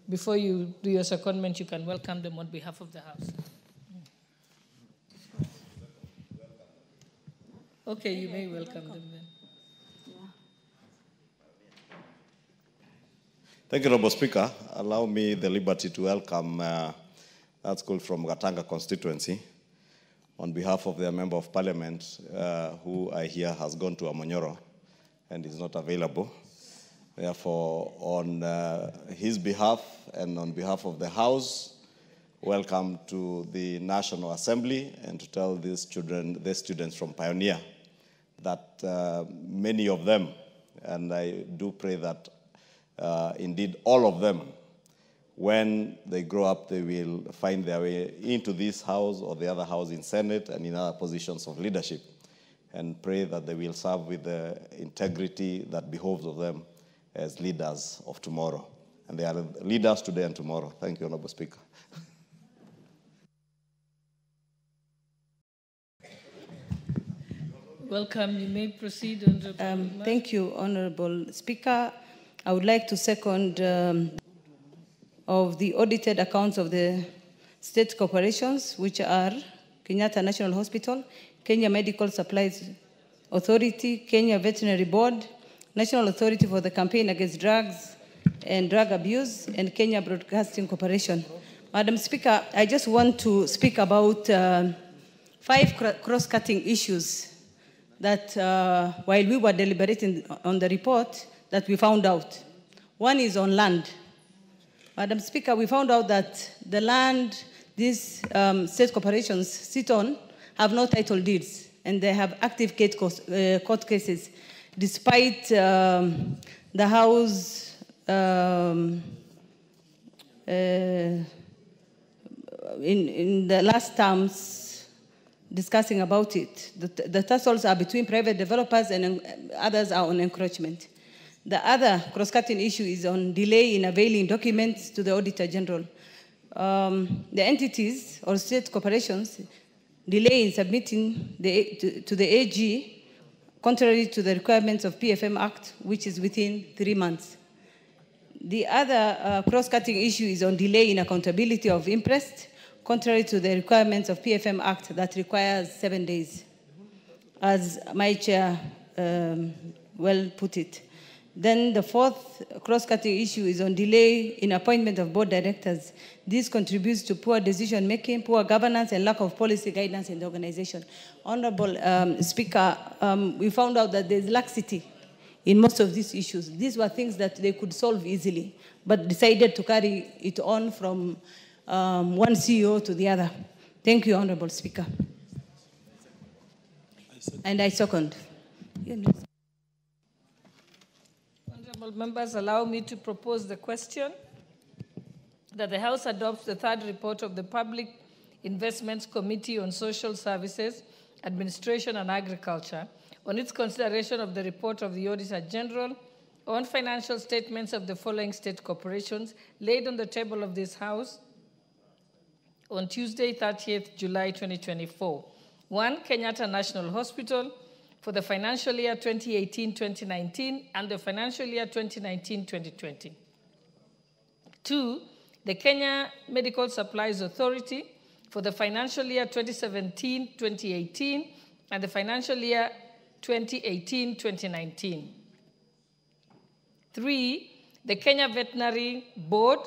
before you do your secondment, you can welcome them on behalf of the House. Okay, you may welcome them then. Thank you, Honorable Speaker. Allow me the liberty to welcome that school from Gatanga constituency on behalf of their Member of Parliament, who I hear has gone to Amonyoro and is not available. Therefore, on his behalf and on behalf of the House, welcome to the National Assembly, and to tell these children, the students from Pioneer, that many of them, and I do pray that indeed all of them, when they grow up, they will find their way into this House or the other House in Senate and in other positions of leadership, and pray that they will serve with the integrity that behoves of them as leaders of tomorrow. And they are leaders today and tomorrow. Thank you, Honorable Speaker. Welcome. You may proceed, Honorable. Thank you, Honorable Speaker. I would like to second of the audited accounts of the state corporations, which are Kenyatta National Hospital, Kenya Medical Supplies Authority, Kenya Veterinary Board, National Authority for the Campaign Against Drugs and Drug Abuse, and Kenya Broadcasting Corporation. Madam Speaker, I just want to speak about 5 cross-cutting issues that while we were deliberating on the report, that we found out. One is on land. Madam Speaker, we found out that the land these state corporations sit on have no title deeds, and they have active court cases, despite the House in the last terms discussing about it. The tussles are between private developers and others are on encroachment. The other cross-cutting issue is on delay in availing documents to the Auditor General. The entities or state corporations delay in submitting to the AG, contrary to the requirements of PFM Act, which is within 3 months. The other cross-cutting issue is on delay in accountability of interest, contrary to the requirements of PFM Act that requires 7 days, as my chair well put it. Then the fourth cross-cutting issue is on delay in appointment of board directors. This contributes to poor decision-making, poor governance, and lack of policy guidance in the organization. Honorable Speaker, we found out that there's laxity in most of these issues. These were things that they could solve easily, but decided to carry it on from one CEO to the other. Thank you, Honorable Speaker. And I second. Honourable members, allow me to propose the question that the House adopts the third report of the Public Investments Committee on Social Services, Administration and Agriculture on its consideration of the report of the Auditor General on financial statements of the following state corporations laid on the table of this House on Tuesday, 30th July 2024. 1. Kenyatta National Hospital for the financial year 2018-2019 and the financial year 2019-2020. 2. The Kenya Medical Supplies Authority for the financial year 2017-2018 and the financial year 2018-2019. 3. The Kenya Veterinary Board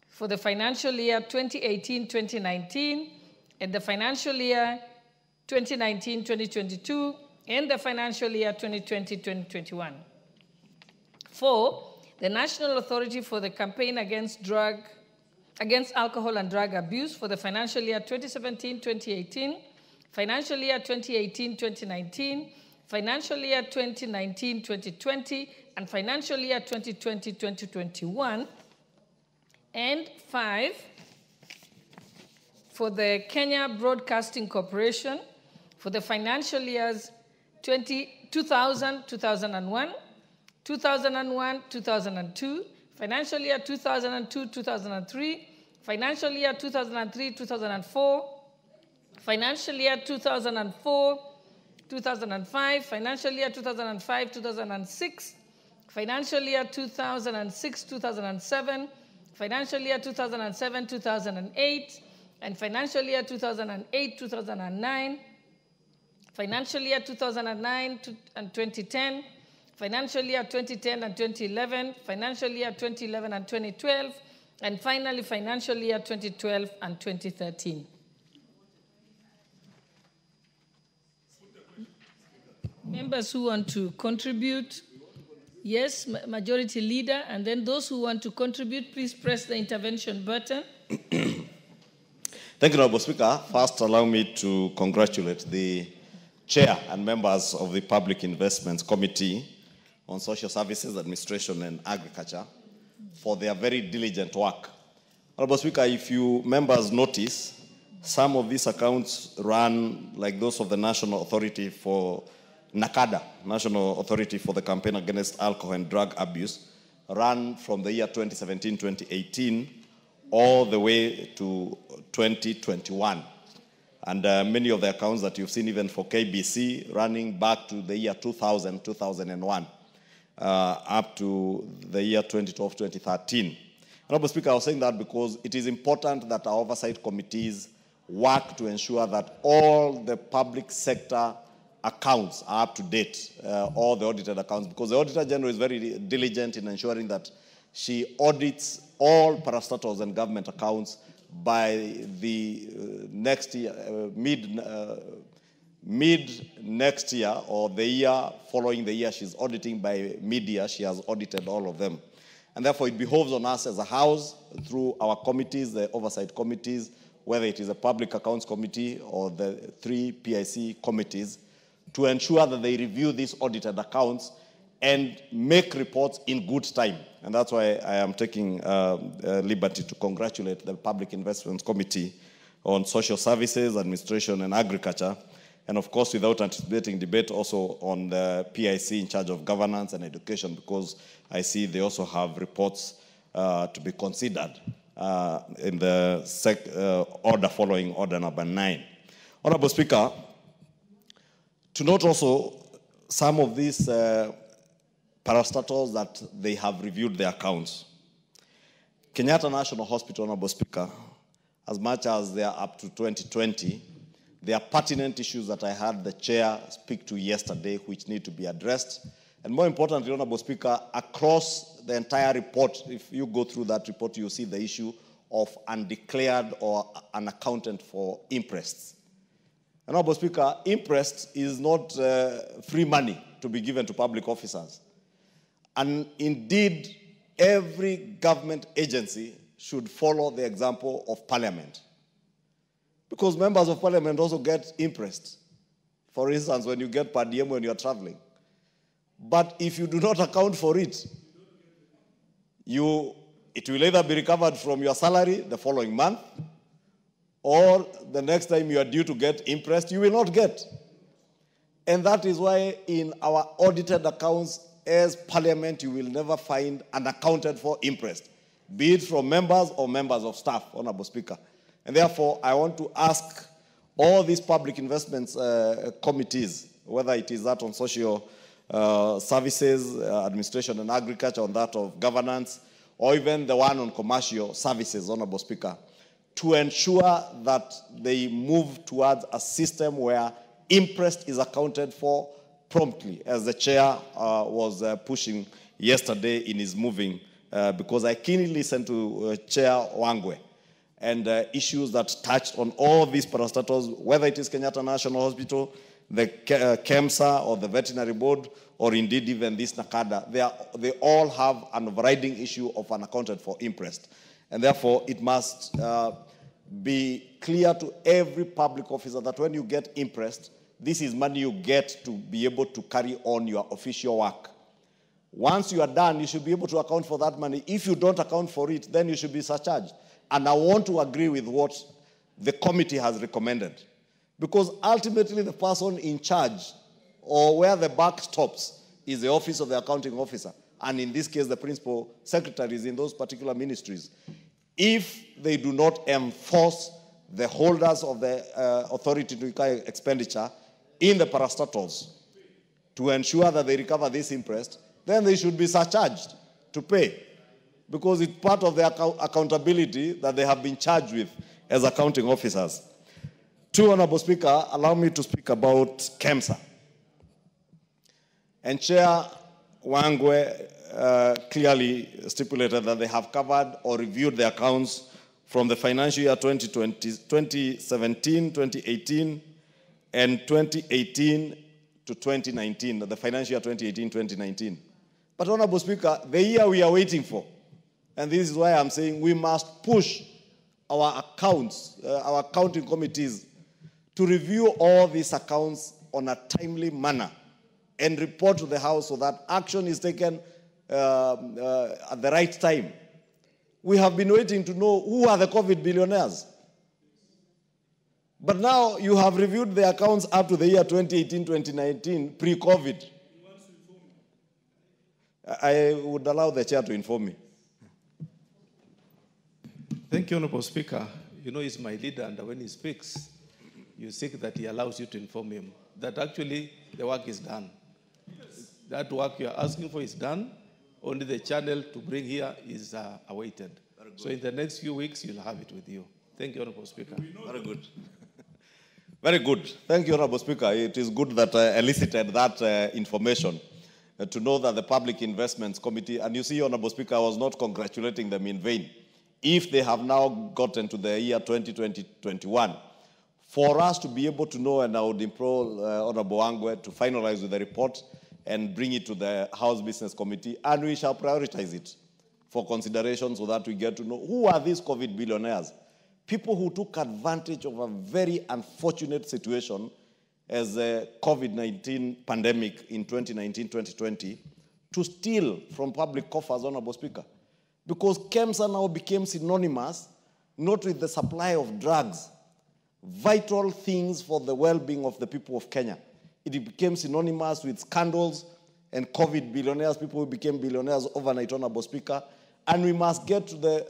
for the financial year 2018-2019 and the financial year 2019-2022 and the financial year 2020-2021. 4. The National Authority for the Campaign Against Alcohol and Drug Abuse for the financial year 2017-2018, financial year 2018-2019, financial year 2019-2020, and financial year 2020-2021. And 5, for the Kenya Broadcasting Corporation for the financial years 2000-2001, 2001-2002, financial year 2002-2003, financial year 2003-2004, financial year 2004-2005, financial year 2005-2006, financial year 2006-2007, financial year 2007-2008, and financial year 2008-2009, financial year 2009 and 2010, financial year 2010 and 2011, financial year 2011 and 2012, and finally financial year 2012 and 2013. Members who want to contribute, yes, Majority Leader, and then those who want to contribute, please press the intervention button. Thank you, Honourable Speaker. First, allow me to congratulate the Chair and members of the Public Investments Committee on Social Services, Administration and Agriculture for their very diligent work. Honourable Speaker, if you members notice, some of these accounts run like those of the National Authority for NACADA, National Authority for the Campaign Against Alcohol and Drug Abuse, run from the year 2017-2018 all the way to 2021. And many of the accounts that you've seen even for KBC running back to the year 2000, 2001, up to the year 2012-2013. Honourable Speaker, I was saying that because it is important that our oversight committees work to ensure that all the public sector accounts are up to date, all the audited accounts, because the Auditor General is very diligent in ensuring that she audits all parastatals and government accounts by the next year, mid next year, or the year following the year she's auditing. By mid-year, she has audited all of them. And therefore, it behoves on us as a House, through our committees, the oversight committees, whether it is a Public Accounts Committee or the 3 PIC committees, to ensure that they review these audited accounts and make reports in good time. And that's why I am taking liberty to congratulate the Public Investments Committee on Social Services, Administration and Agriculture, and of course, without anticipating debate, also on the PIC in charge of governance and education, because I see they also have reports to be considered in the order following order number 9. Honourable Speaker, to note also some of these parastatals that they have reviewed their accounts. Kenyatta National Hospital, Honourable Speaker, as much as they are up to 2020, there are pertinent issues that I had the Chair speak to yesterday which need to be addressed. And more importantly, Honourable Speaker, across the entire report, if you go through that report, you'll see the issue of undeclared or unaccounted for interests. Honourable Speaker, interest is not free money to be given to public officers. And indeed, every government agency should follow the example of Parliament. Because members of Parliament also get interest. For instance, when you get per diem when you are traveling. But if you do not account for it, it will either be recovered from your salary the following month, or the next time you are due to get interest, you will not get. And that is why in our audited accounts as Parliament, you will never find unaccounted for interest, be it from members or members of staff, Honorable Speaker. And therefore, I want to ask all these public investments committees, whether it is that on social services, administration and agriculture, on that of governance, or even the one on commercial services, Honorable Speaker, to ensure that they move towards a system where interest is accounted for promptly, as the chair was pushing yesterday in his moving, because I keenly listened to Chair Wangwe, and issues that touched on all these parastatals, whether it is Kenyatta National Hospital, the KEMSA, or the Veterinary Board, or indeed even this NACADA, they all have an overriding issue of unaccounted for interest. And therefore, it must be clear to every public officer that when you get interest, this is money you get to be able to carry on your official work. Once you are done, you should be able to account for that money. If you don't account for it, then you should be surcharged. And I want to agree with what the committee has recommended. Because ultimately the person in charge, or where the buck stops, is the office of the accounting officer. And in this case, the principal secretaries in those particular ministries. If they do not enforce the holders of the authority to incur expenditure in the parastatals to ensure that they recover this interest, then they should be surcharged to pay, because it's part of their accountability that they have been charged with as accounting officers. Two, Honorable Speaker, allow me to speak about KEMSA. And Chair Wangwe clearly stipulated that they have covered or reviewed the accounts from the financial year 2017, 2018, and 2018 to 2019, the financial year 2018-2019. But, Honorable Speaker, the year we are waiting for, and this is why I'm saying we must push our accounts, our accounting committees, to review all these accounts on a timely manner and report to the House so that action is taken at the right time. We have been waiting to know who are the COVID billionaires. But now you have reviewed the accounts up to the year 2018-2019, pre-COVID. I would allow the chair to inform me. Thank you, Honorable Speaker. You know, he's my leader, and when he speaks, you seek that he allows you to inform him that actually the work is done. That work you are asking for is done. Only the channel to bring here is awaited. So in the next few weeks, you'll have it with you. Thank you, Honorable Speaker. Very good. Very good. Thank you, Honorable Speaker. It is good that I elicited that information to know that the Public Investments Committee, and you see, Honorable Speaker, I was not congratulating them in vain. If they have now gotten to the year 2020-21, for us to be able to know, and I would implore Honorable Wangwe to finalize with the report and bring it to the House Business Committee, and we shall prioritize it for consideration so that we get to know who are these COVID billionaires. People who took advantage of a very unfortunate situation as the COVID-19 pandemic in 2019-2020 to steal from public coffers, Honorable Speaker. Because KEMSA now became synonymous not with the supply of drugs, vital things for the well-being of the people of Kenya. It became synonymous with scandals and COVID billionaires, people who became billionaires overnight, Honorable Speaker. And we must get to the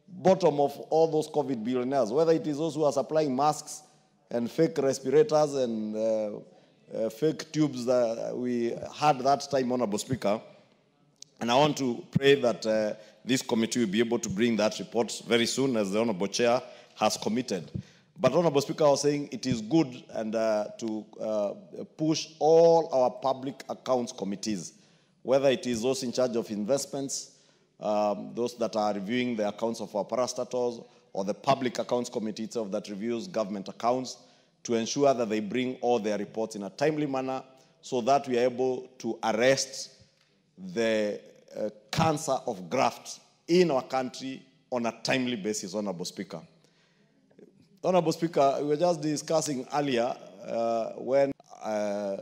bottom of all those COVID billionaires, whether it is those who are supplying masks and fake respirators and fake tubes that we had that time, Honorable Speaker. And I want to pray that this committee will be able to bring that report very soon, as the Honorable Chair has committed. But, Honorable Speaker, I was saying it is good and to push all our public accounts committees, whether it is those in charge of investments, those that are reviewing the accounts of our parastatals, or the Public Accounts Committee itself that reviews government accounts, to ensure that they bring all their reports in a timely manner so that we are able to arrest the cancer of graft in our country on a timely basis, Honorable Speaker. Honorable Speaker, we were just discussing earlier when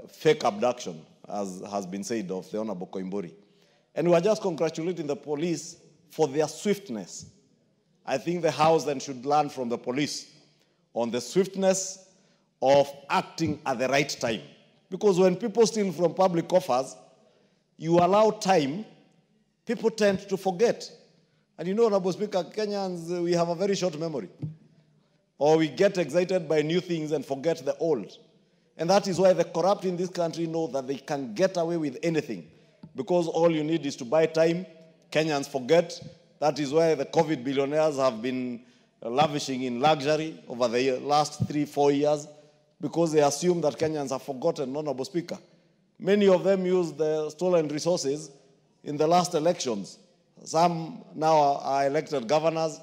fake abduction, as has been said, of the Honorable Koimburi. And we are just congratulating the police for their swiftness. I think the House then should learn from the police on the swiftness of acting at the right time. Because when people steal from public coffers, you allow time, people tend to forget. And you know, Honorable Speaker, Kenyans, we have a very short memory. Or we get excited by new things and forget the old. And that is why the corrupt in this country know that they can get away with anything. Because all you need is to buy time. Kenyans forget. That is why the COVID billionaires have been lavishing in luxury over the last 3-4 years, because they assume that Kenyans have forgotten, Honorable Speaker. Many of them used the stolen resources in the last elections. Some now are elected governors.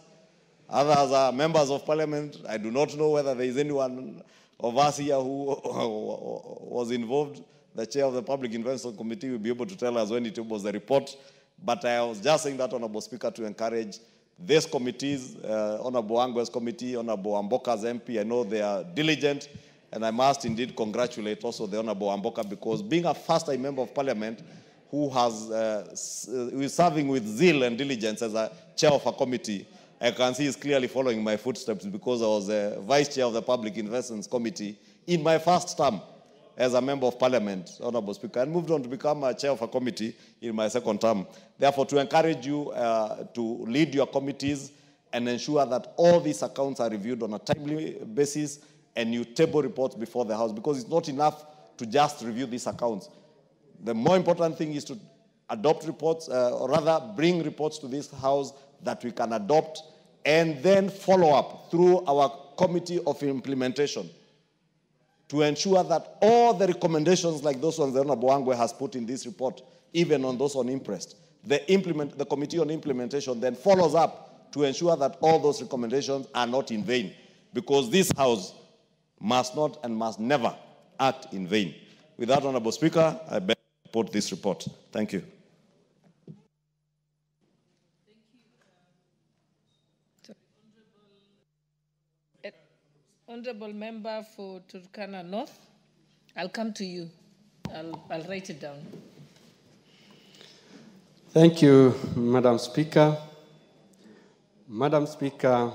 Others are members of parliament. I do not know whether there is anyone of us here who was involved. The chair of the Public Investment Committee will be able to tell us when it was the report. But I was just saying that, Honorable Speaker, to encourage these committees, Honorable Angwa's committee, Honorable Amboka's MP. I know they are diligent, and I must indeed congratulate also the Honorable Amboka, because being a first-time member of parliament who is serving with zeal and diligence as a chair of a committee, I can see he's clearly following my footsteps, because I was a vice chair of the Public Investments Committee in my first term as a member of parliament, Honorable Speaker, and moved on to become a chair of a committee in my second term. Therefore, to encourage you to lead your committees and ensure that all these accounts are reviewed on a timely basis, and you table reports before the House, because it's not enough to just review these accounts. The more important thing is to adopt reports, or rather bring reports to this House that we can adopt, and then follow up through our Committee of Implementation to ensure that all the recommendations like those ones that Honorable Angwe has put in this report, even on those on impressed, the Committee on Implementation then follows up to ensure that all those recommendations are not in vain, because this House must not and must never act in vain. With that, Honorable Speaker, I beg to support this report. Thank you. Honorable Member for Turkana North, I'll come to you. I'll write it down. Thank you, Madam Speaker. Madam Speaker,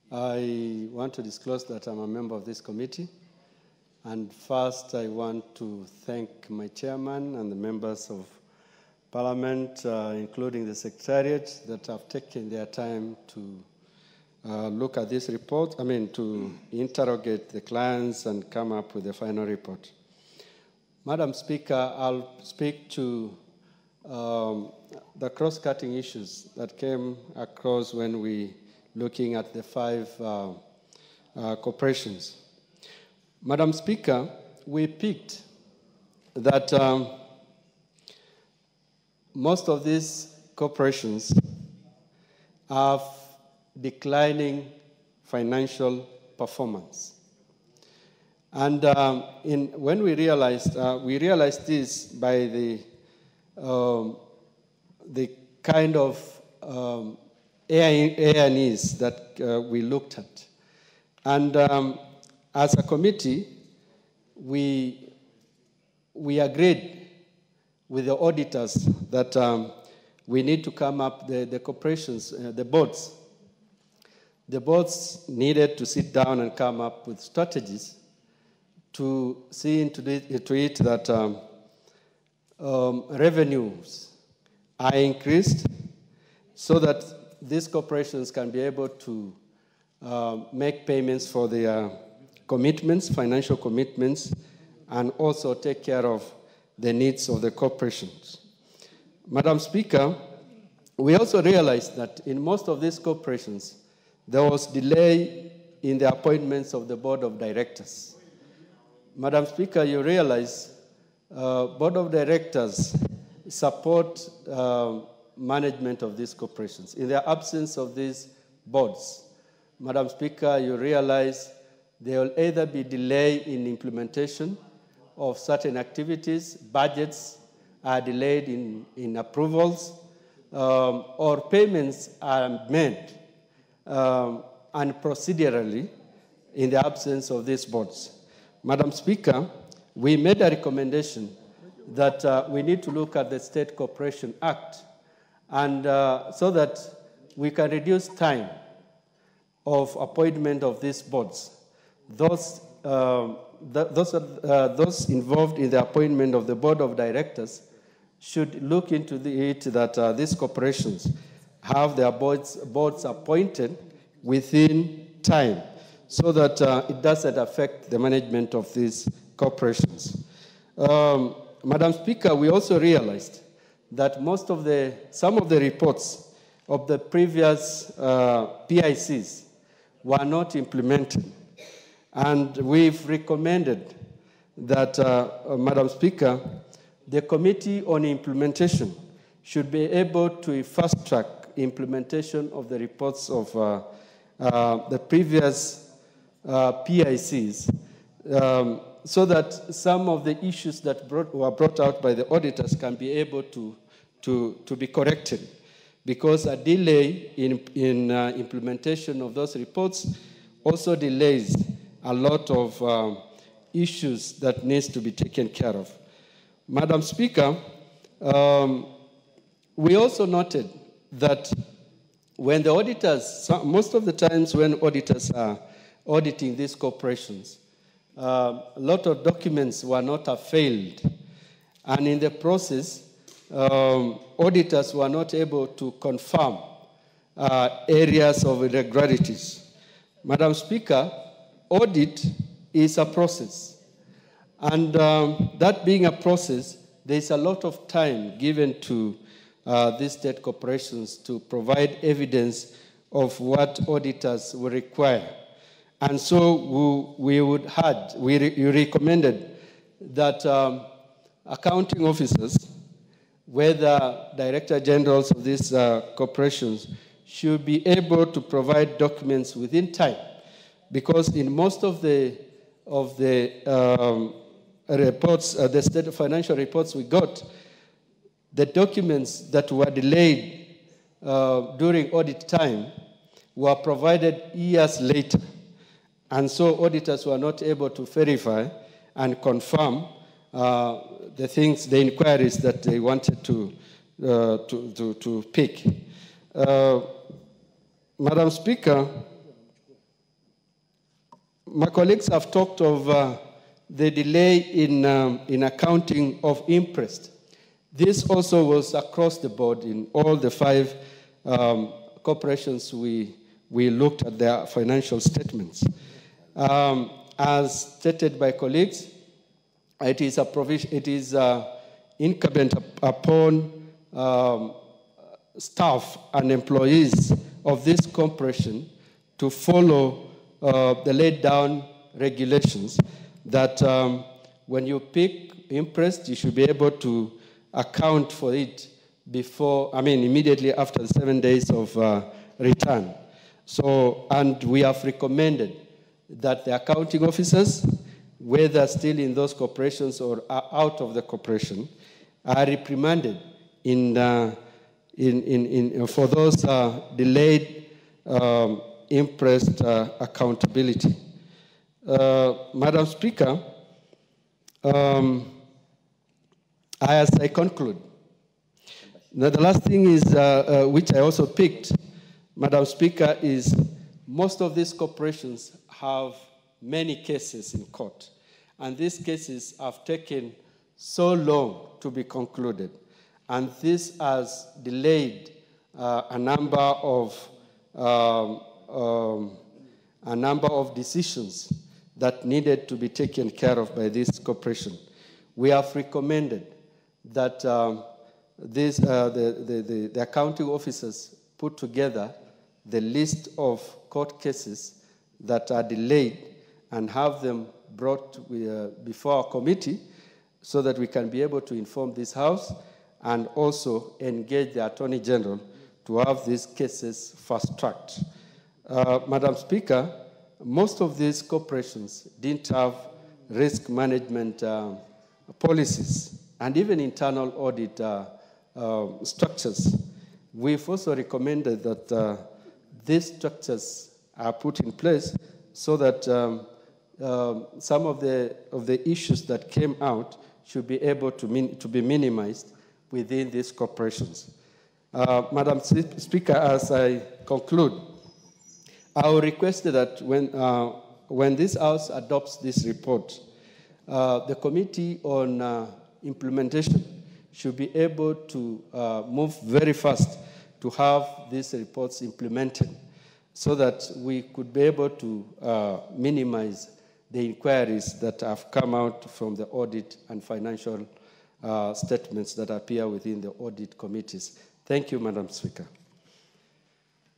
I want to disclose that I'm a member of this committee. And first, I want to thank my chairman and the members of Parliament, including the Secretariat, that have taken their time to look at this report, to interrogate the clients and come up with the final report. Madam Speaker, I'll speak to the cross-cutting issues that came across when we looking at the 5 corporations. Madam Speaker, we picked that most of these corporations have declining financial performance. And when we realized this by the kind of A&Es that we looked at. And as a committee, we agreed with the auditors that we need to come up, the corporations, the boards. The boards needed to sit down and come up with strategies to see into it that revenues are increased so that these corporations can be able to make payments for their commitments, financial commitments, and also take care of the needs of the corporations. Madam Speaker, we also realized that in most of these corporations, there was delay in the appointments of the board of directors. Madam Speaker, you realize board of directors support management of these corporations. In the absence of these boards, Madam Speaker, you realize there will either be delay in implementation of certain activities, budgets are delayed in approvals, or payments are made and procedurally in the absence of these boards. Madam Speaker, we made a recommendation that we need to look at the State Corporation Act and so that we can reduce time of appointment of these boards. Those involved in the appointment of the board of directors should look into it that these corporations have their boards appointed within time so that it doesn't affect the management of these corporations. Madam Speaker, we also realized that some of the reports of the previous PICs were not implemented. And we've recommended that, Madam Speaker, the Committee on Implementation should be able to fast-track implementation of the reports of the previous PICs so that some of the issues that were brought out by the auditors can be able to be corrected. Because a delay in implementation of those reports also delays a lot of issues that needs to be taken care of. Madam Speaker, we also noted that when the auditors, most of the times when auditors are auditing these corporations, a lot of documents were not availed. And in the process, auditors were not able to confirm areas of irregularities. Madam Speaker, audit is a process. And that being a process, there's a lot of time given to these state corporations to provide evidence of what auditors will require. And so we recommended that accounting officers, whether director generals of these corporations, should be able to provide documents within time. Because in most of the reports, the state financial reports we got, the documents that were delayed during audit time were provided years later. And so auditors were not able to verify and confirm the inquiries that they wanted to pick. Madam Speaker, my colleagues have talked of the delay in accounting of interest. This also was across the board in all the 5 corporations we looked at their financial statements. As stated by colleagues, it is incumbent upon staff and employees of this corporation to follow the laid down regulations that when you pick interest, you should be able to account for it immediately after the 7 days of return. So, and we have recommended that the accounting officers, whether still in those corporations or are out of the corporation, are reprimanded for those delayed interest accountability. Madam Speaker, as I conclude, now the last thing is, which I also picked, Madam Speaker, is most of these corporations have many cases in court. And these cases have taken so long to be concluded. And this has delayed a number of decisions that needed to be taken care of by this corporation. We have recommended that the accounting officers put together the list of court cases that are delayed and have them brought before our committee so that we can be able to inform this House and also engage the Attorney General to have these cases fast-tracked. Madam Speaker, most of these corporations didn't have risk management policies and even internal audit structures. We've also recommended that these structures are put in place so that some of the issues that came out should be able to be minimized within these corporations. Madam Speaker, as I conclude, I will request that when this House adopts this report, the Committee on Implementation should be able to move very fast to have these reports implemented so that we could be able to minimize the inquiries that have come out from the audit and financial statements that appear within the audit committees. Thank you, Madam Speaker.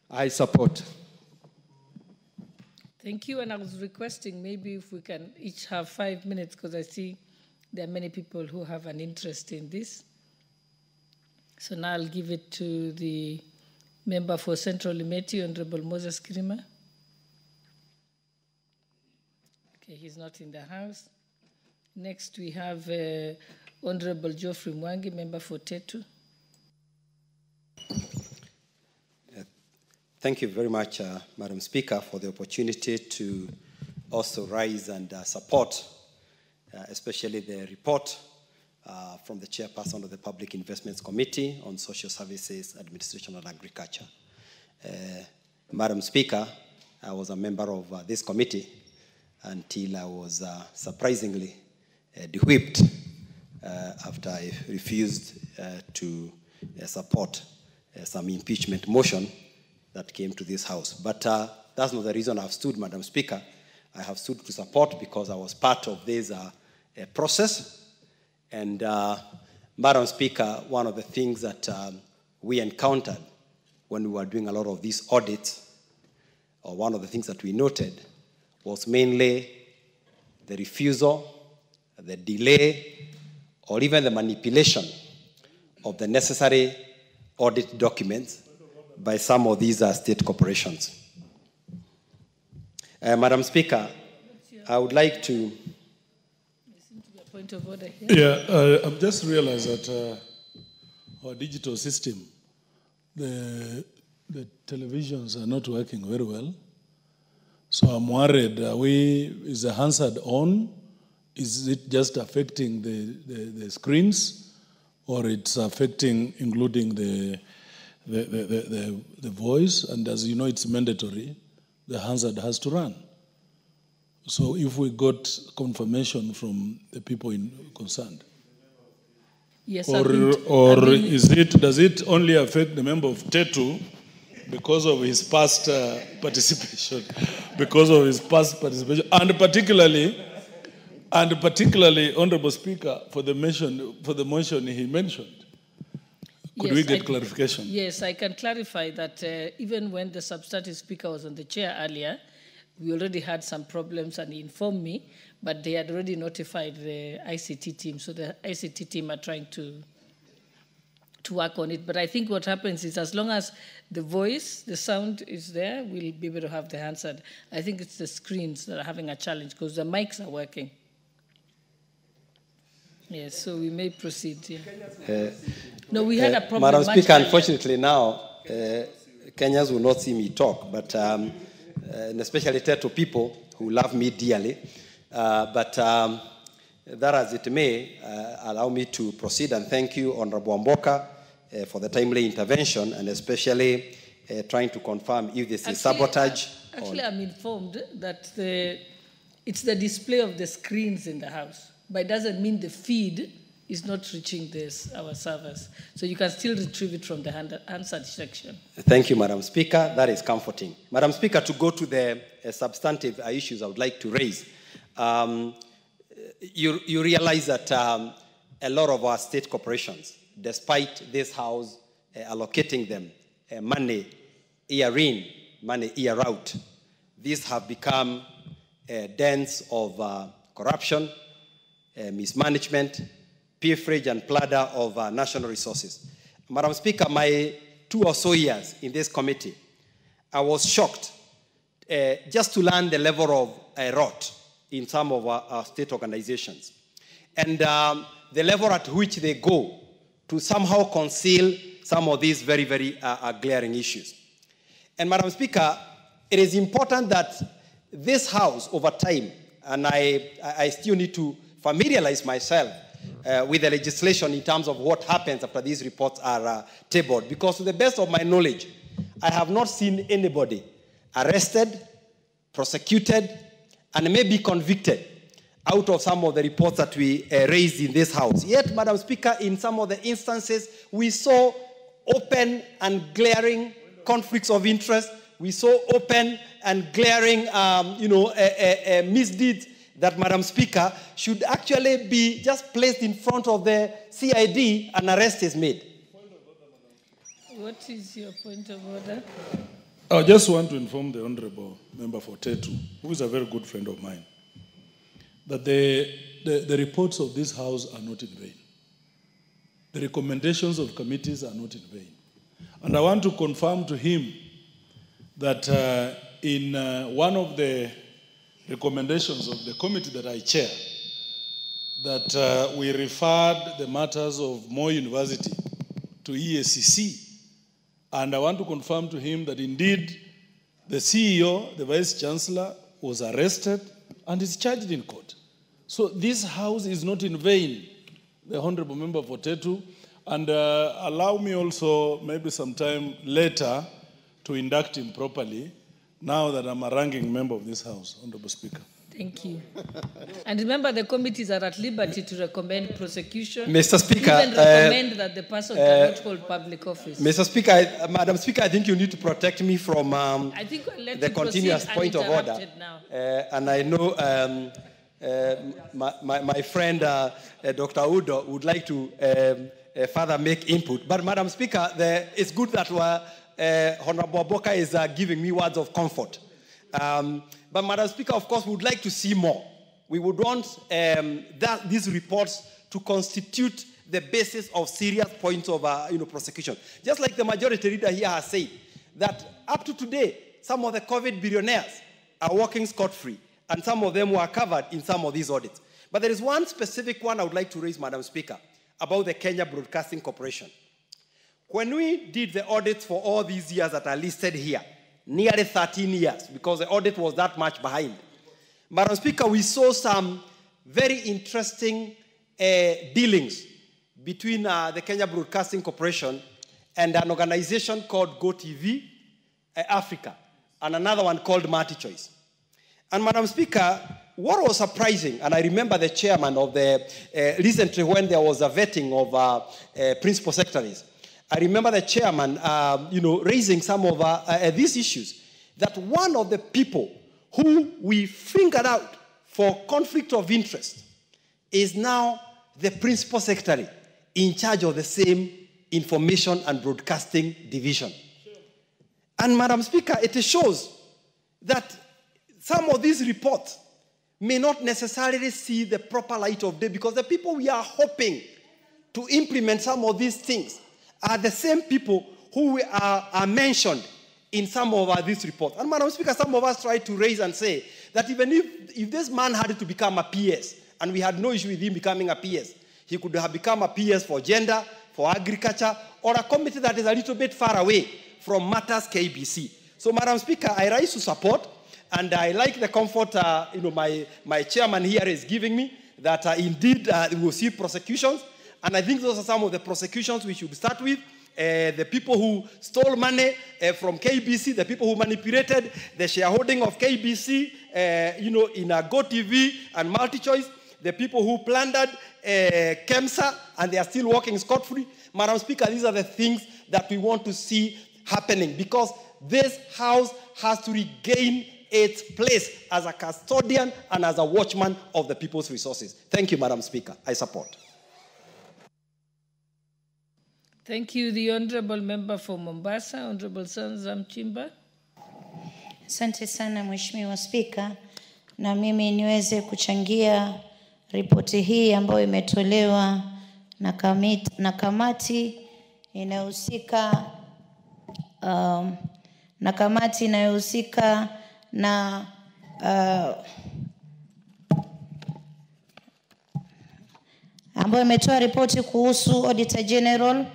I support. Thank you, and I was requesting maybe if we can each have 5 minutes, because I see there are many people who have an interest in this. So now I'll give it to the member for Central Limeti, Honorable Moses Kirima. Okay, he's not in the House. Next we have Honorable Geoffrey Mwangi, member for Tetu. Thank you very much, Madam Speaker, for the opportunity to also rise and support, especially the report from the chairperson of the Public Investments Committee on Social Services, Administration and Agriculture. Madam Speaker, I was a member of this committee until I was surprisingly de-whipped after I refused to support some impeachment motion that came to this House. But that's not the reason I've stood, Madam Speaker. I have stood to support because I was part of this process. And Madam Speaker, one of the things that we encountered when we were doing a lot of these audits, or one of the things that we noted, was mainly the refusal, the delay, or even the manipulation of the necessary audit documents by some of these state corporations. Madam Speaker, I would like to... Point of order here. Yeah, I've just realized that our digital system, the televisions are not working very well. So I'm worried, is the Hansard on? Is it just affecting the screens, or it's affecting, including the voice? And as you know, it's mandatory. The Hansard has to run. So if we got confirmation from the people concerned, yes, does it only affect the member of Tetu because of his past participation, and particularly, Honorable Speaker, for the motion he mentioned? Could we get clarification? Yes, I can clarify that even when the substantive speaker was on the chair earlier, we already had some problems, and he informed me, but they had already notified the ICT team. So the ICT team are trying to work on it. But I think what happens is, as long as the voice, the sound is there, we'll be able to have the Hansard. I think it's the screens that are having a challenge because the mics are working. Yes, so we may proceed. Yeah. No, we had a problem. Madam Speaker, unfortunately now, Kenyans will not see me talk, but and especially Tetu people who love me dearly. But that as it may, allow me to proceed and thank you, Honorable Mboka, for the timely intervention, and especially trying to confirm if this is sabotage. Actually, I'm informed that it's the display of the screens in the House, but it doesn't mean the feed is not reaching our servers. So you can still retrieve it from the Hansard section. Thank you, Madam Speaker. That is comforting. Madam Speaker, to go to the substantive issues I would like to raise. You realize that a lot of our state corporations, despite this House allocating them money year in, money year out, these have become dens of corruption, mismanagement, pilferage and plunder of national resources. Madam Speaker, my 2 or so years in this committee, I was shocked just to learn the level of rot in some of our state organizations, and the level at which they go to somehow conceal some of these very, very glaring issues. And Madam Speaker, it is important that this House over time, and I still need to familiarize myself with the legislation in terms of what happens after these reports are tabled. Because to the best of my knowledge, I have not seen anybody arrested, prosecuted, and maybe convicted out of some of the reports that we raised in this House. Yet, Madam Speaker, in some of the instances, we saw open and glaring conflicts of interest. We saw open and glaring, misdeeds that, Madam Speaker, should actually be just placed in front of the CID and arrest is made. What is your point of order? I just want to inform the Honorable Member for Tetu, who is a very good friend of mine, that the reports of this House are not in vain. The recommendations of committees are not in vain. And I want to confirm to him that in one of the recommendations of the committee that I chair, that we referred the matters of Moi University to EACC. And I want to confirm to him that indeed the CEO, the Vice Chancellor, was arrested and is charged in court. So this House is not in vain, the Honorable Member for Tetu. And allow me also, maybe sometime later, to induct him properly, now that I'm a ranking member of this House, Honorable Speaker. Thank you. And remember, the committees are at liberty to recommend prosecution. Mr. Speaker, even recommend that the person cannot hold public office. Mr. Speaker, Madam Speaker, I think you need to protect me from I think I'll let the you continuous point of order. now. And I know my friend Dr. Udo would like to further make input. But Madam Speaker, it's good that Honorable Boka is giving me words of comfort. But Madam Speaker, of course, we would like to see more. We would want these reports to constitute the basis of serious points of prosecution. Just like the majority leader here has said, that up to today, some of the COVID billionaires are walking scot-free, and some of them were covered in some of these audits. But there is one specific one I would like to raise, Madam Speaker, about the Kenya Broadcasting Corporation. When we did the audits for all these years that are listed here, nearly 13 years, because the audit was that much behind. Madam Speaker, we saw some very interesting dealings between the Kenya Broadcasting Corporation and an organization called GoTV Africa, and another one called MultiChoice. And Madam Speaker, what was surprising, and I remember the chairman of the, recently when there was a vetting of principal secretaries, I remember the chairman, raising some of these issues, that one of the people who we fingered out for conflict of interest is now the principal secretary in charge of the same information and broadcasting division. And Madam Speaker, it shows that some of these reports may not necessarily see the proper light of day, because the people we are hoping to implement some of these things are the same people who are mentioned in some of these reports. And Madam Speaker, some of us try to raise and say that even if this man had to become a PS, and we had no issue with him becoming a PS, he could have become a PS for gender, for agriculture, or a committee that is a little bit far away from matters KBC. So Madam Speaker, I rise to support, and I like the comfort my chairman here is giving me, that indeed we will see prosecutions. And I think those are some of the prosecutions we should start with. The people who stole money from KBC, the people who manipulated the shareholding of KBC, in a GoTV and MultiChoice, the people who plundered KEMSA, and they are still walking scot-free. Madam Speaker, these are the things that we want to see happening, because this House has to regain its place as a custodian and as a watchman of the people's resources. Thank you, Madam Speaker. I support. Thank you. The Honorable Member for Mombasa, Honorable Sanzam Chimba. Asante sana Mheshimiwa Spika, na mimi niweze kuchangia ripoti hii ambayo imetolewa na kamati inayohusika na ambayo imetoa ripoti kuhusu Auditor General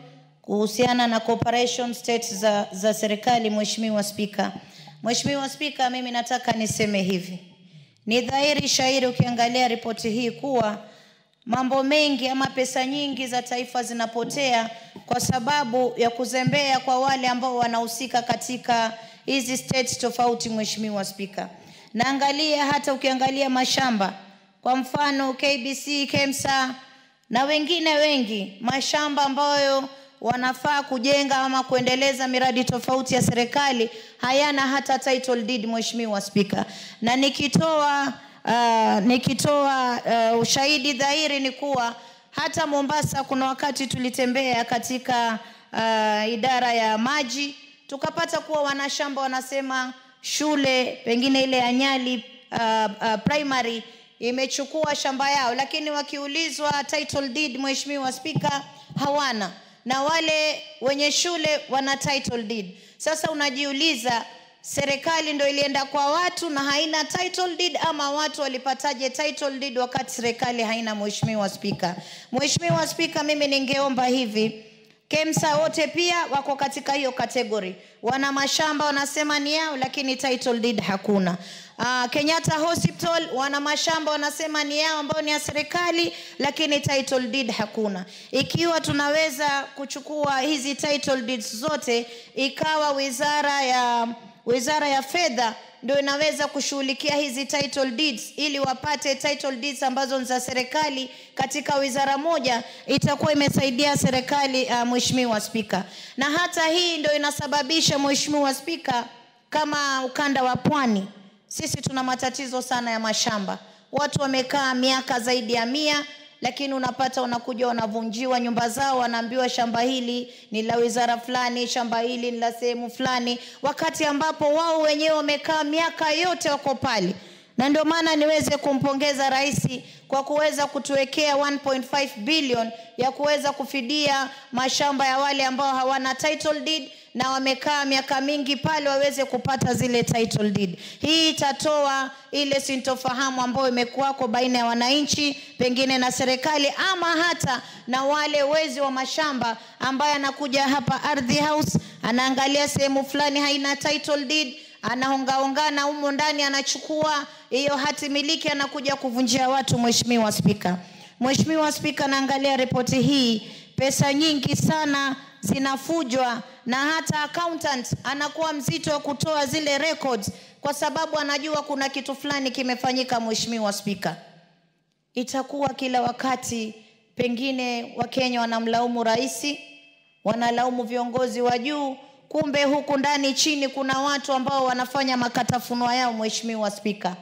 kuhusiana na cooperation states za serikali. Mheshimiwa Spika, mimi nataka niseme hivi. Ni dhahiri shairi ukiangalia ripoti hii kuwa mambo mengi ama pesa nyingi za taifa zinapotea kwa sababu ya kuzembea kwa wale ambao wanahusika katika hizi states tofauti. Mheshimiwa Spika, naangalia hata ukiangalia mashamba, kwa mfano KBC, KEMSA na wengine wengi, mashamba ambayo wanafaa kujenga ama kuendeleza miradi tofauti ya serikali hayana hata title deed. Mheshimiwa Spika, na nikitoa ushahidi dhahiri ni kuwa hata Mombasa kuna wakati tulitembea katika idara ya maji, tukapata kuwa wanashamba wanasema shule pengine ile ya Nyali primary imechukua shamba yao, lakini wakiulizwa title deed, Mheshimiwa Spika, hawana, na wale wenye shule wana title deed. Sasa unajiuliza, serikali ndio ilienda kwa watu na haina title deed, ama watu walipataje title deed wakati serikali haina? Mheshimiwa Spika, Mheshimiwa Spika, mimi ningeomba hivi, KEMSA wote pia wako katika hiyo category, wana mashamba wanasema ni yao lakini title deed hakuna. Kenyatta Hospital wana mashamba wanasema ni yao ambao ni ya serikali lakini title deed hakuna. Ikiwa tunaweza kuchukua hizi title deeds zote, ikawa wizara ya fedha ndio inaweza kushughulikia hizi title deeds ili wapate title deeds ambazo ni za serikali katika wizara moja, itakuwa imesaidia serikali. Mheshimiwa Spika, na hata hii ndio inasababisha, Mheshimiwa Spika, kama ukanda wa Pwani sisi tuna matatizo sana ya mashamba. Watu wamekaa miaka zaidi ya 100, lakini unapata unakuja wanavunjiwa nyumba zao, wanaambiwa shamba hili ni la wizara fulani, shamba hili ni la sehemu fulani, wakati ambapo wao wenyewe wamekaa miaka yote wako pale. Na ndio maana niweze kumpongeza rais kwa kuweza kutuwekea 1.5 billion ya kuweza kufidia mashamba ya wale ambao hawana title deed na wamekaa miaka mingi pale waweze kupata zile title deed. Hii itatoa ile sintofahamu ambayo imekuwako baina ya wananchi pengine na serikali, ama hata na wale wezi wa mashamba ambaye anakuja hapa Ardhi House, anaangalia sehemu fulani haina title deed, anaongaongana humo ndani, anachukua hiyo hati miliki, anakuja kuvunjia watu. Mheshimiwa Spika, Mheshimiwa Spika, naangalia ripoti hii, pesa nyingi sana zinafujwa na hata accountant anakuwa mzito wa kutoa zile records kwa sababu anajua kuna kitu fulani kimefanyika. Mheshimiwa Spika, itakuwa kila wakati pengine Wakenya wanamlaumu rais, wanalaumu viongozi wa juu, kumbe huku ndani chini kuna watu ambao wanafanya makatafunwa yao. Mheshimiwa Spika,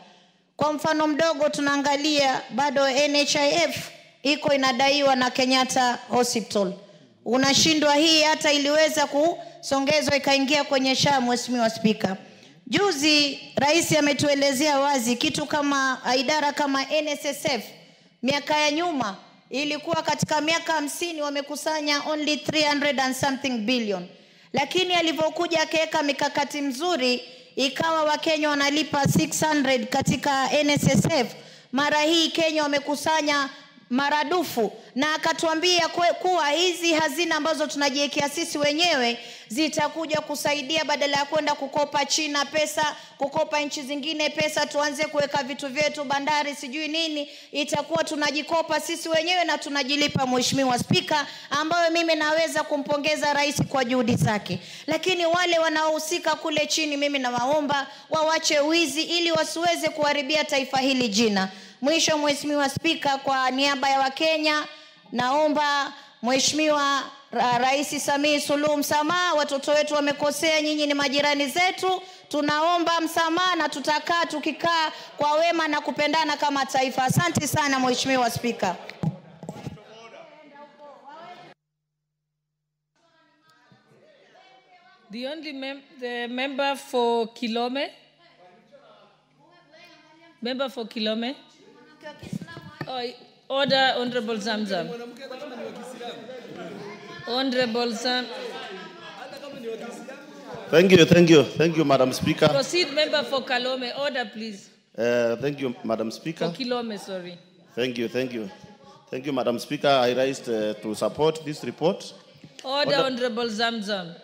kwa mfano mdogo tunaangalia bado NHIF iko inadaiwa na Kenyatta Hospital. Unashindwa hii hata iliweza kusongezwa ikaingia kwenye SHA. Mheshimiwa Spika, juzi rais ametuelezea wazi kitu kama idara kama NSSF miaka ya nyuma ilikuwa katika miaka 50 wamekusanya only 300 and something billion, lakini alipokuja akaweka mikakati mzuri ikawa Wakenya wanalipa 600 katika NSSF. Mara hii Kenya wamekusanya maradufu, na akatuambia kuwa hizi hazina ambazo tunajiwekea sisi wenyewe zitakuja kusaidia, badala ya kwenda kukopa China pesa, kukopa nchi zingine pesa, tuanze kuweka vitu vyetu bandari sijui nini, itakuwa tunajikopa sisi wenyewe na tunajilipa. Mheshimiwa Spika, ambayo mimi naweza kumpongeza rais kwa juhudi zake, lakini wale wanaohusika kule chini mimi nawaomba wawache wizi ili wasiweze kuharibia taifa hili jina. Mwisho, Mheshimiwa Spika, kwa niaba ya Wakenya naomba Mheshimiwa Rais Samia Suluhu msamaha, watoto wetu wamekosea, nyinyi ni majirani zetu, tunaomba msamaha na tutakaa tukikaa kwa wema na kupendana kama taifa. Asante sana Mheshimiwa Spika. The member for Kilome. Member for Kilome. Order, Honorable Zamzam. Honorable Zam. Thank you, Madam Speaker. Proceed, member for Kalome. Order, please. Thank you, Madam Speaker. For Kilome, sorry. Thank you, Madam Speaker. I raised to support this report. Order, Honorable Zamzam.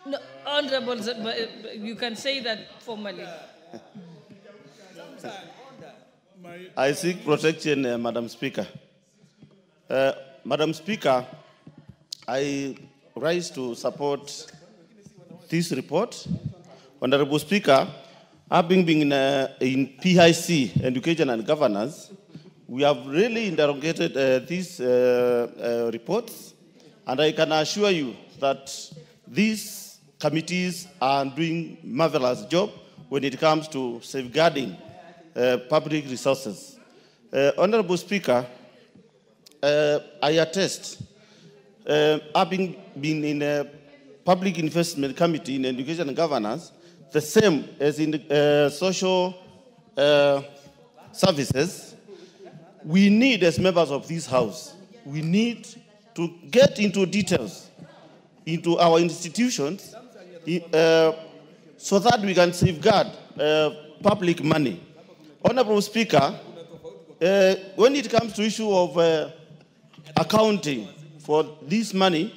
No, Honorable Zamzam, you can say that formally. I seek protection, Madam Speaker. Madam Speaker, I rise to support this report. Honorable Speaker, having been in PIC, Education and Governance, we have really interrogated these reports, and I can assure you that these committees are doing a marvelous job when it comes to safeguarding public resources. Honorable Speaker, I attest, having been in a public investment committee in education and governance, the same as in social services, we need, as members of this House, we need to get into details into our institutions so that we can safeguard public money. Honorable Speaker, when it comes to issue of accounting for this money,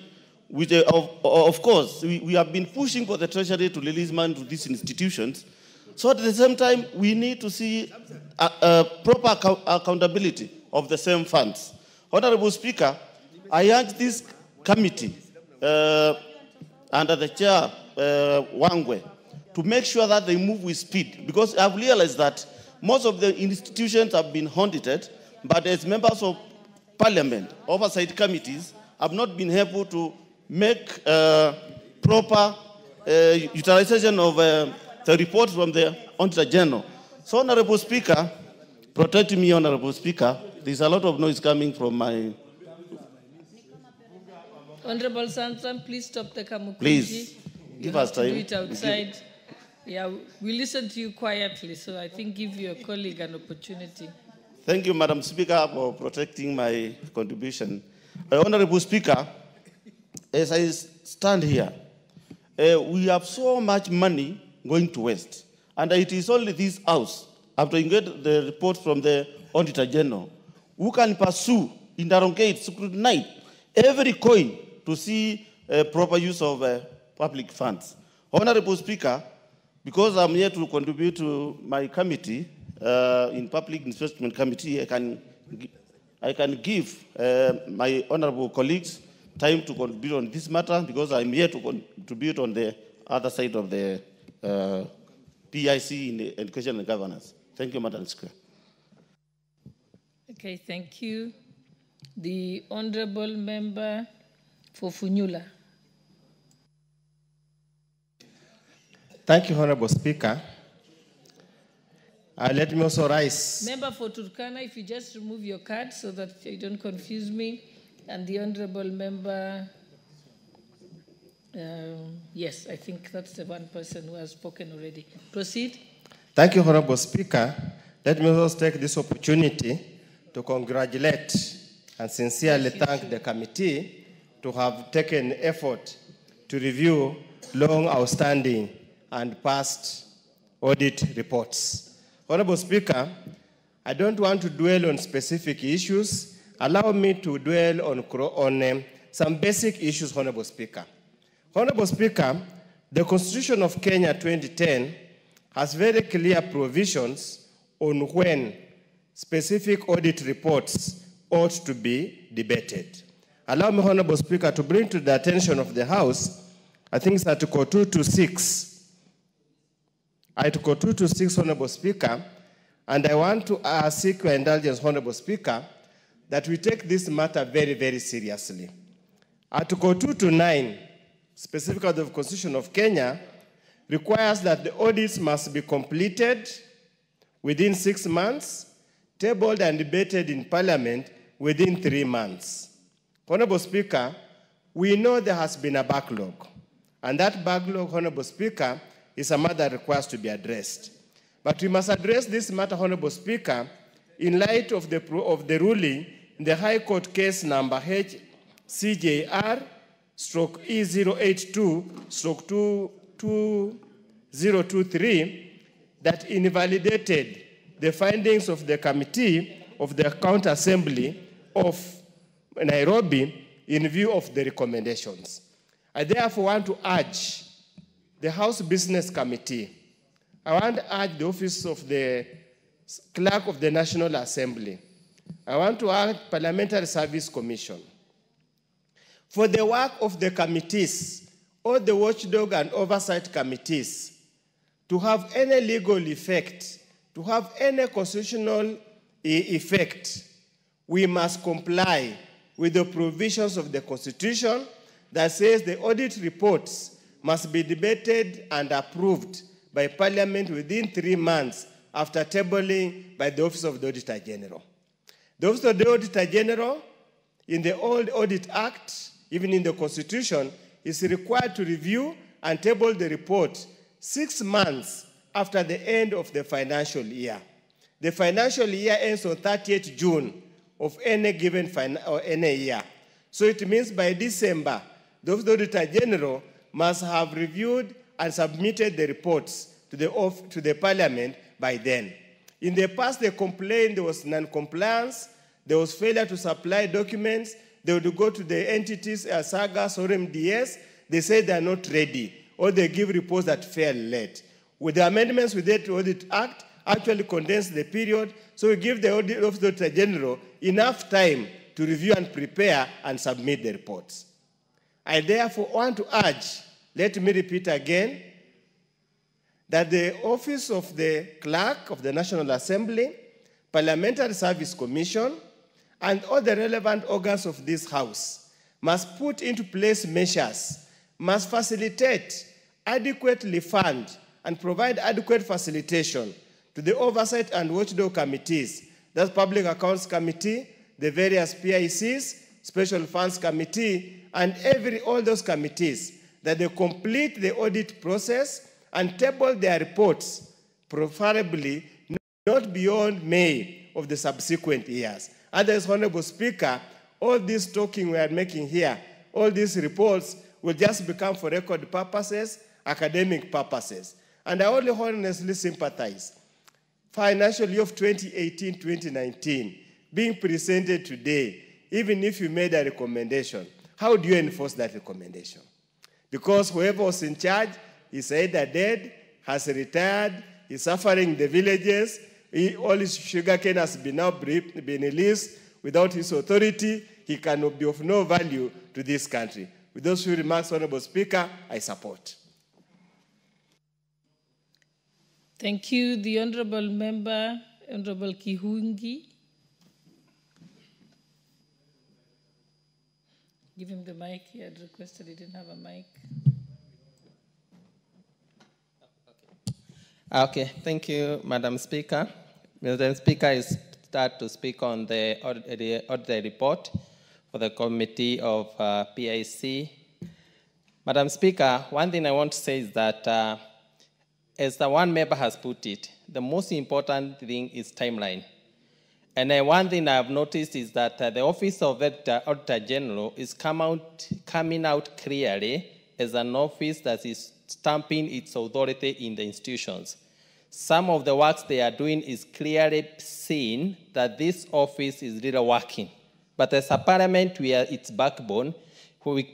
which of course we have been pushing for the Treasury to release money to these institutions, so at the same time we need to see proper accountability of the same funds. Honorable Speaker, I urge this committee under the chair Wangwe to make sure that they move with speed, because I've realized that most of the institutions have been audited, but as members of Parliament, oversight committees have not been able to make proper utilization of the report from the Auditor General. So, Honorable Speaker, protect me, Honorable Speaker. There's a lot of noise coming from my... Honorable Sansan, please stop the Kamukunji. Please, give us time. Do it outside. Yeah, we listen to you quietly, so I think give your colleague an opportunity. Thank you, Madam Speaker, for protecting my contribution. Honorable Speaker, as I stand here, we have so much money going to waste, and it is only this House, after you get the report from the Auditor General, who can pursue, interrogate, scrutinize every coin to see proper use of public funds. Honorable Speaker, because I'm here to contribute to my committee, in Public Investment Committee, I can give my honorable colleagues time to contribute on this matter, because I'm here to contribute on the other side of the PIC in education and governance. Thank you, Madam Speaker. Okay, thank you. The Honorable Member for Funyula. Thank you, Honorable Speaker. Let me also rise. Member for Turkana, if you just remove your card so that you don't confuse me. And the Honorable Member, yes, I think that's the one person who has spoken already. Proceed. Thank you, Honorable Speaker. Let me also take this opportunity to congratulate and sincerely thank the committee to have taken effort to review long outstanding and past audit reports. Honorable Speaker, I don't want to dwell on specific issues. Allow me to dwell on some basic issues, Honorable Speaker. Honorable Speaker, the Constitution of Kenya 2010 has very clear provisions on when specific audit reports ought to be debated. Allow me, Honorable Speaker, to bring to the attention of the House, I think it's Article 226. Article 226, Honorable Speaker, and I want to seek your indulgence, Honorable Speaker, that we take this matter very, very seriously. Article 229, specifically of the Constitution of Kenya, requires that the audits must be completed within 6 months, tabled and debated in Parliament within 3 months. Honorable Speaker, we know there has been a backlog, and that backlog, Honorable Speaker, is a matter that requires to be addressed. But we must address this matter, Honorable Speaker, in light of the ruling in the High Court case number HCJR/E082/2023 that invalidated the findings of the Committee of the County Assembly of Nairobi in view of the recommendations. I therefore want to urge the House Business Committee, I want to urge the Office of the Clerk of the National Assembly, I want to ask Parliamentary Service Commission for the work of the committees or the watchdog and oversight committees to have any legal effect, to have any constitutional effect, we must comply with the provisions of the Constitution that says the audit reports must be debated and approved by Parliament within 3 months after tabling by the Office of the Auditor General. The Office of the Auditor General, in the old Audit Act, even in the Constitution, is required to review and table the report 6 months after the end of the financial year. The financial year ends on 30th June of any given any year. So it means by December, the Office of the Auditor General must have reviewed and submitted the reports to the Parliament by then. In the past, they complained there was non-compliance, there was failure to supply documents, they would go to the entities, SAGAS or MDS, they say they are not ready, or they give reports that fell late. With the amendments with the Audit Act, actually condense the period, so we give the Office of the Auditor General enough time to review and prepare and submit the reports. I therefore want to urge, let me repeat again, that the Office of the Clerk of the National Assembly, Parliamentary Service Commission, and all the relevant organs of this House must put into place measures, must facilitate, adequately fund, and provide adequate facilitation to the oversight and watchdog committees, that's Public Accounts Committee, the various PICs, Special Funds Committee, and all those committees, that they complete the audit process and table their reports, preferably not beyond May of the subsequent years. Otherwise, Honorable Speaker, all this talking we are making here, all these reports will just become for record purposes, academic purposes. And I only honestly sympathize. Financial year of 2018-2019 being presented today, even if you made a recommendation, how do you enforce that recommendation? Because whoever was in charge is either dead, has retired, is suffering in the villages, all his sugarcane has been now been released without his authority, he cannot be of no value to this country. With those few remarks, Honorable Speaker, I support. Thank you. The Honorable Member, Honorable Kihungi. Give him the mic. He had requested he didn't have a mic. Okay, thank you, Madam Speaker. Madam Speaker is start to speak on the audit report for the Committee of PIC. Madam Speaker, one thing I want to say is that as the one member has put it, the most important thing is timeline. And one thing I've noticed is that the Office of the Auditor General is coming out clearly as an office that is stamping its authority in the institutions. Some of the works they are doing is clearly seen that this office is really working. But as a parliament, we are its backbone,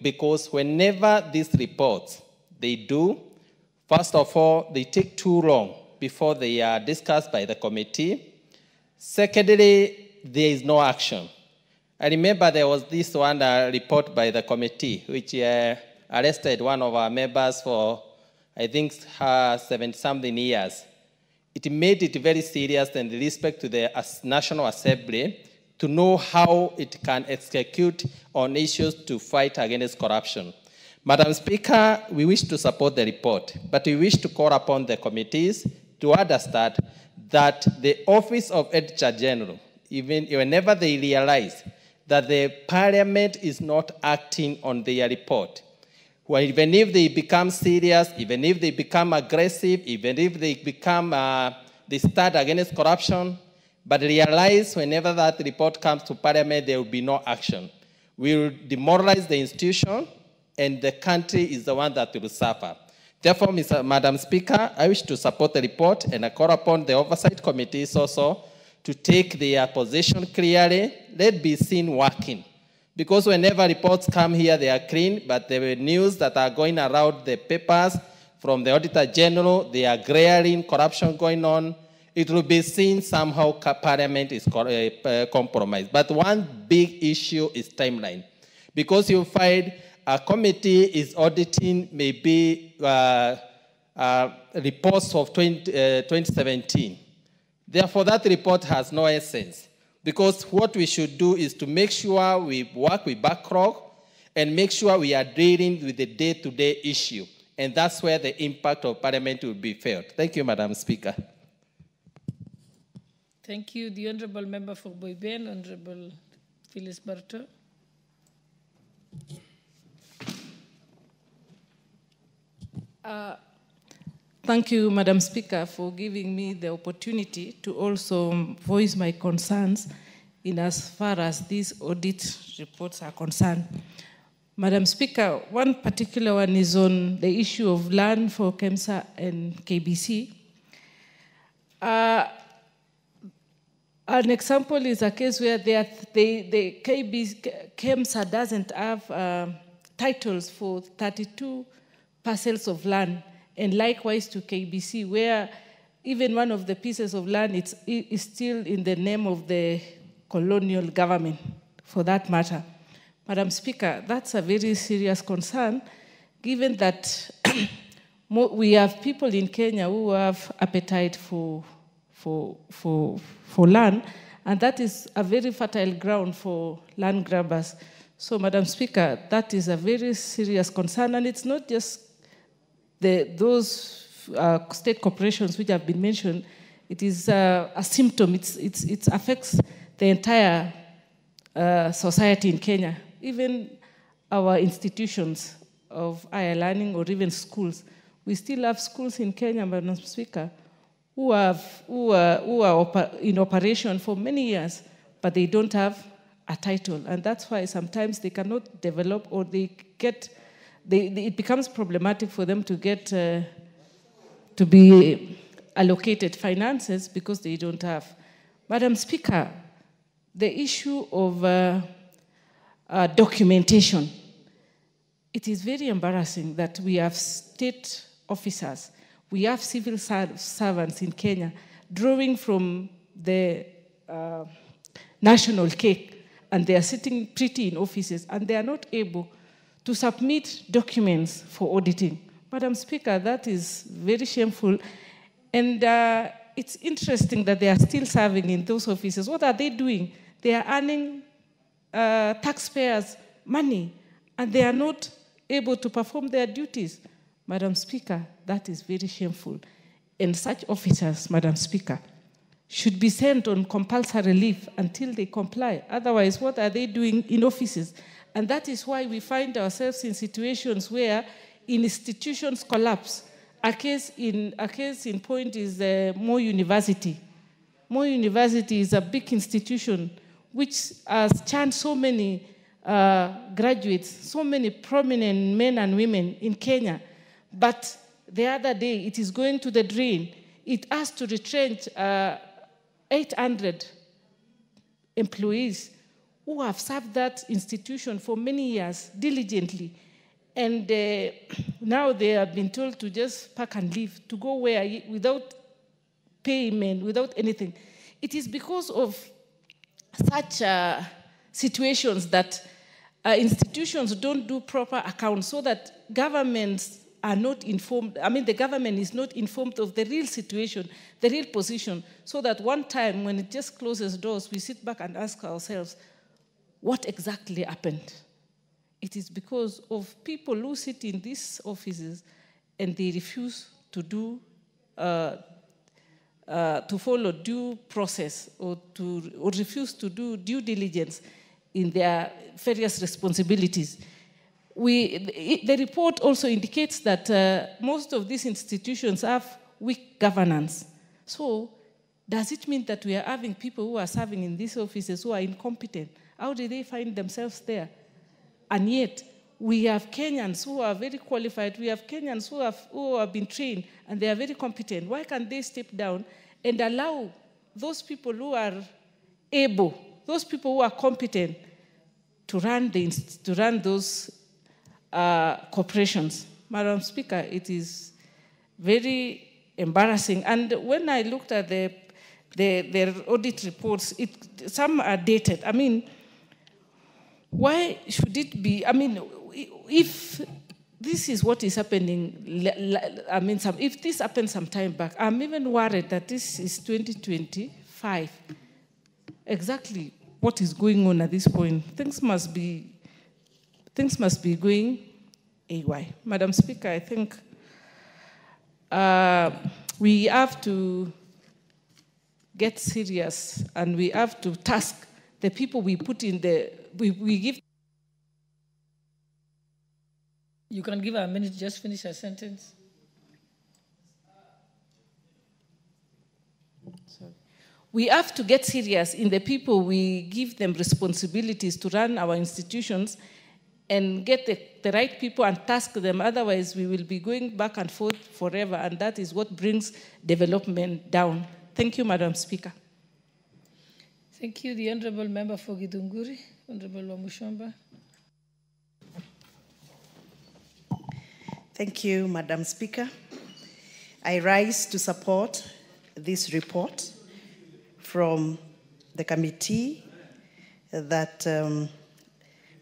because whenever these reports they do, first of all, they take too long before they are discussed by the committee. Secondly, there is no action. I remember there was this one report by the committee, which arrested one of our members for, I think, 70-something years. It made it very serious in respect to the National Assembly to know how it can execute on issues to fight against corruption. Madam Speaker, we wish to support the report, but we wish to call upon the committees to understand that the Office of Auditor General, even whenever they realize that the Parliament is not acting on their report, well, even if they become serious, even if they become aggressive, even if they become, they start against corruption, but realize whenever that report comes to Parliament, there will be no action. We will demoralize the institution, and the country is the one that will suffer. Therefore, Madam Speaker, I wish to support the report, and I call upon the oversight committees also to take their position clearly. Let be seen working. Because whenever reports come here, they are clean, but the news that are going around the papers from the Auditor General, they are glaring corruption going on, it will be seen somehow Parliament is compromised. But one big issue is timeline. Because you find a committee is auditing maybe reports of 2017. Therefore, that report has no essence. Because what we should do is to make sure we work with backlog and make sure we are dealing with the day-to-day issue. And that's where the impact of Parliament will be felt. Thank you, Madam Speaker. Thank you. The Honourable Member for Boyben, Honourable Phyllis Barto. Thank you, Madam Speaker, for giving me the opportunity to also voice my concerns in as far as these audit reports are concerned. Madam Speaker, one particular one is on the issue of land for KEMSA and KBC. An example is a case where KEMSA doesn't have titles for 32 parcels of land, and likewise to KBC, where even one of the pieces of land is still in the name of the colonial government, for that matter. Madam Speaker, that's a very serious concern, given that we have people in Kenya who have appetite for land, and that is a very fertile ground for land grabbers. So, Madam Speaker, that is a very serious concern, and it's not just those state corporations which have been mentioned. It is a symptom. It affects the entire society in Kenya. Even our institutions of higher learning or even schools. We still have schools in Kenya, Madam Speaker, who are in operation for many years, but they don't have a title. And that's why sometimes they cannot develop, or it becomes problematic for them to get to be allocated finances because they don't have. Madam Speaker, the issue of documentation. It is very embarrassing that we have state officers, we have civil servants in Kenya drawing from the national cake, and they are sitting pretty in offices, and they are not able to submit documents for auditing. Madam Speaker, that is very shameful, and it's interesting that they are still serving in those offices. What are they doing? They are earning taxpayers' money, and they are not able to perform their duties. Madam Speaker, that is very shameful. And such officers, Madam Speaker, should be sent on compulsory leave until they comply. Otherwise, what are they doing in offices? And that is why we find ourselves in situations where institutions collapse. A case in point is Moi University. Moi University is a big institution which has churned so many graduates, so many prominent men and women in Kenya. But the other day, it is going to the drain. It has to retrench 800 employees who have served that institution for many years diligently. And now they have been told to just pack and leave, to go where without payment, without anything. It is because of such situations that institutions don't do proper accounts, so that governments are not informed. I mean, the government is not informed of the real situation, the real position, so that one time when it just closes doors, we sit back and ask ourselves, what exactly happened? It is because of people who sit in these offices and they refuse to do to follow due process or refuse to do due diligence in their various responsibilities. The report also indicates that most of these institutions have weak governance. So does it mean that we are having people who are serving in these offices who are incompetent? How do they find themselves there? And yet, we have Kenyans who are very qualified. We have Kenyans who have been trained, and they are very competent. Why can't they step down and allow those people who are able, those people who are competent, to run those corporations? Madam Speaker, it is very embarrassing. And when I looked at the their audit reports, some are dated. I mean, why should it be? I mean, if this is what is happening, I mean, if this happened some time back, I'm even worried that this is 2025. Exactly what is going on at this point? Things must be going AY. Madam Speaker, I think we have to get serious, and we have to task the people we put in we give. You can give her a minute to just finish her sentence. Sorry. We have to get serious in the people we give them responsibilities to run our institutions and get the right people and task them. Otherwise, we will be going back and forth forever, and that is what brings development down. Thank you, Madam Speaker. Thank you. The Honourable Member for Githunguri, Honourable Wamushomba. Thank you, Madam Speaker. I rise to support this report from the committee that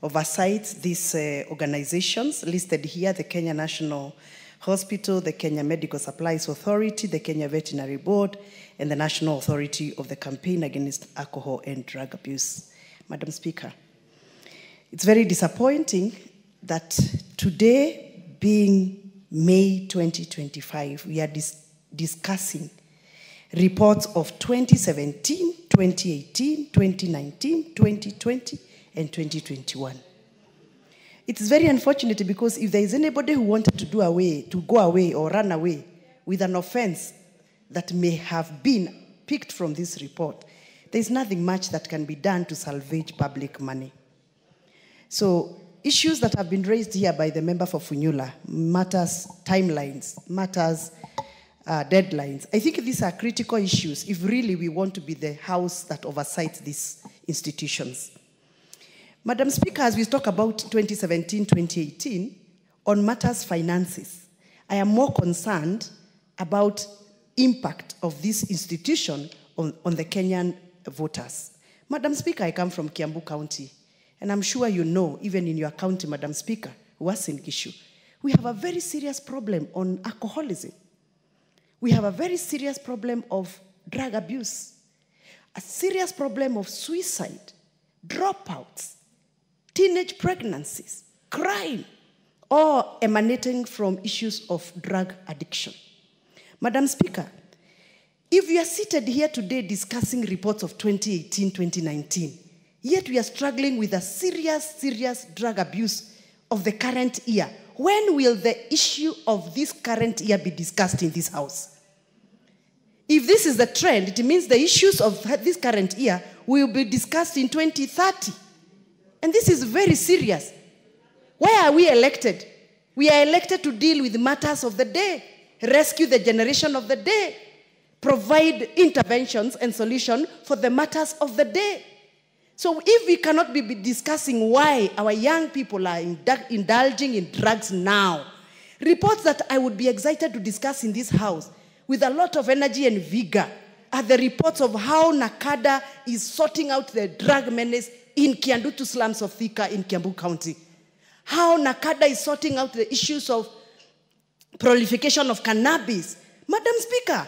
oversights these organizations listed here: the Kenya National Hospital, the Kenya Medical Supplies Authority, the Kenya Veterinary Board, and the National Authority of the Campaign Against Alcohol and Drug Abuse. Madam Speaker, it's very disappointing that today, being May 2025, we are discussing reports of 2017, 2018, 2019, 2020, and 2021. It's very unfortunate because if there is anybody who wanted to go away or run away with an offense that may have been picked from this report, there's nothing much that can be done to salvage public money. So issues that have been raised here by the member for Funyula, matters timelines, matters deadlines. I think these are critical issues if really we want to be the house that oversights these institutions. Madam Speaker, as we talk about 2017, 2018, on matters finances, I am more concerned about impact of this institution on the Kenyan voters. Madam Speaker, I come from Kiambu County, and I'm sure you know, even in your county, Madam Speaker, Uasin Gishu, we have a very serious problem on alcoholism. We have a very serious problem of drug abuse, a serious problem of suicide, dropouts, teenage pregnancies, crime, all emanating from issues of drug addiction. Madam Speaker, if we are seated here today discussing reports of 2018, 2019, yet we are struggling with a serious drug abuse of the current year, when will the issue of this current year be discussed in this house? If this is the trend, it means the issues of this current year will be discussed in 2030. And this is very serious. Why are we elected? We are elected to deal with matters of the day, rescue the generation of the day, provide interventions and solutions for the matters of the day. So if we cannot be discussing why our young people are indulging in drugs now, reports that I would be excited to discuss in this house with a lot of energy and vigor are the reports of how Nakada is sorting out the drug menace in Kiandutu slums of Thika in Kiambu County. How Nakada is sorting out the issues of proliferation of cannabis. Madam Speaker,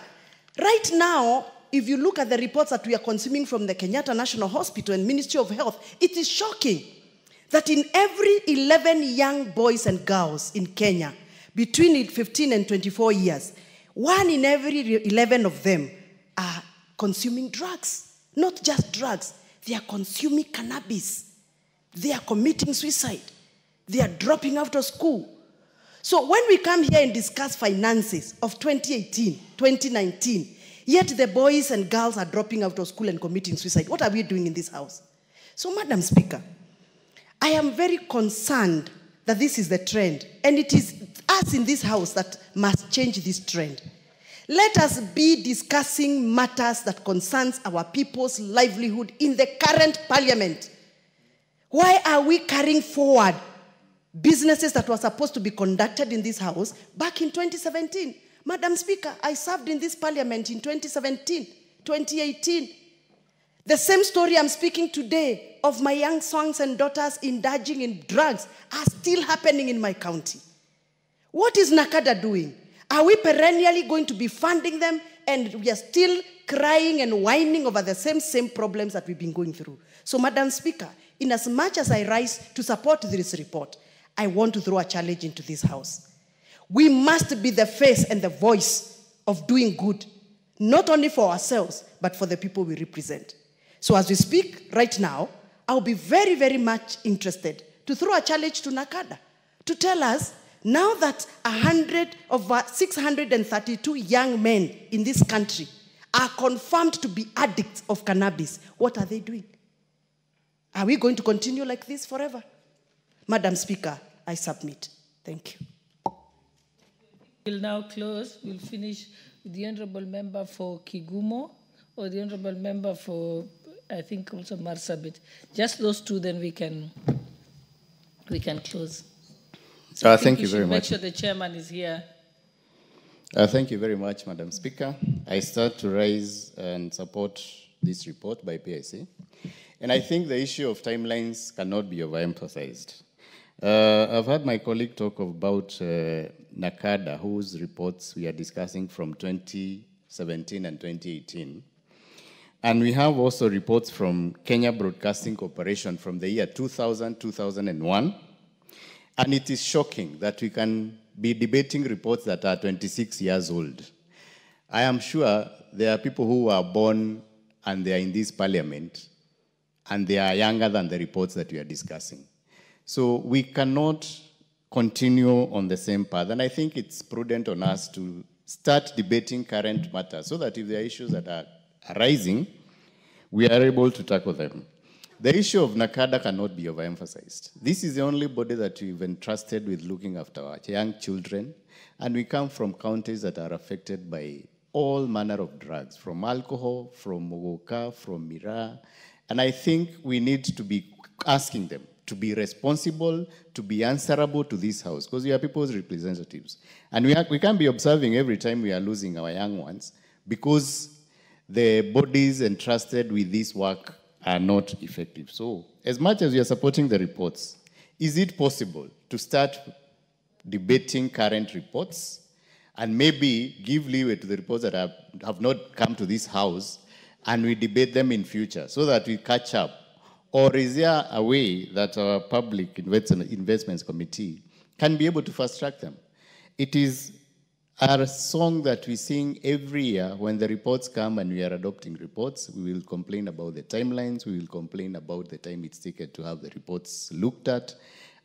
right now, if you look at the reports that we are consuming from the Kenyatta National Hospital and Ministry of Health, it is shocking that in every 11 young boys and girls in Kenya, between 15 and 24 years, 1 in every 11 of them are consuming drugs. Not just drugs. They are consuming cannabis. They are committing suicide. They are dropping out of school. So when we come here and discuss finances of 2018, 2019, yet the boys and girls are dropping out of school and committing suicide, what are we doing in this house? So, Madam Speaker, I am very concerned that this is the trend, and it is us in this house that must change this trend. Let us be discussing matters that concerns our people's livelihood in the current parliament. Why are we carrying forward businesses that were supposed to be conducted in this house back in 2017? Madam Speaker, I served in this parliament in 2017 2018. The same story I'm speaking today of my young sons and daughters indulging in drugs are still happening in my county. What is NACADA doing? Are we perennially going to be funding them and we are still crying and whining over the same problems that we've been going through? So, Madam Speaker, in as much as I rise to support this report, I want to throw a challenge into this House. We must be the face and the voice of doing good, not only for ourselves, but for the people we represent. So as we speak right now, I'll be very, very much interested to throw a challenge to NACADA to tell us, now that 100 of our 632 young men in this country are confirmed to be addicts of cannabis, what are they doing? Are we going to continue like this forever? Madam Speaker, I submit. Thank you. We'll now close. We'll finish with the Honorable Member for Kigumo or the Honorable Member for, I think, also Marsabit. Just those two, then we can close. So Thank you very much. Make sure the chairman is here. Thank you very much, Madam Speaker. I start to raise and support this report by PIC. And I think the issue of timelines cannot be overemphasized. I've heard my colleague talk about NACADA, whose reports we are discussing from 2017 and 2018. And we have also reports from Kenya Broadcasting Corporation from the year 2000, 2001. And it is shocking that we can be debating reports that are 26 years old. I am sure there are people who were born and they are in this parliament and they are younger than the reports that we are discussing. So we cannot continue on the same path. And I think it's prudent on us to start debating current matters so that if there are issues that are arising, we are able to tackle them. The issue of NACADA cannot be overemphasized. This is the only body that we've entrusted with looking after our young children, and we come from counties that are affected by all manner of drugs, from alcohol, from mogoka, from miraa, and I think we need to be asking them to be responsible, to be answerable to this House, because we are people's representatives. And we can't be observing every time we are losing our young ones, because the bodies entrusted with this work are not effective. So, as much as we are supporting the reports, is it possible to start debating current reports and maybe give leeway to the reports that have not come to this House and we debate them in future so that we catch up? Or is there a way that our Public Investments Committee can be able to fast-track them? It is our song that we sing every year when the reports come and we are adopting reports. We will complain about the timelines. We will complain about the time it's taken to have the reports looked at.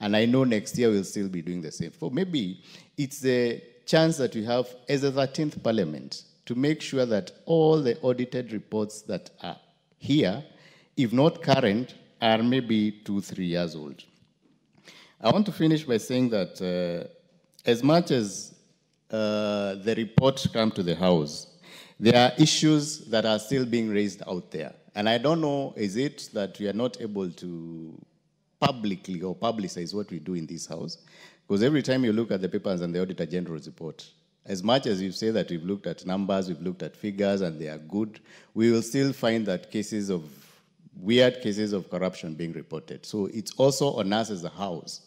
And I know next year we'll still be doing the same. So maybe it's the chance that we have as a 13th Parliament to make sure that all the audited reports that are here, if not current, are maybe 2-3 years old. I want to finish by saying that as much as the report come to the House, there are issues that are still being raised out there. And I don't know, is it that we are not able to publicly or publicize what we do in this House? Because every time you look at the papers and the Auditor General's report, as much as you say that we've looked at numbers, we've looked at figures, and they are good, we will still find that weird cases of corruption being reported. So it's also on us as a House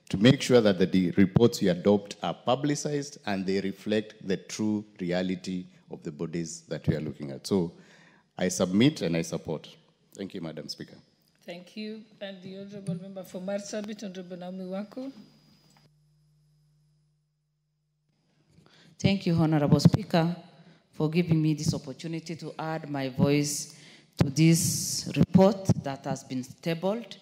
to make sure that the reports we adopt are publicized and they reflect the true reality of the bodies that we are looking at. So I submit and I support. Thank you, Madam Speaker. Thank you. And the Honourable Member for Marsabit, Honourable Naomi Wako. Thank you, Honourable Speaker, for giving me this opportunity to add my voice to this report that has been tabled.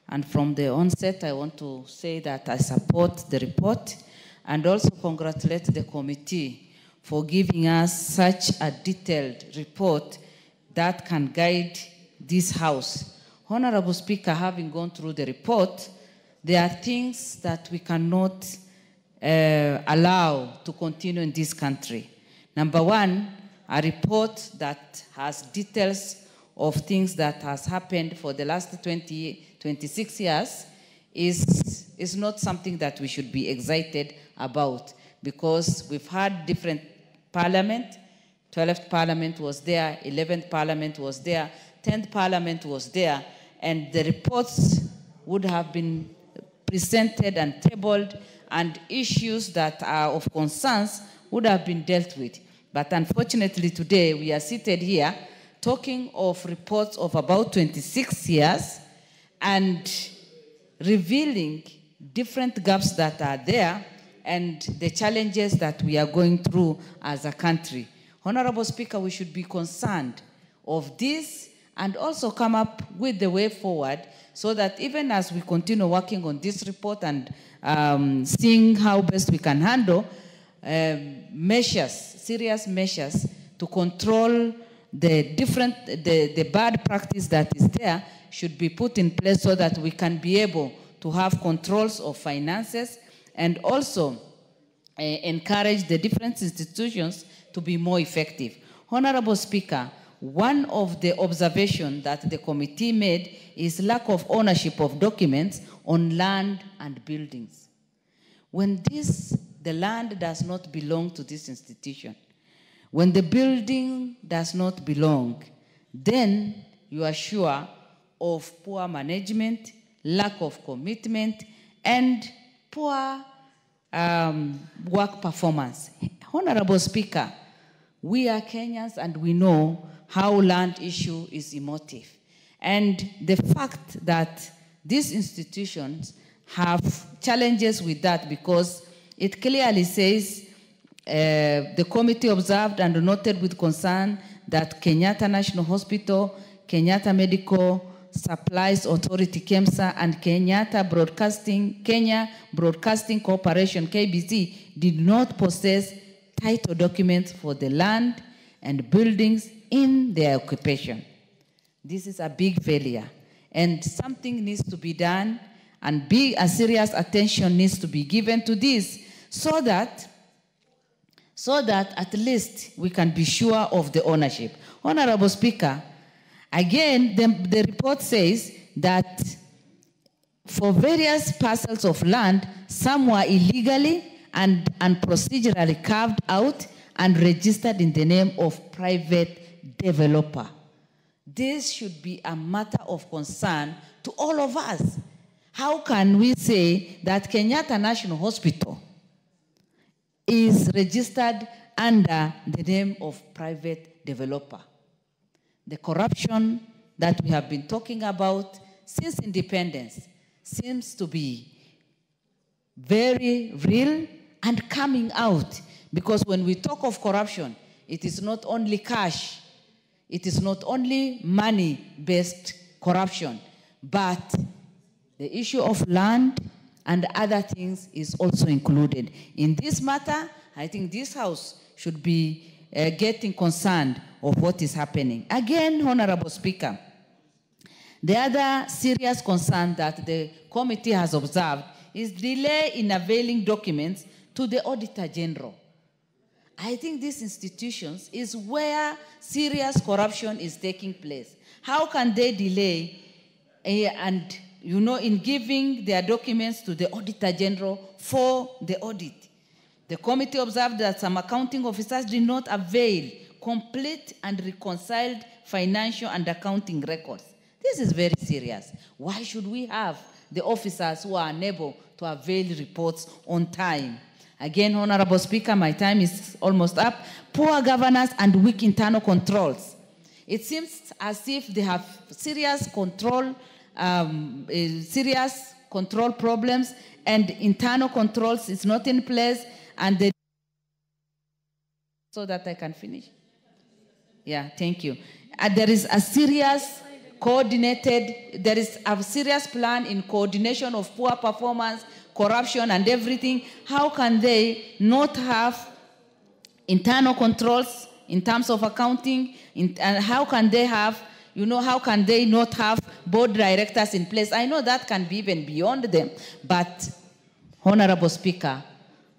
And from the onset, I want to say that I support the report and also congratulate the committee for giving us such a detailed report that can guide this House. Honorable Speaker, having gone through the report, there are things that we cannot allow to continue in this country. Number one, a report that has details of things that has happened for the last 26 years is not something that we should be excited about, because we've had different parliament, 12th Parliament was there, 11th Parliament was there, 10th Parliament was there, and the reports would have been presented and tabled, and issues that are of concerns would have been dealt with. But unfortunately today we are seated here talking of reports of about 26 years and revealing different gaps that are there and the challenges that we are going through as a country. Honorable Speaker, we should be concerned of this and also come up with the way forward so that even as we continue working on this report and seeing how best we can handle measures, serious measures to control the bad practice that is there should be put in place so that we can be able to have controls of finances and also encourage the different institutions to be more effective. Honorable Speaker, one of the observations that the committee made is lack of ownership of documents on land and buildings. When the land does not belong to this institution, when the building does not belong, then you are sure of poor management, lack of commitment, and poor work performance. Honorable Speaker, we are Kenyans and we know how land issue is emotive. And the fact that these institutions have challenges with that because it clearly says the committee observed and noted with concern that Kenyatta National Hospital, Kenyatta Medical Supplies Authority, KEMSA, and Kenya Broadcasting Corporation, KBC, did not possess title documents for the land and buildings in their occupation. This is a big failure, and something needs to be done, and a serious attention needs to be given to this so that at least we can be sure of the ownership. Honorable Speaker, again, the report says that for various parcels of land, some were illegally and procedurally carved out and registered in the name of private developer. This should be a matter of concern to all of us. How can we say that Kenyatta National Hospital is registered under the name of private developer? The corruption that we have been talking about since independence seems to be very real and coming out, because when we talk of corruption, it is not only cash, it is not only money-based corruption, but the issue of land and other things is also included. In this matter, I think this House should be getting concerned of what is happening. Again, Honorable Speaker, the other serious concern that the committee has observed is delay in availing documents to the Auditor General. I think these institutions is where serious corruption is taking place. How can they delay in giving their documents to the Auditor General for the audit? The committee observed that some accounting officers did not avail complete and reconciled financial and accounting records. This is very serious. Why should we have the officers who are unable to avail reports on time? Again, Honorable Speaker, my time is almost up. Poor governance and weak internal controls. It seems as if they have serious control problems, and internal controls is not in place, and so that I can finish. Yeah, thank you. There is a serious plan in coordination of poor performance, corruption, and everything. How can they not have internal controls in terms of accounting? And how can they have, how can they not have board directors in place? I know that can be even beyond them, but Honorable Speaker,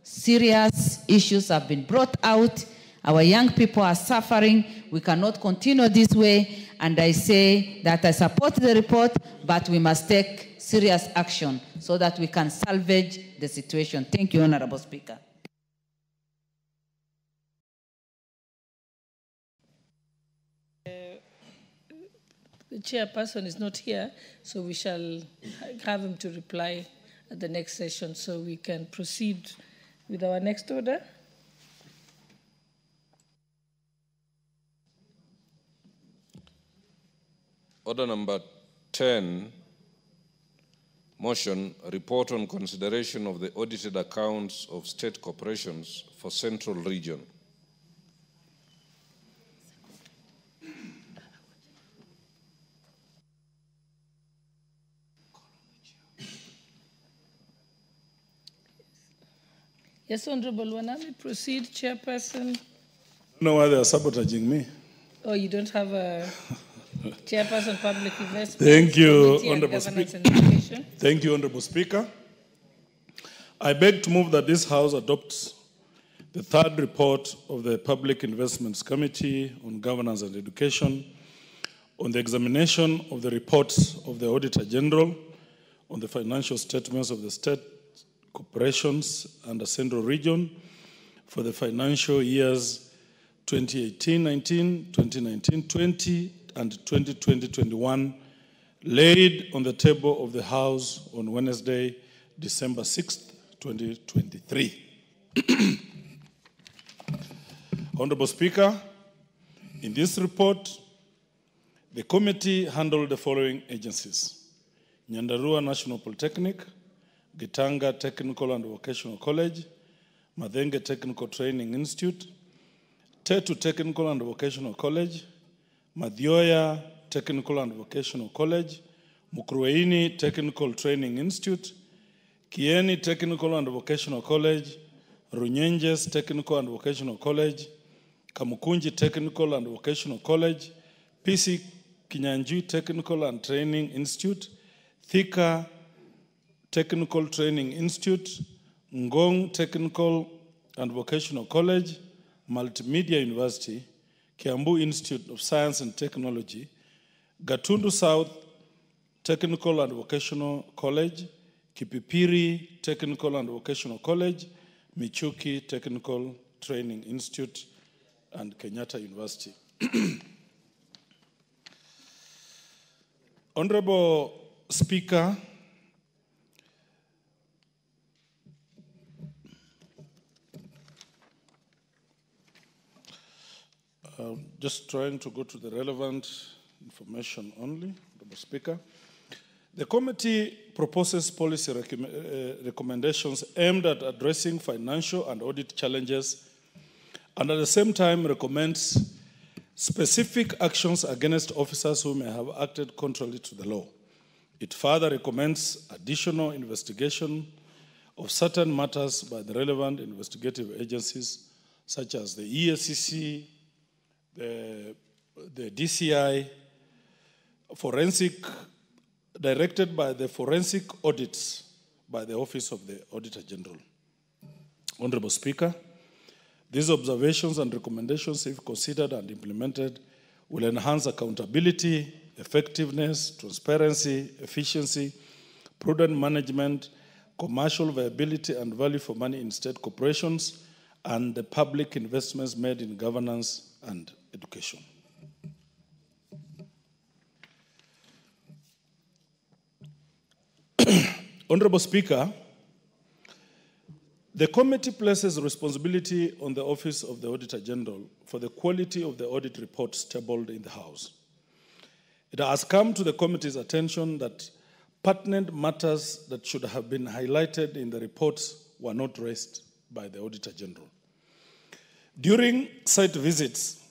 serious issues have been brought out. Our young people are suffering. We cannot continue this way. And I say that I support the report, but we must take serious action so that we can salvage the situation. Thank you, Honorable Speaker. The chairperson is not here, so we shall have him to reply at the next session so we can proceed with our next order. Order number 10, motion, report on consideration of the audited accounts of state corporations for Central Region. Yes, Honorable Wanami, proceed, Chairperson. No, why they are sabotaging me. Oh, you don't have a Chairperson Public Investment. Thank you, Committee on Honorable Governance Speaker. and Education. Thank you, Honorable Speaker. I beg to move that this House adopts the third report of the Public Investments Committee on Governance and Education on the examination of the reports of the Auditor General on the financial statements of the state corporations and the Central Region for the financial years 2018-19, 2019-20, and 2020-21, laid on the table of the House on Wednesday, December 6th, 2023. Honorable Speaker, in this report, the committee handled the following agencies: Nyandarua National Polytechnic, Gitanga Technical and Vocational College, Madenge Technical Training Institute, Tetu Technical and Vocational College, Madhioya Technical and Vocational College, Mukrueini Technical Training Institute, Kieni Technical and Vocational College, Runyenjes Technical and Vocational College, Kamukunji Technical and Vocational College, PC Kinyanjui Technical and Training Institute, Thika Technical Training Institute, Ngong Technical and Vocational College, Multimedia University, Kiambu Institute of Science and Technology, Gatundu South Technical and Vocational College, Kipipiri Technical and Vocational College, Michuki Technical Training Institute, and Kenyatta University. Honorable Speaker, just trying to go to the relevant information only, Honorable Speaker. The committee proposes policy recommendations aimed at addressing financial and audit challenges, and at the same time recommends specific actions against officers who may have acted contrary to the law. It further recommends additional investigation of certain matters by the relevant investigative agencies, such as the EACC, the DCI, directed by the forensic audits by the Office of the Auditor General. Honorable Speaker, these observations and recommendations, if considered and implemented, will enhance accountability, effectiveness, transparency, efficiency, prudent management, commercial viability and value for money in state corporations, and the public investments made in governance and education. Honorable Speaker, the committee places responsibility on the Office of the Auditor General for the quality of the audit reports tabled in the House. It has come to the committee's attention that pertinent matters that should have been highlighted in the reports were not raised by the Auditor General. During site visits,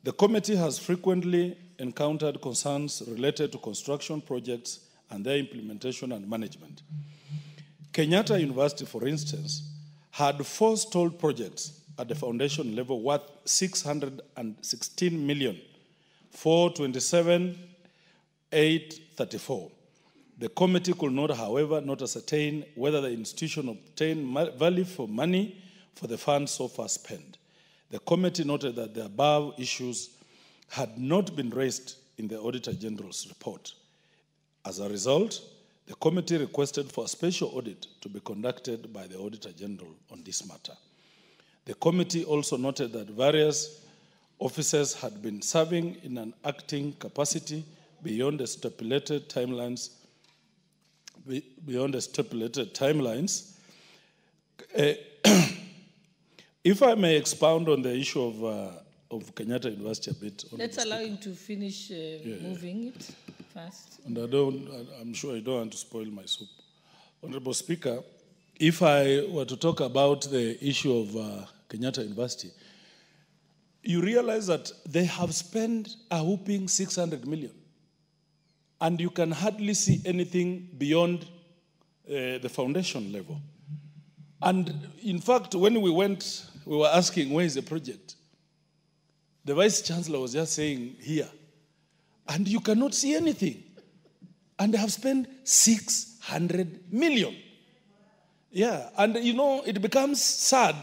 the committee has frequently encountered concerns related to construction projects and their implementation and management. Kenyatta University, for instance, had 4 stalled projects at the foundation level worth 616 million for 27,834. The committee could not, however, not ascertain whether the institution obtained value for money for the funds so far spent. The committee noted that the above issues had not been raised in the Auditor General's report. As a result, the committee requested for a special audit to be conducted by the Auditor General on this matter. The committee also noted that various officers had been serving in an acting capacity beyond the stipulated timelines. If I may expound on the issue of Kenyatta University a bit. Let's allow him to finish moving it first. And I'm sure I don't want to spoil my soup. Honorable Speaker, if I were to talk about the issue of Kenyatta University, you realize that they have spent a whopping 600 million. And you can hardly see anything beyond the foundation level. And in fact, when we went, we were asking, where is the project? The Vice Chancellor was just saying, here. And you cannot see anything. And they have spent 600 million. Yeah, and you know, it becomes sad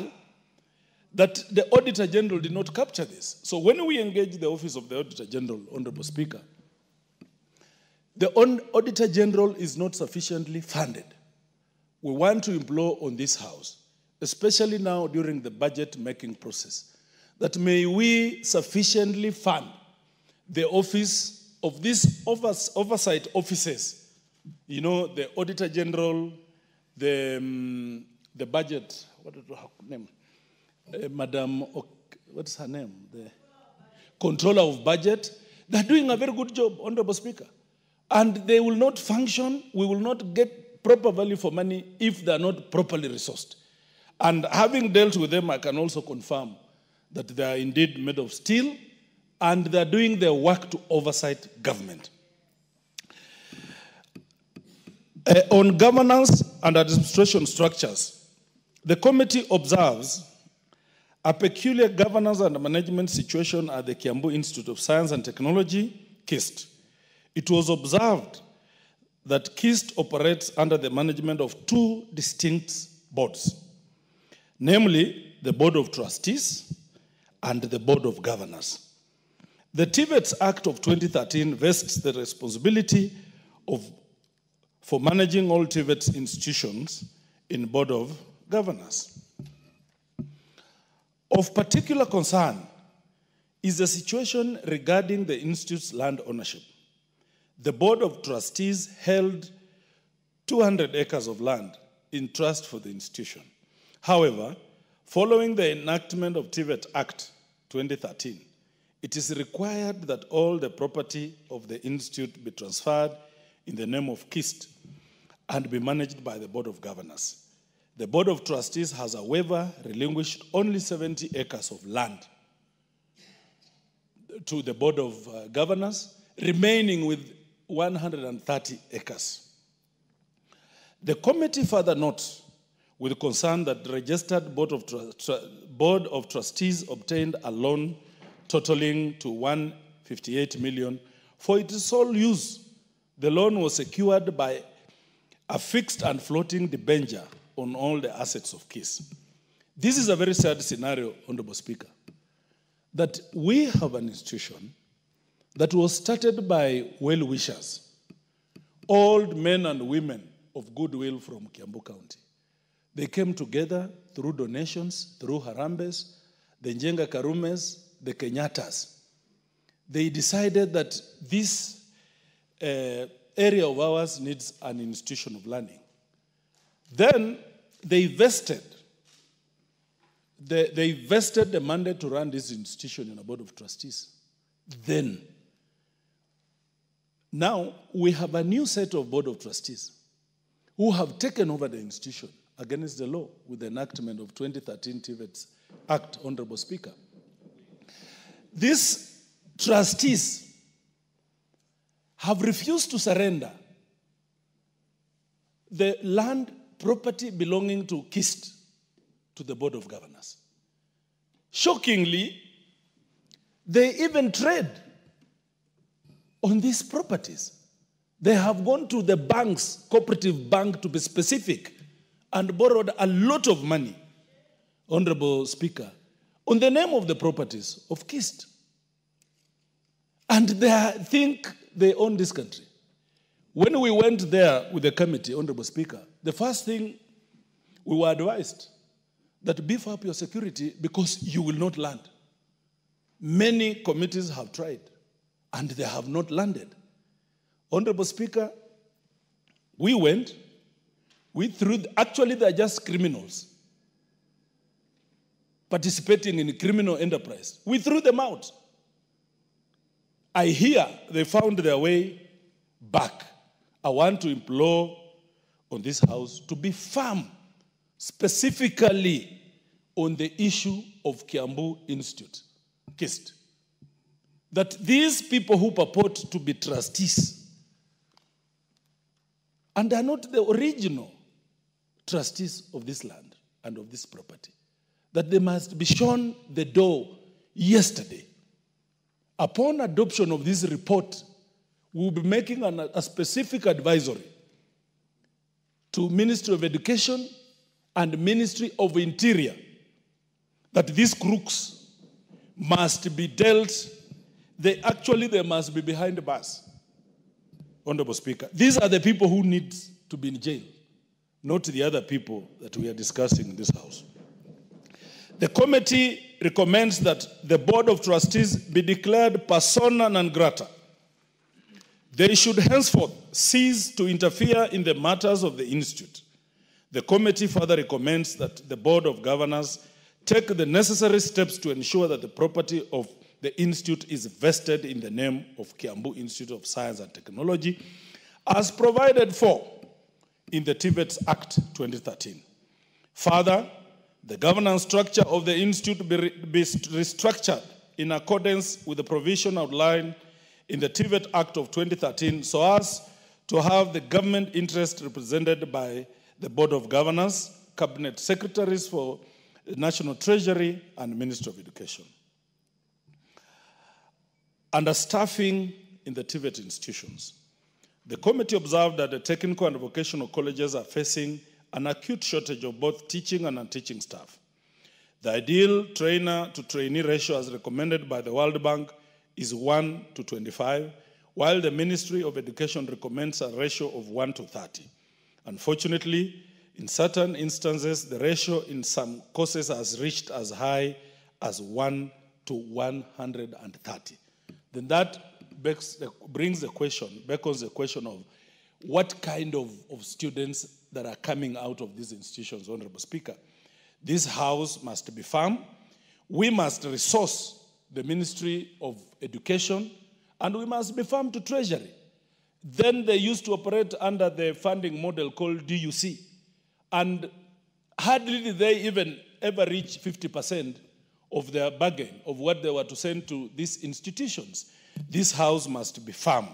that the Auditor General did not capture this. So when we engage the Office of the Auditor General, Honorable Speaker, the Auditor General is not sufficiently funded. We want to implore on this House, especially now during the budget-making process, that may we sufficiently fund the office of these oversight offices, you know, the Auditor General, the budget, what is her name? Madam, what's her name? The Controller of Budget. They're doing a very good job, Honorable Speaker. And they will not function, we will not get proper value for money if they are not properly resourced. And having dealt with them, I can also confirm that they are indeed made of steel and they are doing their work to oversight government. On governance and administration structures, the committee observes a peculiar governance and management situation at the Kiambu Institute of Science and Technology, KIST. It was observed that KIST operates under the management of two distinct boards, namely the Board of Trustees and the Board of Governors. The TVETS Act of 2013 vests the responsibility for managing all TVETS institutions in Board of Governors. Of particular concern is the situation regarding the Institute's land ownership. The Board of Trustees held 200 acres of land in trust for the institution. However, following the enactment of TVET Act 2013, it is required that all the property of the institute be transferred in the name of KIST and be managed by the Board of Governors. The Board of Trustees has, however, relinquished only 70 acres of land to the Board of Governors, remaining with 130 acres. The committee further notes with concern that the registered Board of Trustees obtained a loan totaling to 158 million for its sole use. The loan was secured by a fixed and floating debenture on all the assets of KISS. This is a very sad scenario, Honorable Speaker, that we have an institution that was started by well-wishers, old men and women of goodwill from Kiambu County. They came together through donations, through Harambes, the Njenga Karumes, the Kenyattas. They decided that this area of ours needs an institution of learning. Then they vested the mandate to run this institution in a Board of Trustees. Then, now we have a new set of Board of Trustees who have taken over the institution against the law with the enactment of 2013 TVETS Act, Honorable Speaker. These trustees have refused to surrender the land property belonging to KIST to the Board of Governors. Shockingly, they even trade on these properties. They have gone to the banks, cooperative bank to be specific, and borrowed a lot of money, Honorable Speaker, on the name of the properties of KIST. And they think they own this country. When we went there with the committee, Honorable Speaker, the first thing we were advised that beef up your security because you will not land. Many committees have tried and they have not landed. Honorable Speaker, we threw, actually they're just criminals participating in criminal enterprise. We threw them out. I hear they found their way back. I want to implore on this House to be firm, specifically on the issue of Kiambu Institute, KIST. That these people who purport to be trustees, and are not the original trustees of this land and of this property, that they must be shown the door yesterday. Upon adoption of this report, we will be making a specific advisory to Ministry of Education and Ministry of Interior that these crooks must be dealt. They must be behind the bars. Honorable Speaker, these are the people who need to be in jail, not the other people that we are discussing in this House. The committee recommends that the Board of Trustees be declared persona non grata. They should henceforth cease to interfere in the matters of the Institute. The committee further recommends that the Board of Governors take the necessary steps to ensure that the property of the Institute is vested in the name of Kiambu Institute of Science and Technology, as provided for in the TVET's Act 2013. Further, the governance structure of the Institute be restructured in accordance with the provision outlined in the TVET Act of 2013 so as to have the government interest represented by the Board of Governors, Cabinet Secretaries for the National Treasury, and Ministry of Education. Understaffing in the TVET institutions. The committee observed that the technical and vocational colleges are facing an acute shortage of both teaching and non-teaching staff. The ideal trainer-to-trainee ratio as recommended by the World Bank is 1:25, while the Ministry of Education recommends a ratio of 1:30. Unfortunately, in certain instances, the ratio in some courses has reached as high as 1:130. Then that beckons the question of what kind of students that are coming out of these institutions, Honorable Speaker. This House must be firm. We must resource the Ministry of Education, and we must be firm to Treasury. Then they used to operate under the funding model called DUC, and hardly did they even ever reach 50% of their bargain of what they were to send to these institutions. This House must be firm.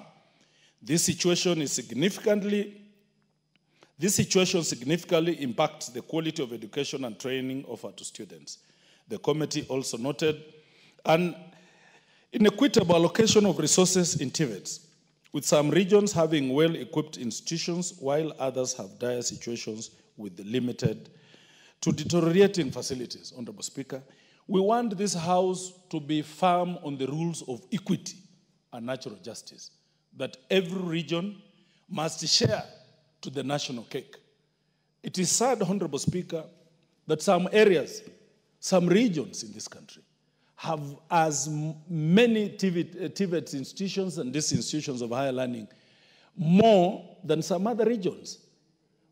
This situation significantly impacts the quality of education and training offered to students. The committee also noted an inequitable allocation of resources in TVETs, with some regions having well-equipped institutions while others have dire situations with limited to deteriorating facilities. Honorable Speaker, we want this House to be firm on the rules of equity and natural justice, that every region must share to the national cake. It is sad, Honorable Speaker, that some areas, some regions in this country have as many TVET institutions and these institutions of higher learning more than some other regions.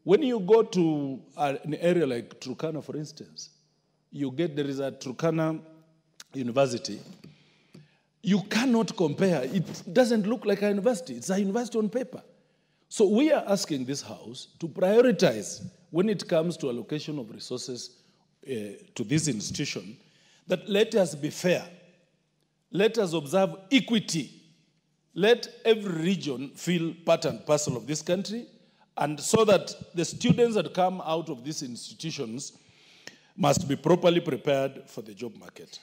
When you go to an area like Turkana, for instance, there is a Turkana University. You cannot compare. It doesn't look like a university. It's a university on paper. So we are asking this House to prioritize when it comes to allocation of resources to this institution, that let us be fair. Let us observe equity. Let every region feel part and parcel of this country, and so that the students that come out of these institutions must be properly prepared for the job market.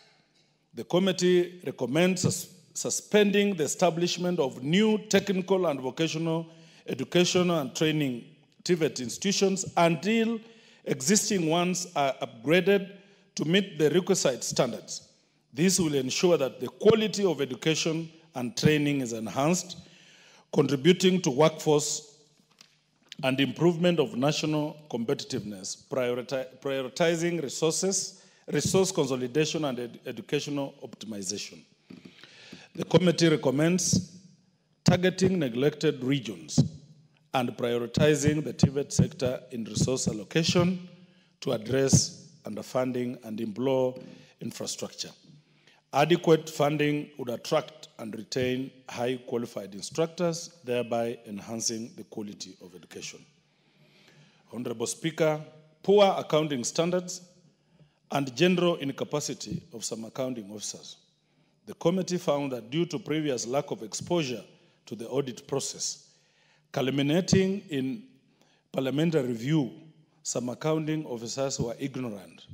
The committee recommends suspending the establishment of new technical and vocational educational and training TVET institutions until existing ones are upgraded to meet the requisite standards. This will ensure that the quality of education and training is enhanced, contributing to workforce and improvement of national competitiveness, prioritizing resource consolidation and educational optimization. The committee recommends targeting neglected regions, and prioritizing the TVET sector in resource allocation to address underfunding and improve infrastructure. Adequate funding would attract and retain high qualified instructors, thereby enhancing the quality of education. Honorable Speaker, poor accounting standards and general incapacity of some accounting officers. The committee found that due to previous lack of exposure to the audit process, culminating in parliamentary review, some accounting officers were ignorant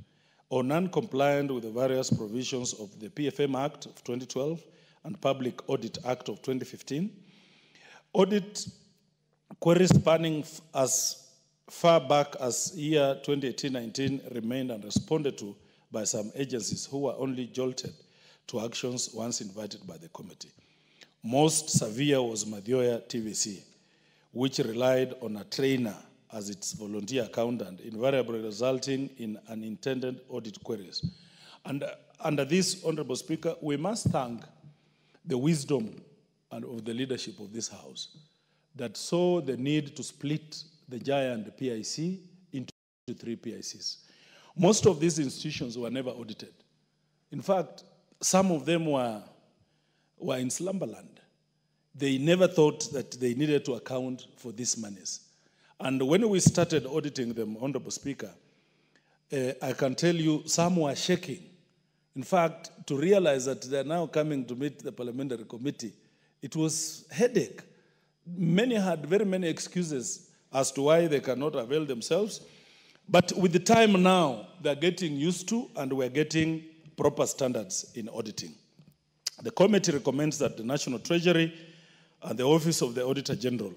or non-compliant with the various provisions of the PFM Act of 2012 and Public Audit Act of 2015. Audit queries spanning as far back as year 2018-19 remained unresponded to by some agencies who were only jolted to actions once invited by the committee. Most severe was Madhyoya TVC, which relied on a trainer as its volunteer accountant, invariably resulting in unintended audit queries. And under this, Honorable Speaker, we must thank the wisdom of the leadership of this House that saw the need to split the giant PIC into 3 PICs. Most of these institutions were never audited. In fact, some of them were in slumberland. They never thought that they needed to account for these monies. And when we started auditing them, Honorable Speaker, I can tell you some were shaking. In fact, to realize that they're now coming to meet the parliamentary committee, it was a headache. Many had very many excuses as to why they cannot avail themselves. But with the time now, they're getting used to and we're getting proper standards in auditing. The committee recommends that the National Treasury and the Office of the Auditor General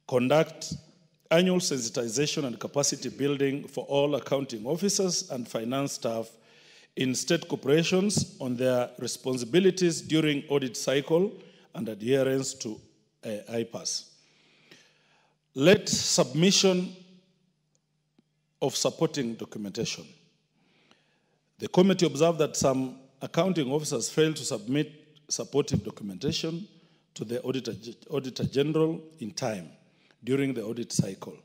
conduct annual sensitization and capacity building for all accounting officers and finance staff in state corporations on their responsibilities during audit cycle and adherence to IPAS. Let submission of supporting documentation. The committee observed that some accounting officers failed to submit supportive documentation to the Auditor General in time during the audit cycle,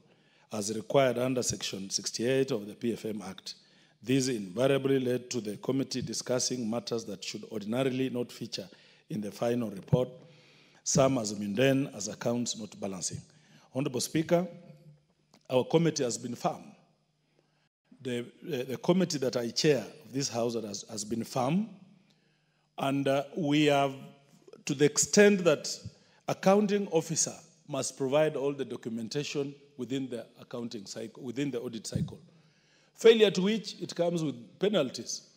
as required under Section 68 of the PFM Act. This invariably led to the committee discussing matters that should ordinarily not feature in the final report, some as mundane as accounts not balancing. Honorable Speaker, our committee has been firm. The committee that I chair of this House has been firm, and we have, to the extent that accounting officer must provide all the documentation within the accounting cycle, within the audit cycle. Failure to which it comes with penalties.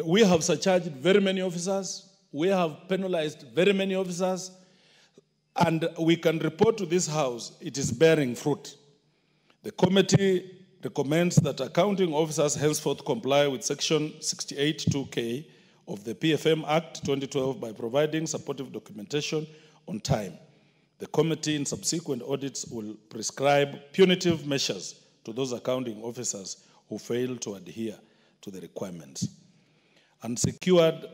We have surcharged very many officers, we have penalized very many officers, and we can report to this House it is bearing fruit. The committee recommends that accounting officers henceforth comply with Section 68(2)(k) of the PFM Act 2012 by providing supportive documentation on time. The committee in subsequent audits will prescribe punitive measures to those accounting officers who fail to adhere to the requirements. Unsecured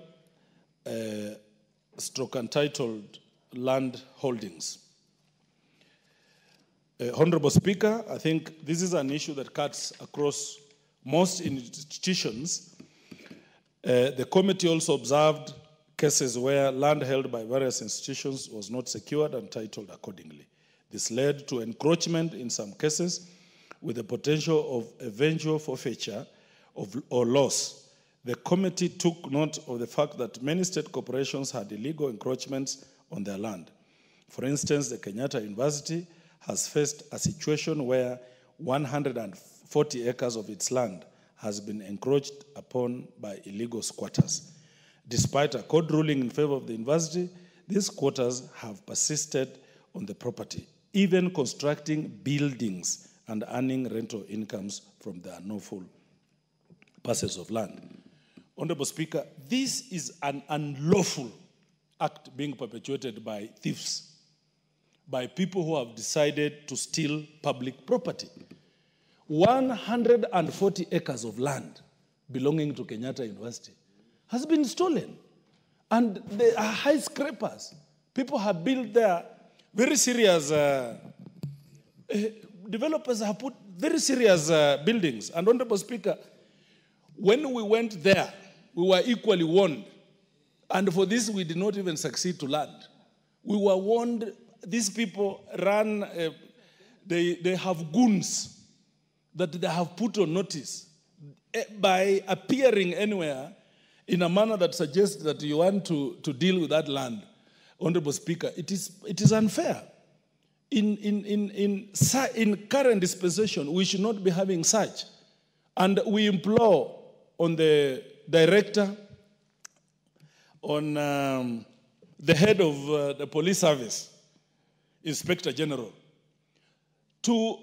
stroke entitled land holdings. Honorable Speaker, I think this is an issue that cuts across most institutions. The committee also observed cases where land held by various institutions was not secured and titled accordingly. This led to encroachment in some cases with the potential of eventual forfeiture or loss. The committee took note of the fact that many state corporations had illegal encroachments on their land. For instance, the Kenyatta University has faced a situation where 140 acres of its land has been encroached upon by illegal squatters. Despite a court ruling in favor of the university, these squatters have persisted on the property, even constructing buildings and earning rental incomes from their unlawful parcels of land. Honorable Speaker, this is an unlawful act being perpetuated by thieves, by people who have decided to steal public property. 140 acres of land belonging to Kenyatta University has been stolen. And they are high scrapers. People have built there very serious, developers have put very serious buildings. And Honorable Speaker, when we went there, we were equally warned. And for this, we did not even succeed to land. We were warned, these people run, they have goons that they have put on notice by appearing anywhere in a manner that suggests that you want to deal with that land. Honorable Speaker, it is unfair. In current dispensation, we should not be having such. And we implore on the director, on the head of the police service, Inspector General, to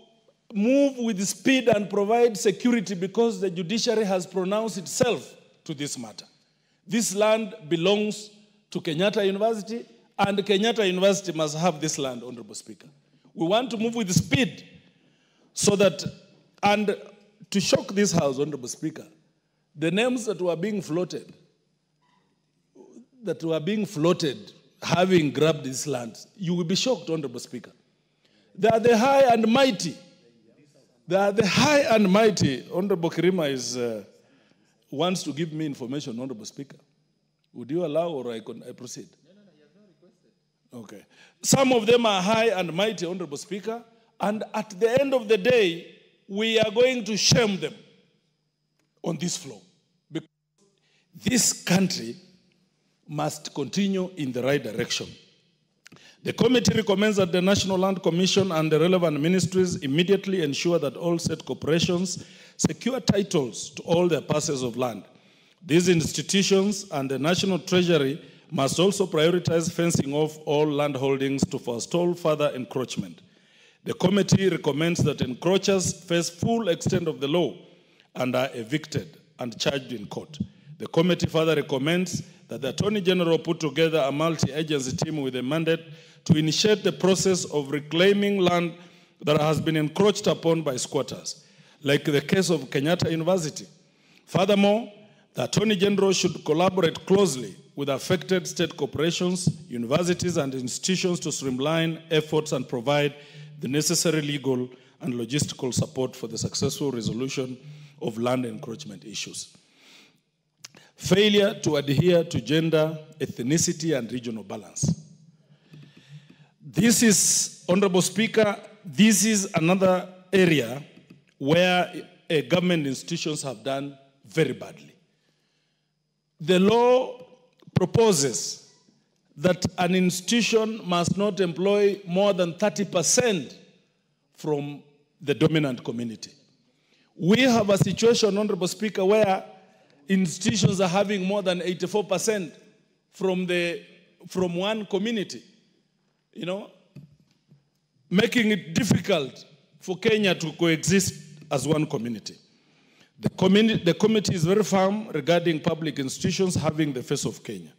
move with speed and provide security because the judiciary has pronounced itself to this matter. This land belongs to Kenyatta University, and Kenyatta University must have this land, Honorable Speaker. We want to move with speed so that, and to shock this House, Honorable Speaker, the names that were being floated, having grabbed this land, you will be shocked, Honorable Speaker. They are the high and mighty. They are the high and mighty. Honorable Kirima wants to give me information, Honorable Speaker. Would you allow or I proceed? Okay. Some of them are high and mighty, Honorable Speaker, and at the end of the day, we are going to shame them on this floor. Because this country must continue in the right direction. The committee recommends that the National Land Commission and the relevant ministries immediately ensure that all state corporations secure titles to all their parcels of land. These institutions and the National Treasury must also prioritize fencing off all land holdings to forestall further encroachment. The committee recommends that encroachers face full extent of the law and are evicted and charged in court. The committee further recommends that the Attorney General put together a multi-agency team with a mandate to initiate the process of reclaiming land that has been encroached upon by squatters, like the case of Kenyatta University. Furthermore, the Attorney General should collaborate closely with affected state corporations, universities, and institutions to streamline efforts and provide the necessary legal and logistical support for the successful resolution of land encroachment issues. Failure to adhere to gender, ethnicity, and regional balance. This is, Honorable Speaker, this is another area where government institutions have done very badly. The law proposes that an institution must not employ more than 30% from the dominant community. We have a situation, Honorable Speaker, where institutions are having more than 84% from one community, you know, making it difficult for Kenya to coexist as one community. The committee is very firm regarding public institutions having the face of Kenya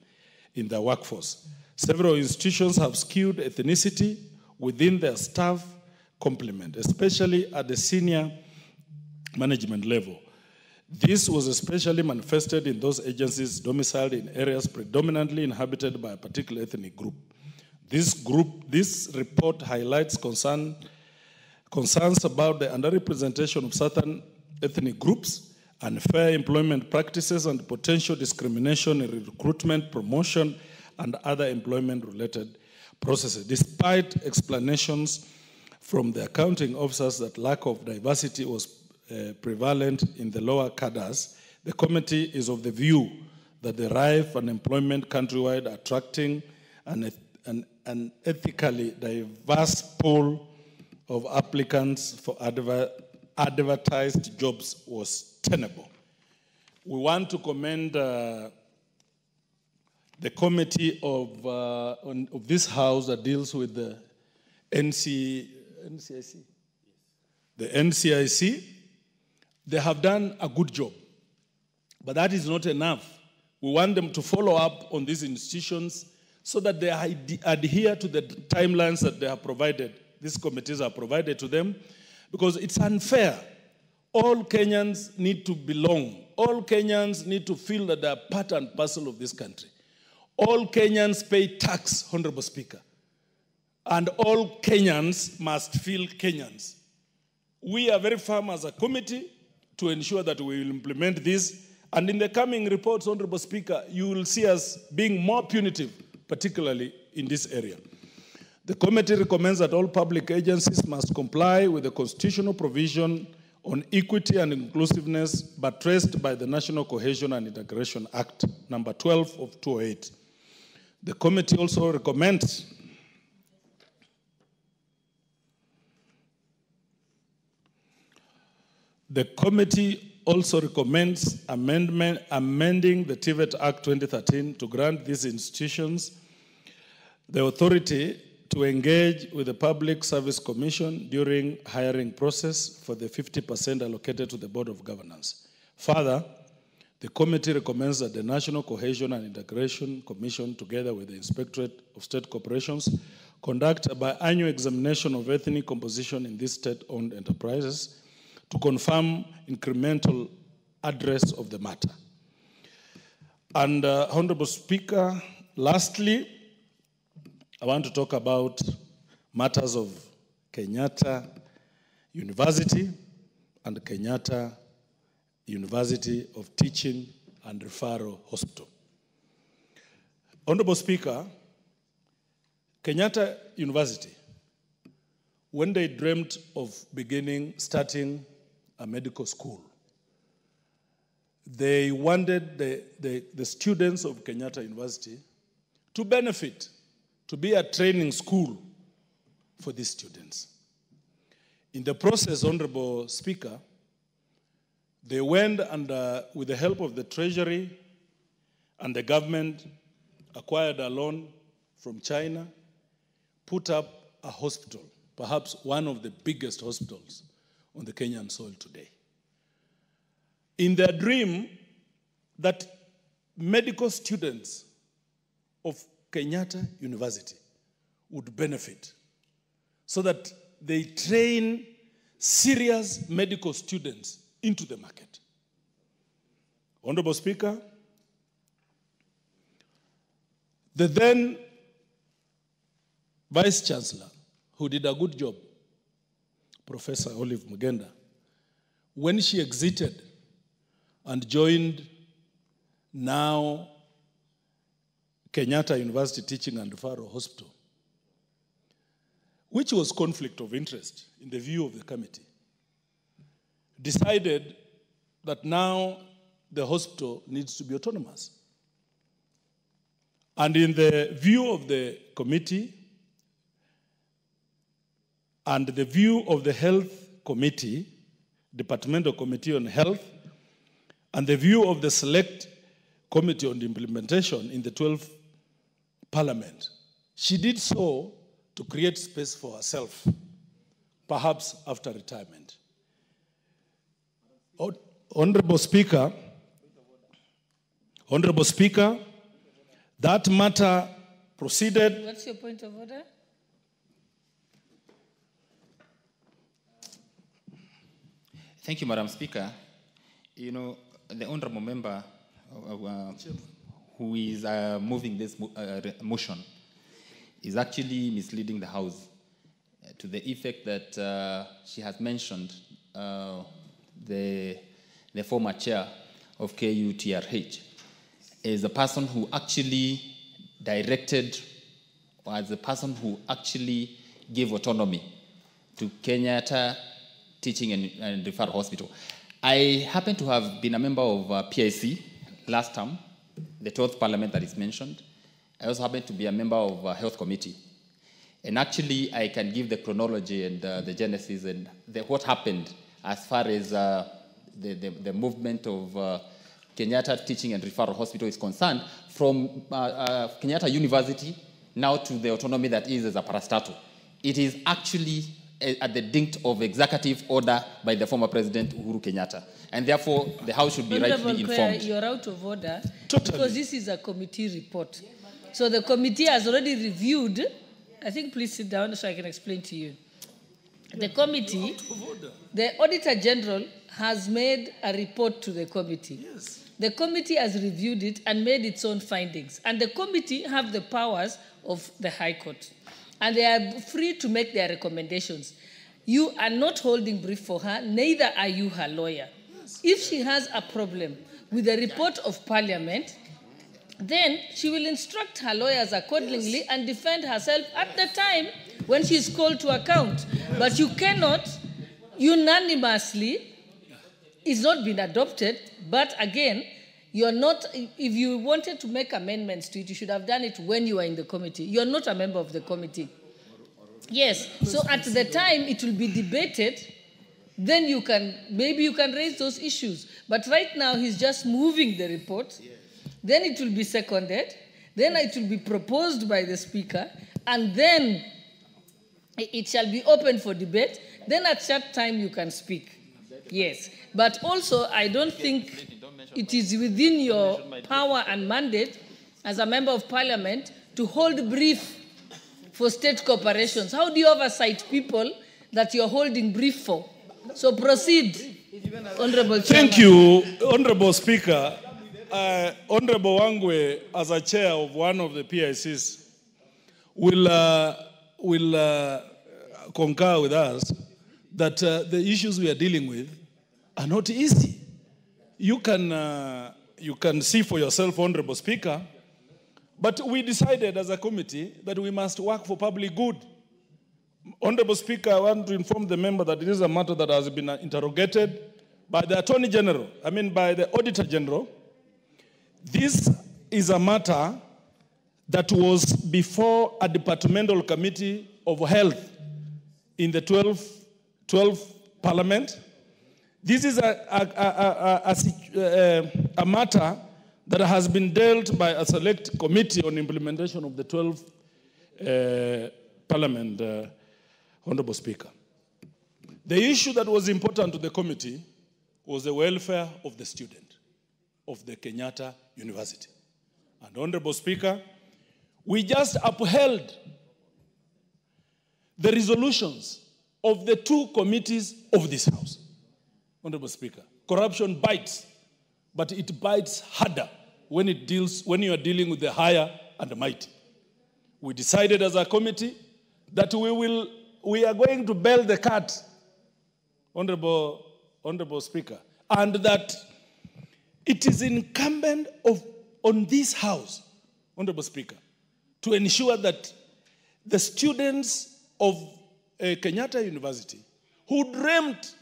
in their workforce. Several institutions have skewed ethnicity within their staff complement, especially at the senior management level. This was especially manifested in those agencies domiciled in areas predominantly inhabited by a particular ethnic group. This report highlights concerns about the underrepresentation of certain ethnic groups, unfair employment practices, and potential discrimination in recruitment, promotion, and other employment-related processes. Despite explanations from the accounting officers that lack of diversity was prevalent in the lower cadres, the committee is of the view that the rife unemployment countrywide attracting an ethically diverse pool of applicants for advertised jobs was tenable. We want to commend the committee of this House that deals with the NCIC. The NCIC, they have done a good job, but that is not enough. We want them to follow up on these institutions so that they adhere to the timelines that they have provided, these committees have provided to them, because it's unfair. All Kenyans need to belong. All Kenyans need to feel that they are part and parcel of this country. All Kenyans pay tax, Honorable Speaker. And all Kenyans must feel Kenyans. We are very firm as a committee to ensure that we will implement this. And in the coming reports, Honorable Speaker, you will see us being more punitive, particularly in this area. The committee recommends that all public agencies must comply with the constitutional provision on equity and inclusiveness buttressed by the National Cohesion and Integration Act, number 12 of 2008. The committee also recommends amending the TVET Act 2013 to grant these institutions the authority to engage with the Public Service Commission during hiring process for the 50% allocated to the Board of Governors. Further, the committee recommends that the National Cohesion and Integration Commission, together with the Inspectorate of State Corporations, conduct a biannual examination of ethnic composition in these state-owned enterprises to confirm incremental address of the matter. And Honorable Speaker, lastly, I want to talk about matters of Kenyatta University and Kenyatta University of Teaching and Referral Hospital. Honorable Speaker, Kenyatta University, when they dreamt of starting a medical school, they wanted the students of Kenyatta University to benefit, to be a training school for these students. In the process, Honorable Speaker, they went and with the help of the Treasury and the government, acquired a loan from China, put up a hospital, perhaps one of the biggest hospitals on the Kenyan soil today. In their dream that medical students of Kenyatta University would benefit so that they train serious medical students into the market. Honorable Speaker, the then Vice Chancellor, who did a good job, Professor Olive Mugenda, when she exited and joined now Kenyatta University Teaching and Referral Hospital, which was conflict of interest in the view of the committee, decided that now the hospital needs to be autonomous. And in the view of the committee and the view of the Health Committee, Departmental Committee on Health, and the view of the Select Committee on the Implementation in the 12th Parliament, she did so to create space for herself, perhaps after retirement. Honorable Speaker, that matter proceeded. What's your point of order? Thank you, Madam Speaker. You know, the honorable member who is moving this motion is actually misleading the House to the effect that she has mentioned the former chair of KUTRH is the person who actually directed, or as the person who actually gave autonomy to Kenyatta Teaching and Referral Hospital. I happen to have been a member of PIC last term, the 12th Parliament that is mentioned. I also happen to be a member of Health Committee. And actually, I can give the chronology and the genesis and what happened as far as the movement of Kenyatta Teaching and Referral Hospital is concerned, from Kenyatta University now to the autonomy that is as a parastatal. It is actually at the dint of executive order by the former President Uhuru Kenyatta. And therefore, the House should be rightly informed. You're out of order Totally. because this is a committee report. So the committee has already reviewed. I think please sit down so I can explain to you. the committee, the Auditor General has made a report to the committee. Yes. The committee has reviewed it and made its own findings. And the committee have the powers of the High Court. And they are free to make their recommendations. You are not holding brief for her, neither are you her lawyer. Yes. If she has a problem with the report of Parliament, then she will instruct her lawyers accordingly and defend herself at the time when she is called to account. But you cannot unanimously, it's not been adopted, but again, you're not, if you wanted to make amendments to it, you should have done it when you were in the committee. You're not a member of the committee. Yes, so at the time it will be debated, then maybe you can raise those issues. But right now he's just moving the report, then it will be seconded, then it will be proposed by the Speaker, and then it shall be open for debate. Then at that time you can speak. Yes, but also I don't think it is within your power and mandate as a member of Parliament to hold brief for state corporations. How do you oversight people that you're holding brief for? So proceed, Honorable Chairman. Thank you, Honorable Speaker. Honorable Wangwe, as a chair of one of the PICs, will concur with us that the issues we are dealing with are not easy. You can see for yourself, Honorable Speaker, but we decided as a committee that we must work for public good. Honorable Speaker, I want to inform the member that it is a matter that has been interrogated by the Attorney General, by the Auditor General. This is a matter that was before a departmental committee of health in the 12th Parliament. This is a matter that has been dealt by a select committee on implementation of the 12th Parliament, Honorable Speaker. The issue that was important to the committee was the welfare of the student of the Kenyatta University. And Honorable Speaker, we just upheld the resolutions of the two committees of this House. Honorable Speaker, corruption bites, but it bites harder when you are dealing with the higher and the mighty. We decided as a committee that we are going to bail the cat, Honorable Speaker, and that it is incumbent on this House, Honorable Speaker, to ensure that the students of Kenyatta University who dreamt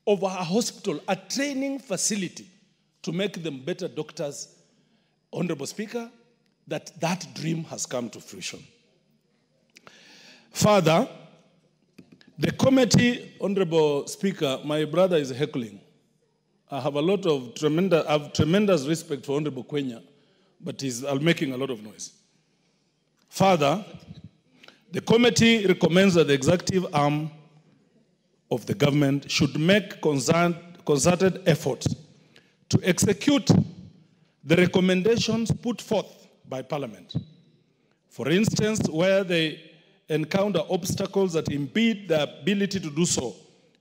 of a hospital, a training facility to make them better doctors, Honorable Speaker, that dream has come to fruition. Further, the committee, Honorable Speaker, my brother is heckling. I have tremendous respect for Honorable Kwenya, but he's making a lot of noise. Further, the committee recommends that the executive arm of the government should make concerted efforts to execute the recommendations put forth by Parliament. For instance, where they encounter obstacles that impede their ability to do so,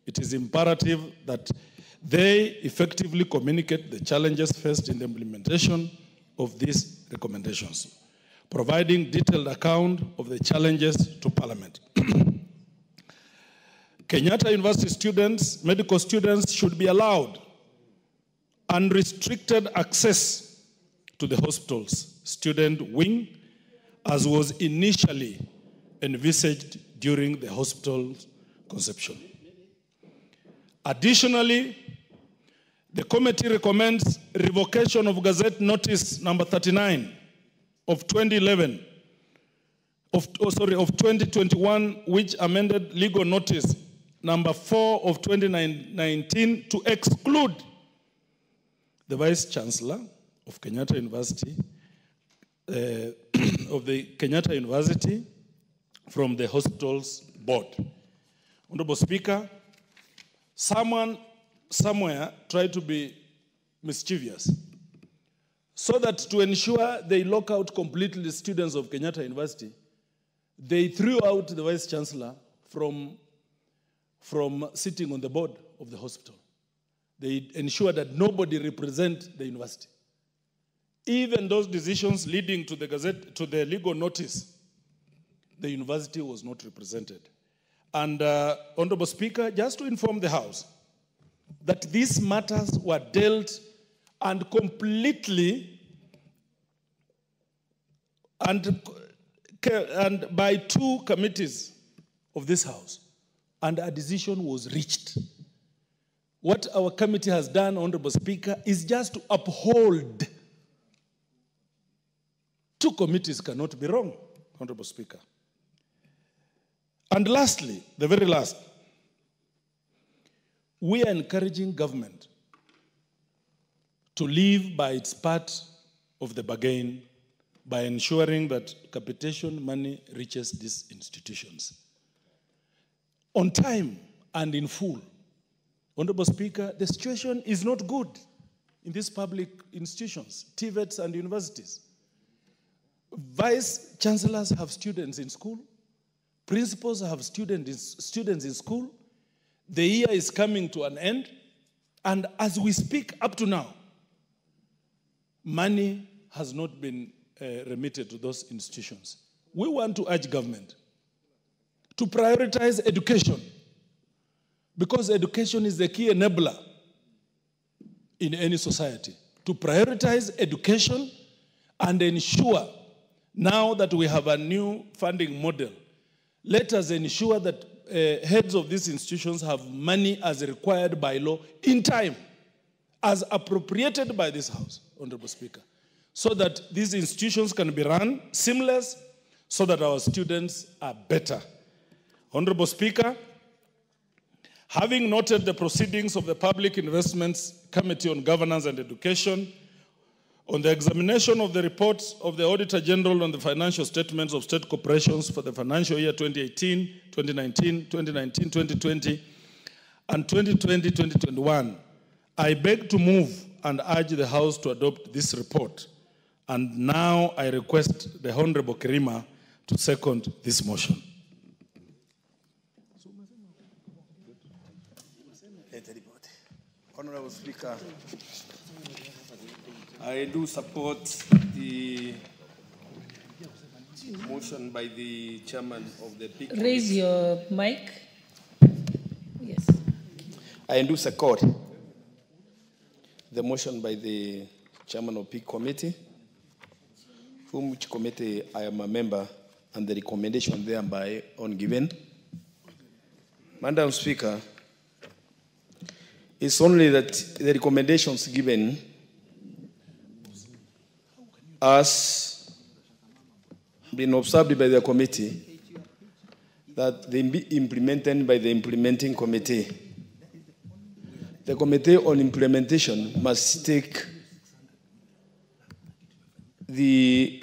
it is imperative that they effectively communicate the challenges faced in the implementation of these recommendations, providing detailed account of the challenges to Parliament. Kenyatta University students, medical students, should be allowed unrestricted access to the hospital's student wing, as was initially envisaged during the hospital's conception. Additionally, the committee recommends revocation of Gazette Notice number 39 of 2011, of 2021, which amended Legal Notice number 4 of 2019 to exclude the Vice Chancellor of Kenyatta University, from the hospital's board. Honorable Speaker, someone somewhere tried to be mischievous so that to ensure they lock out completely the students of Kenyatta University, they threw out the Vice Chancellor from from sitting on the board of the hospital. They ensure that nobody represents the university. Even those decisions leading to the Gazette, to the legal notice, the university was not represented. And Honorable Speaker, just to inform the House that these matters were dealt and completely and by 2 committees of this House, and a decision was reached. What our committee has done, Honorable Speaker, is just to uphold. 2 committees cannot be wrong, Honorable Speaker. And lastly, the very last, we are encouraging government to live by its part of the bargain by ensuring that capitation money reaches these institutions on time and in full. Honorable Speaker, the situation is not good in these public institutions, TVETs and universities. Vice chancellors have students in school. Principals have students in school. The year is coming to an end. And as we speak up to now, money has not been remitted to those institutions. We want to urge government to prioritize education, because education is the key enabler in any society. To prioritize education and ensure, now that we have a new funding model, let us ensure that heads of these institutions have money as required by law in time, as appropriated by this House, Honorable Speaker, so that these institutions can be run seamless, so that our students are better. Honorable Speaker, having noted the proceedings of the Public Investments Committee on Governance and Education on the examination of the reports of the Auditor General on the financial statements of state corporations for the financial year 2018, 2019, 2020, and 2020-2021, I beg to move and urge the House to adopt this report. And now I request the Honorable Kirima to second this motion. Honorable Speaker, I do support the motion by the chairman of the PIC. Raise your mic. Yes. I do support the motion by the chairman of PIC committee, from which committee I am a member, and the recommendation thereby on given. Madam Speaker, it's only that the recommendations given has been observed by the committee that they be implemented by the implementing committee. The committee on implementation must take the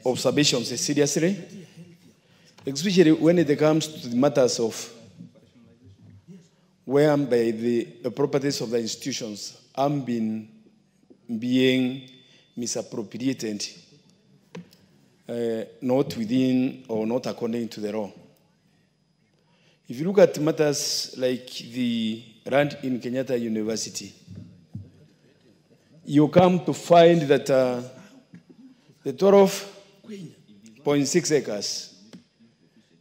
observations seriously, especially when it comes to the matters of whereby the properties of the institutions are being misappropriated, not within or not according to the law. If you look at matters like the land in Kenyatta University, you come to find that the 12.6 acres,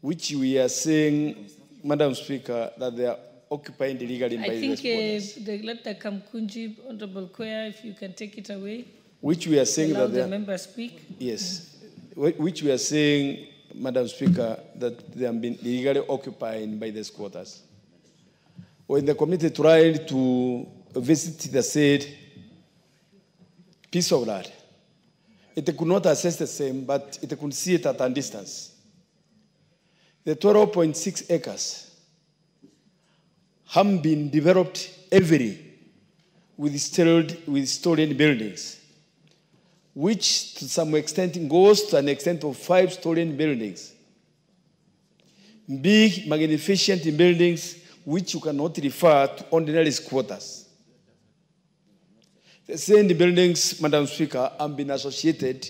which we are saying, Madam Speaker, that they are occupied illegally by the squatters. Let the Kamkunji, Honorable Kwea, if you can take it away. Which we are saying allow that the member speak. Yes. Which we are saying, Madam Speaker, that they have been illegally occupied by the squatters. When the committee tried to visit the said piece of land, it could not assess the same, but it could see it at a distance. The 12.6 acres have been developed heavily with stolen buildings, which to some extent goes to an extent of 5 stolen buildings. Big, magnificent buildings which you cannot refer to ordinary squatters. The same buildings, Madam Speaker, have been associated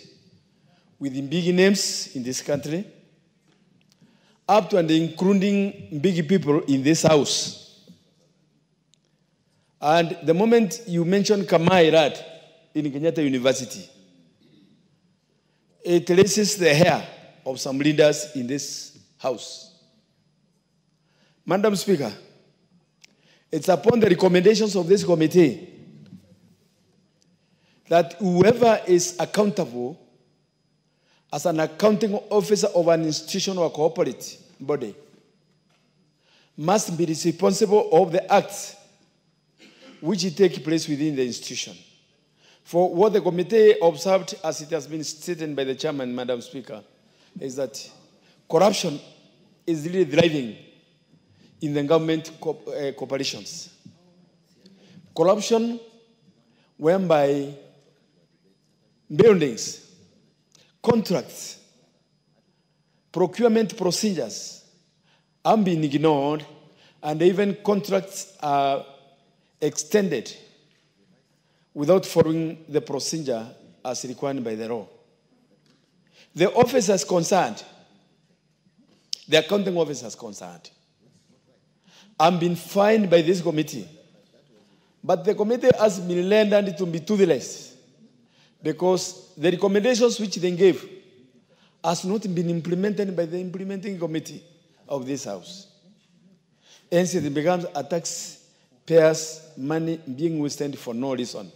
with the big names in this country, up to and including big people in this house. And the moment you mention Kamairat in Kenyatta University, it raises the hair of some leaders in this house. Madam Speaker, it's upon the recommendations of this committee that whoever is accountable as an accounting officer of an institution or cooperative body must be responsible of the acts which take place within the institution. For what the committee observed, as it has been stated by the chairman, Madam Speaker, is that corruption is really thriving in the government corporations. Corruption whereby buildings, contracts, procurement procedures are being ignored, and even contracts are extended without following the procedure as required by the law. The officers concerned, the accounting officers concerned, have been fined by this committee. But the committee has been rendered to be toothless because the recommendations which they gave has not been implemented by the implementing committee of this house. Hence, it becomes a taxpayers' money being wasted for no reason.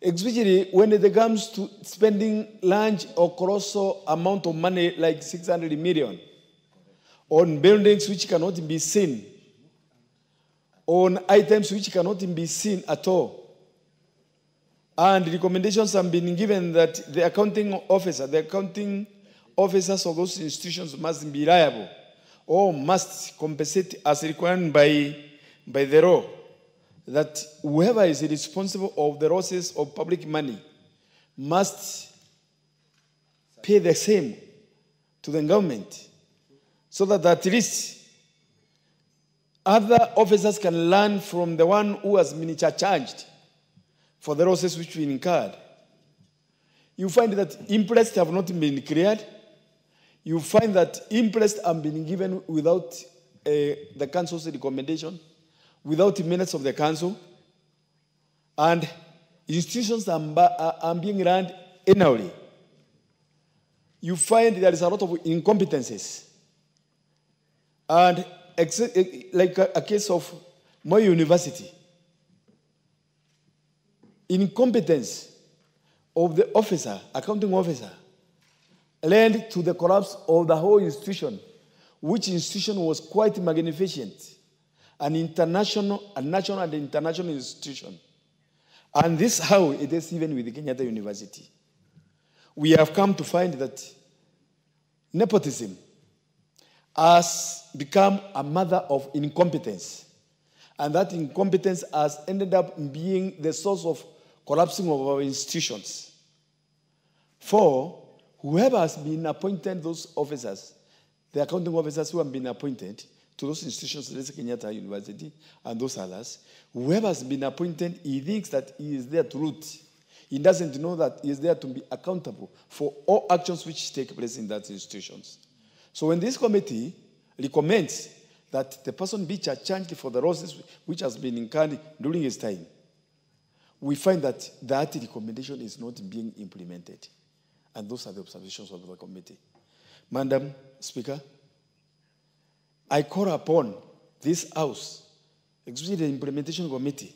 Especially when it comes to spending large or colossal amount of money like 600 million on buildings which cannot be seen, on items which cannot be seen at all. And recommendations have been given that the accounting officers of those institutions must be liable or must compensate as required by the law. That whoever is responsible of the losses of public money must pay the same to the government, so that at least other officers can learn from the one who has been charged for the losses which we incurred. You find that imposts have not been cleared. You find that imposts have been given without the council's recommendation, without minutes of the council, and institutions are being run annually. You find there is a lot of incompetencies. And like a case of Moi University, incompetence of the officer, accounting officer, led to the collapse of the whole institution, which institution was quite magnificent, an international, a national and international institution. And this is how it is even with the Kenyatta University. We have come to find that nepotism has become a mother of incompetence. And that incompetence has ended up being the source of collapsing of our institutions. For whoever has been appointed, those officers, the accounting officers who have been appointed to those institutions, like Kenyatta University and those others, whoever has been appointed, he thinks that he is there to root. He doesn't know that he is there to be accountable for all actions which take place in that institutions. So when this committee recommends that the person be charged for the losses which has been incurred during his time, we find that that recommendation is not being implemented. And those are the observations of the committee. Madam Speaker, I call upon this House, especially the implementation committee,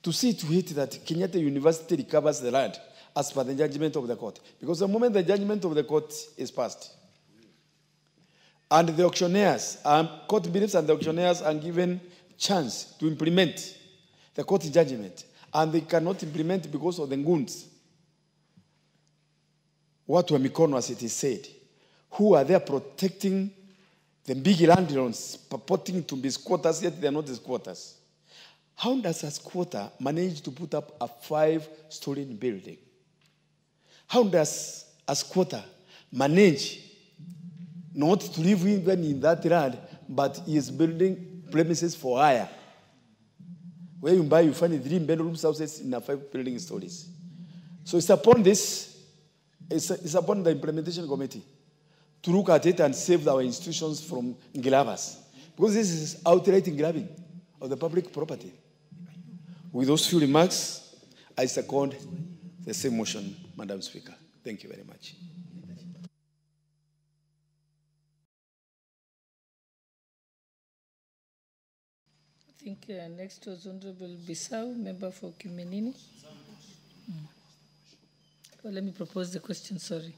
to see to it that Kenyatta University recovers the land as per the judgment of the court. Because the moment the judgment of the court is passed, and the auctioneers, court beliefs and the auctioneers are given chance to implement the court judgment, and they cannot implement because of the goons. What were Mikono, as it is said, who are there protecting the big landlords, purporting to be squatters, yet they are not the squatters. How does a squatter manage to put up a 5-story building? How does a squatter manage not to live even in that land, but he is building premises for hire? Where you buy, you find 3 bedroom houses in a 5 building stories. So it's upon this, it's upon the implementation committee to look at it and save our institutions from grabbers. Because this is outright grabbing of the public property. With those few remarks, I second the same motion, Madam Speaker. Thank you very much. I think next was Honorable Bissau, member for Kimenini. Well, let me propose the question, sorry.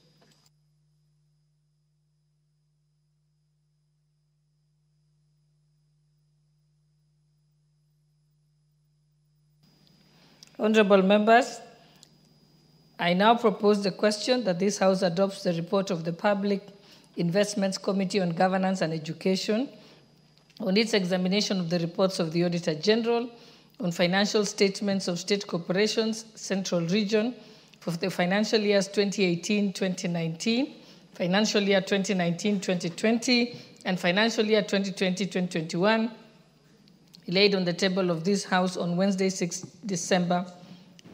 Honorable members, I now propose the question that this House adopts the report of the Public Investments Committee on Governance and Education on its examination of the reports of the Auditor General on financial statements of state corporations, Central Region, for the financial years 2018-2019, financial year 2019-2020, and financial year 2020-2021, laid on the table of this House on Wednesday, 6 December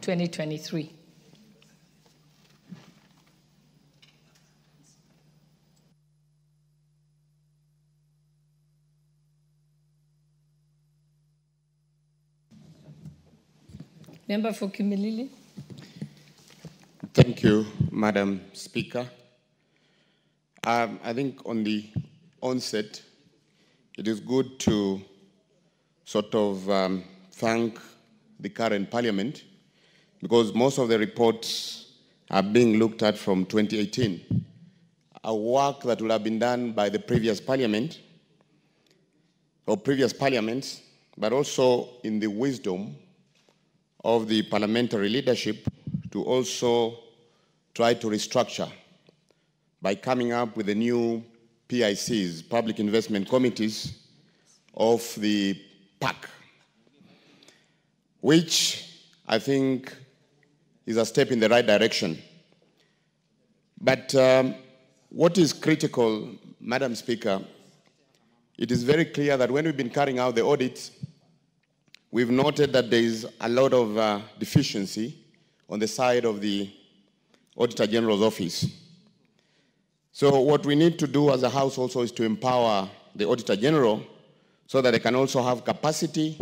2023. Member for Kimilili. Thank you, Madam Speaker. I think on the onset, it is good to sort of thank the current Parliament because most of the reports are being looked at from 2018. A work that would have been done by the previous Parliament or previous Parliaments, but also in the wisdom of the parliamentary leadership to also try to restructure by coming up with the new PICs, Public Investment Committees of the PAC, which I think is a step in the right direction. But what is critical, Madam Speaker, it is very clear that when we've been carrying out the audits, we've noted that there is a lot of deficiency on the side of the Auditor General's office. So what we need to do as a House also is to empower the Auditor General so that they can also have capacity,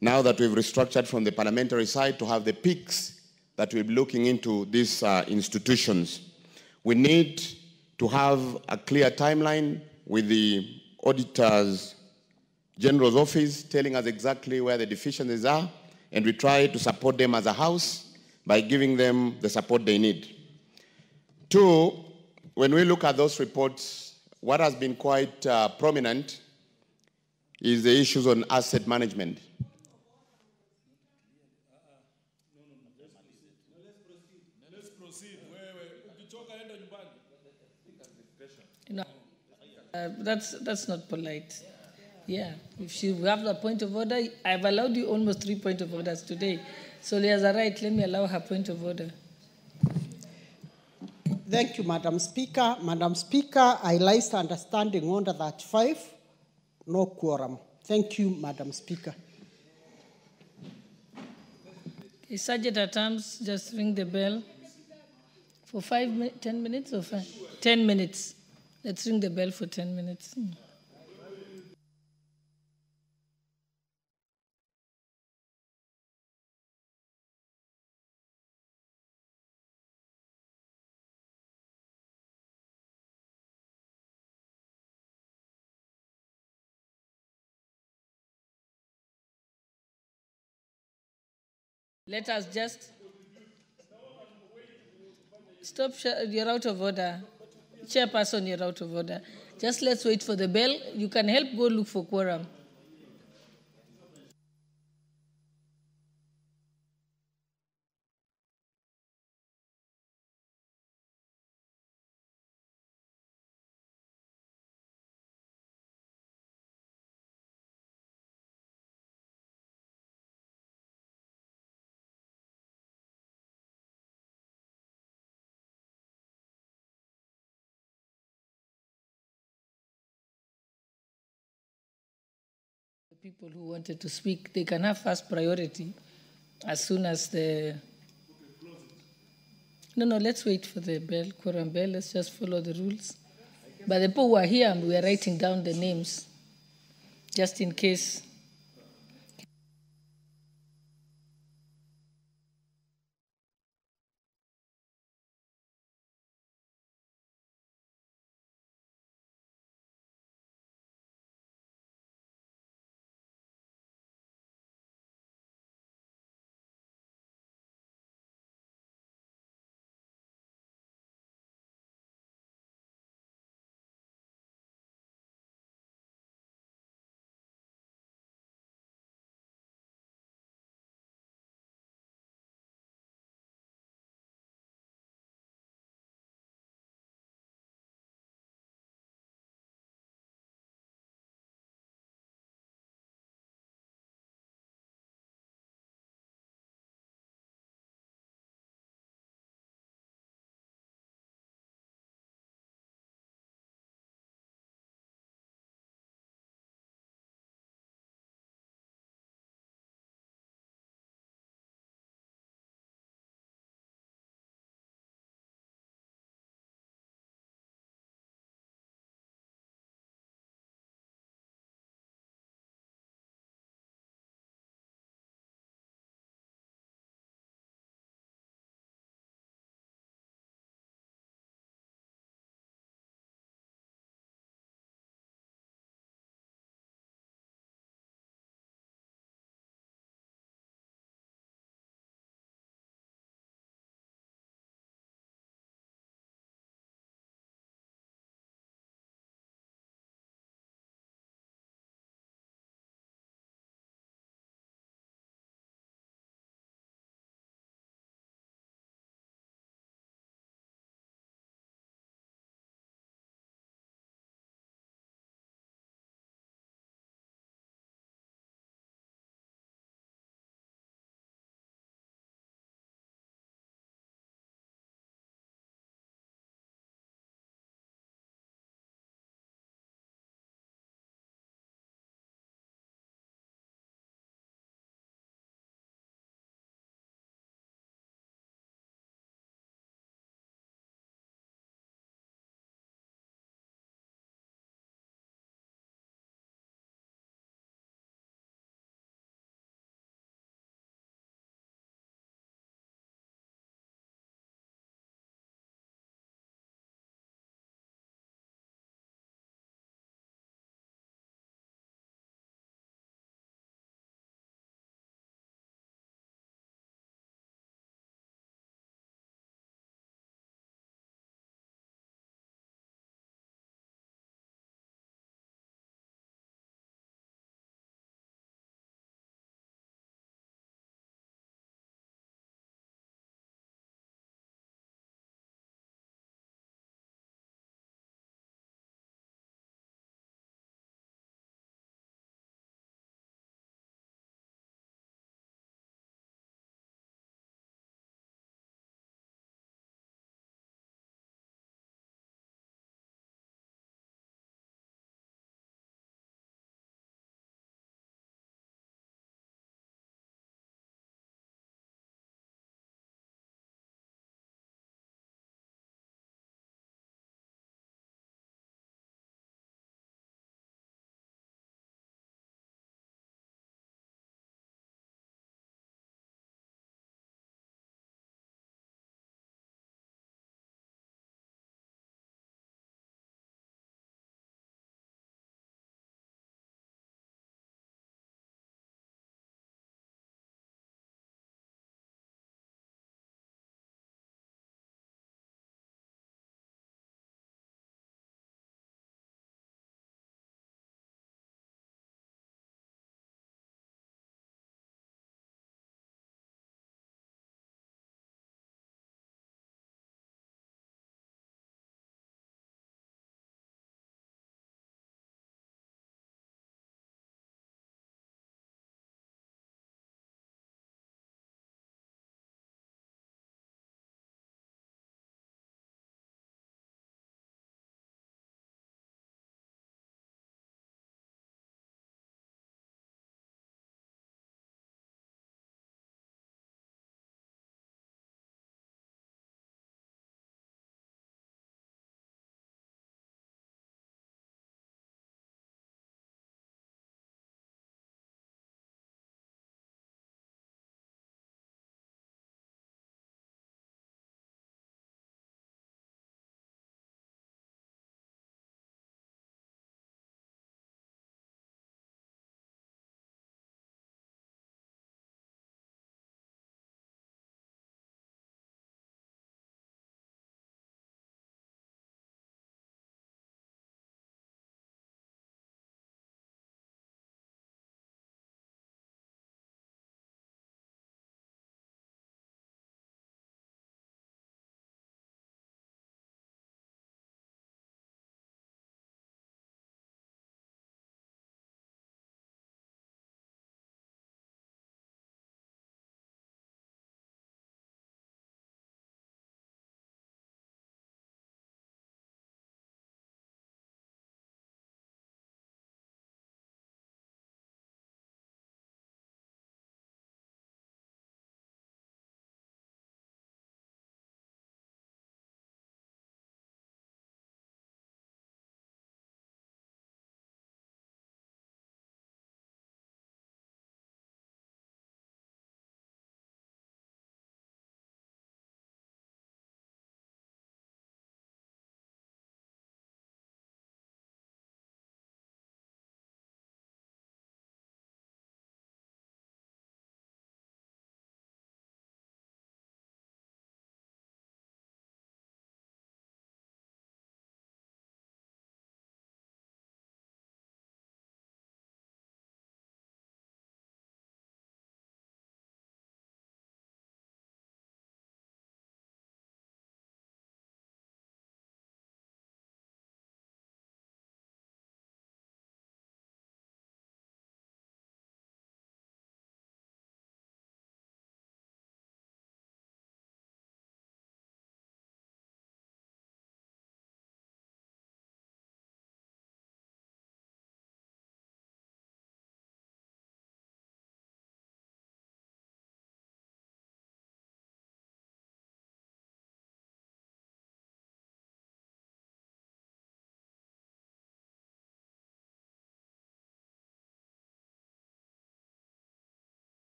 now that we've restructured from the parliamentary side, to have the peaks that we'll be looking into these institutions. We need to have a clear timeline with the Auditor's General's office telling us exactly where the deficiencies are, and we try to support them as a House by giving them the support they need. Two, when we look at those reports, what has been quite prominent is the issues on asset management. No, that's not polite. Yeah, if you have a point of order, I've allowed you almost 3 points of orders today. So there's a right, let me allow her point of order. Thank you, Madam Speaker. Madam Speaker, I lies understanding under that 5, no quorum. Thank you, Madam Speaker. Okay, Sergeant at Arms, just ring the bell. For 10 minutes or 5? 10 minutes. Let's ring the bell for 10 minutes. Let us just stop. You're out of order. Chairperson, you're out of order. Just let's wait for the bell. You can help go look for quorum. People who wanted to speak, they can have first priority as soon as the... No, let's wait for the bell, quorum bell. Let's just follow the rules. But the people who are here, we are writing down the names, just in case.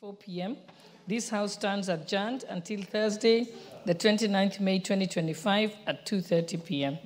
4 p.m. This House stands adjourned until Thursday, the 29th May 2025 at 2:30 p.m.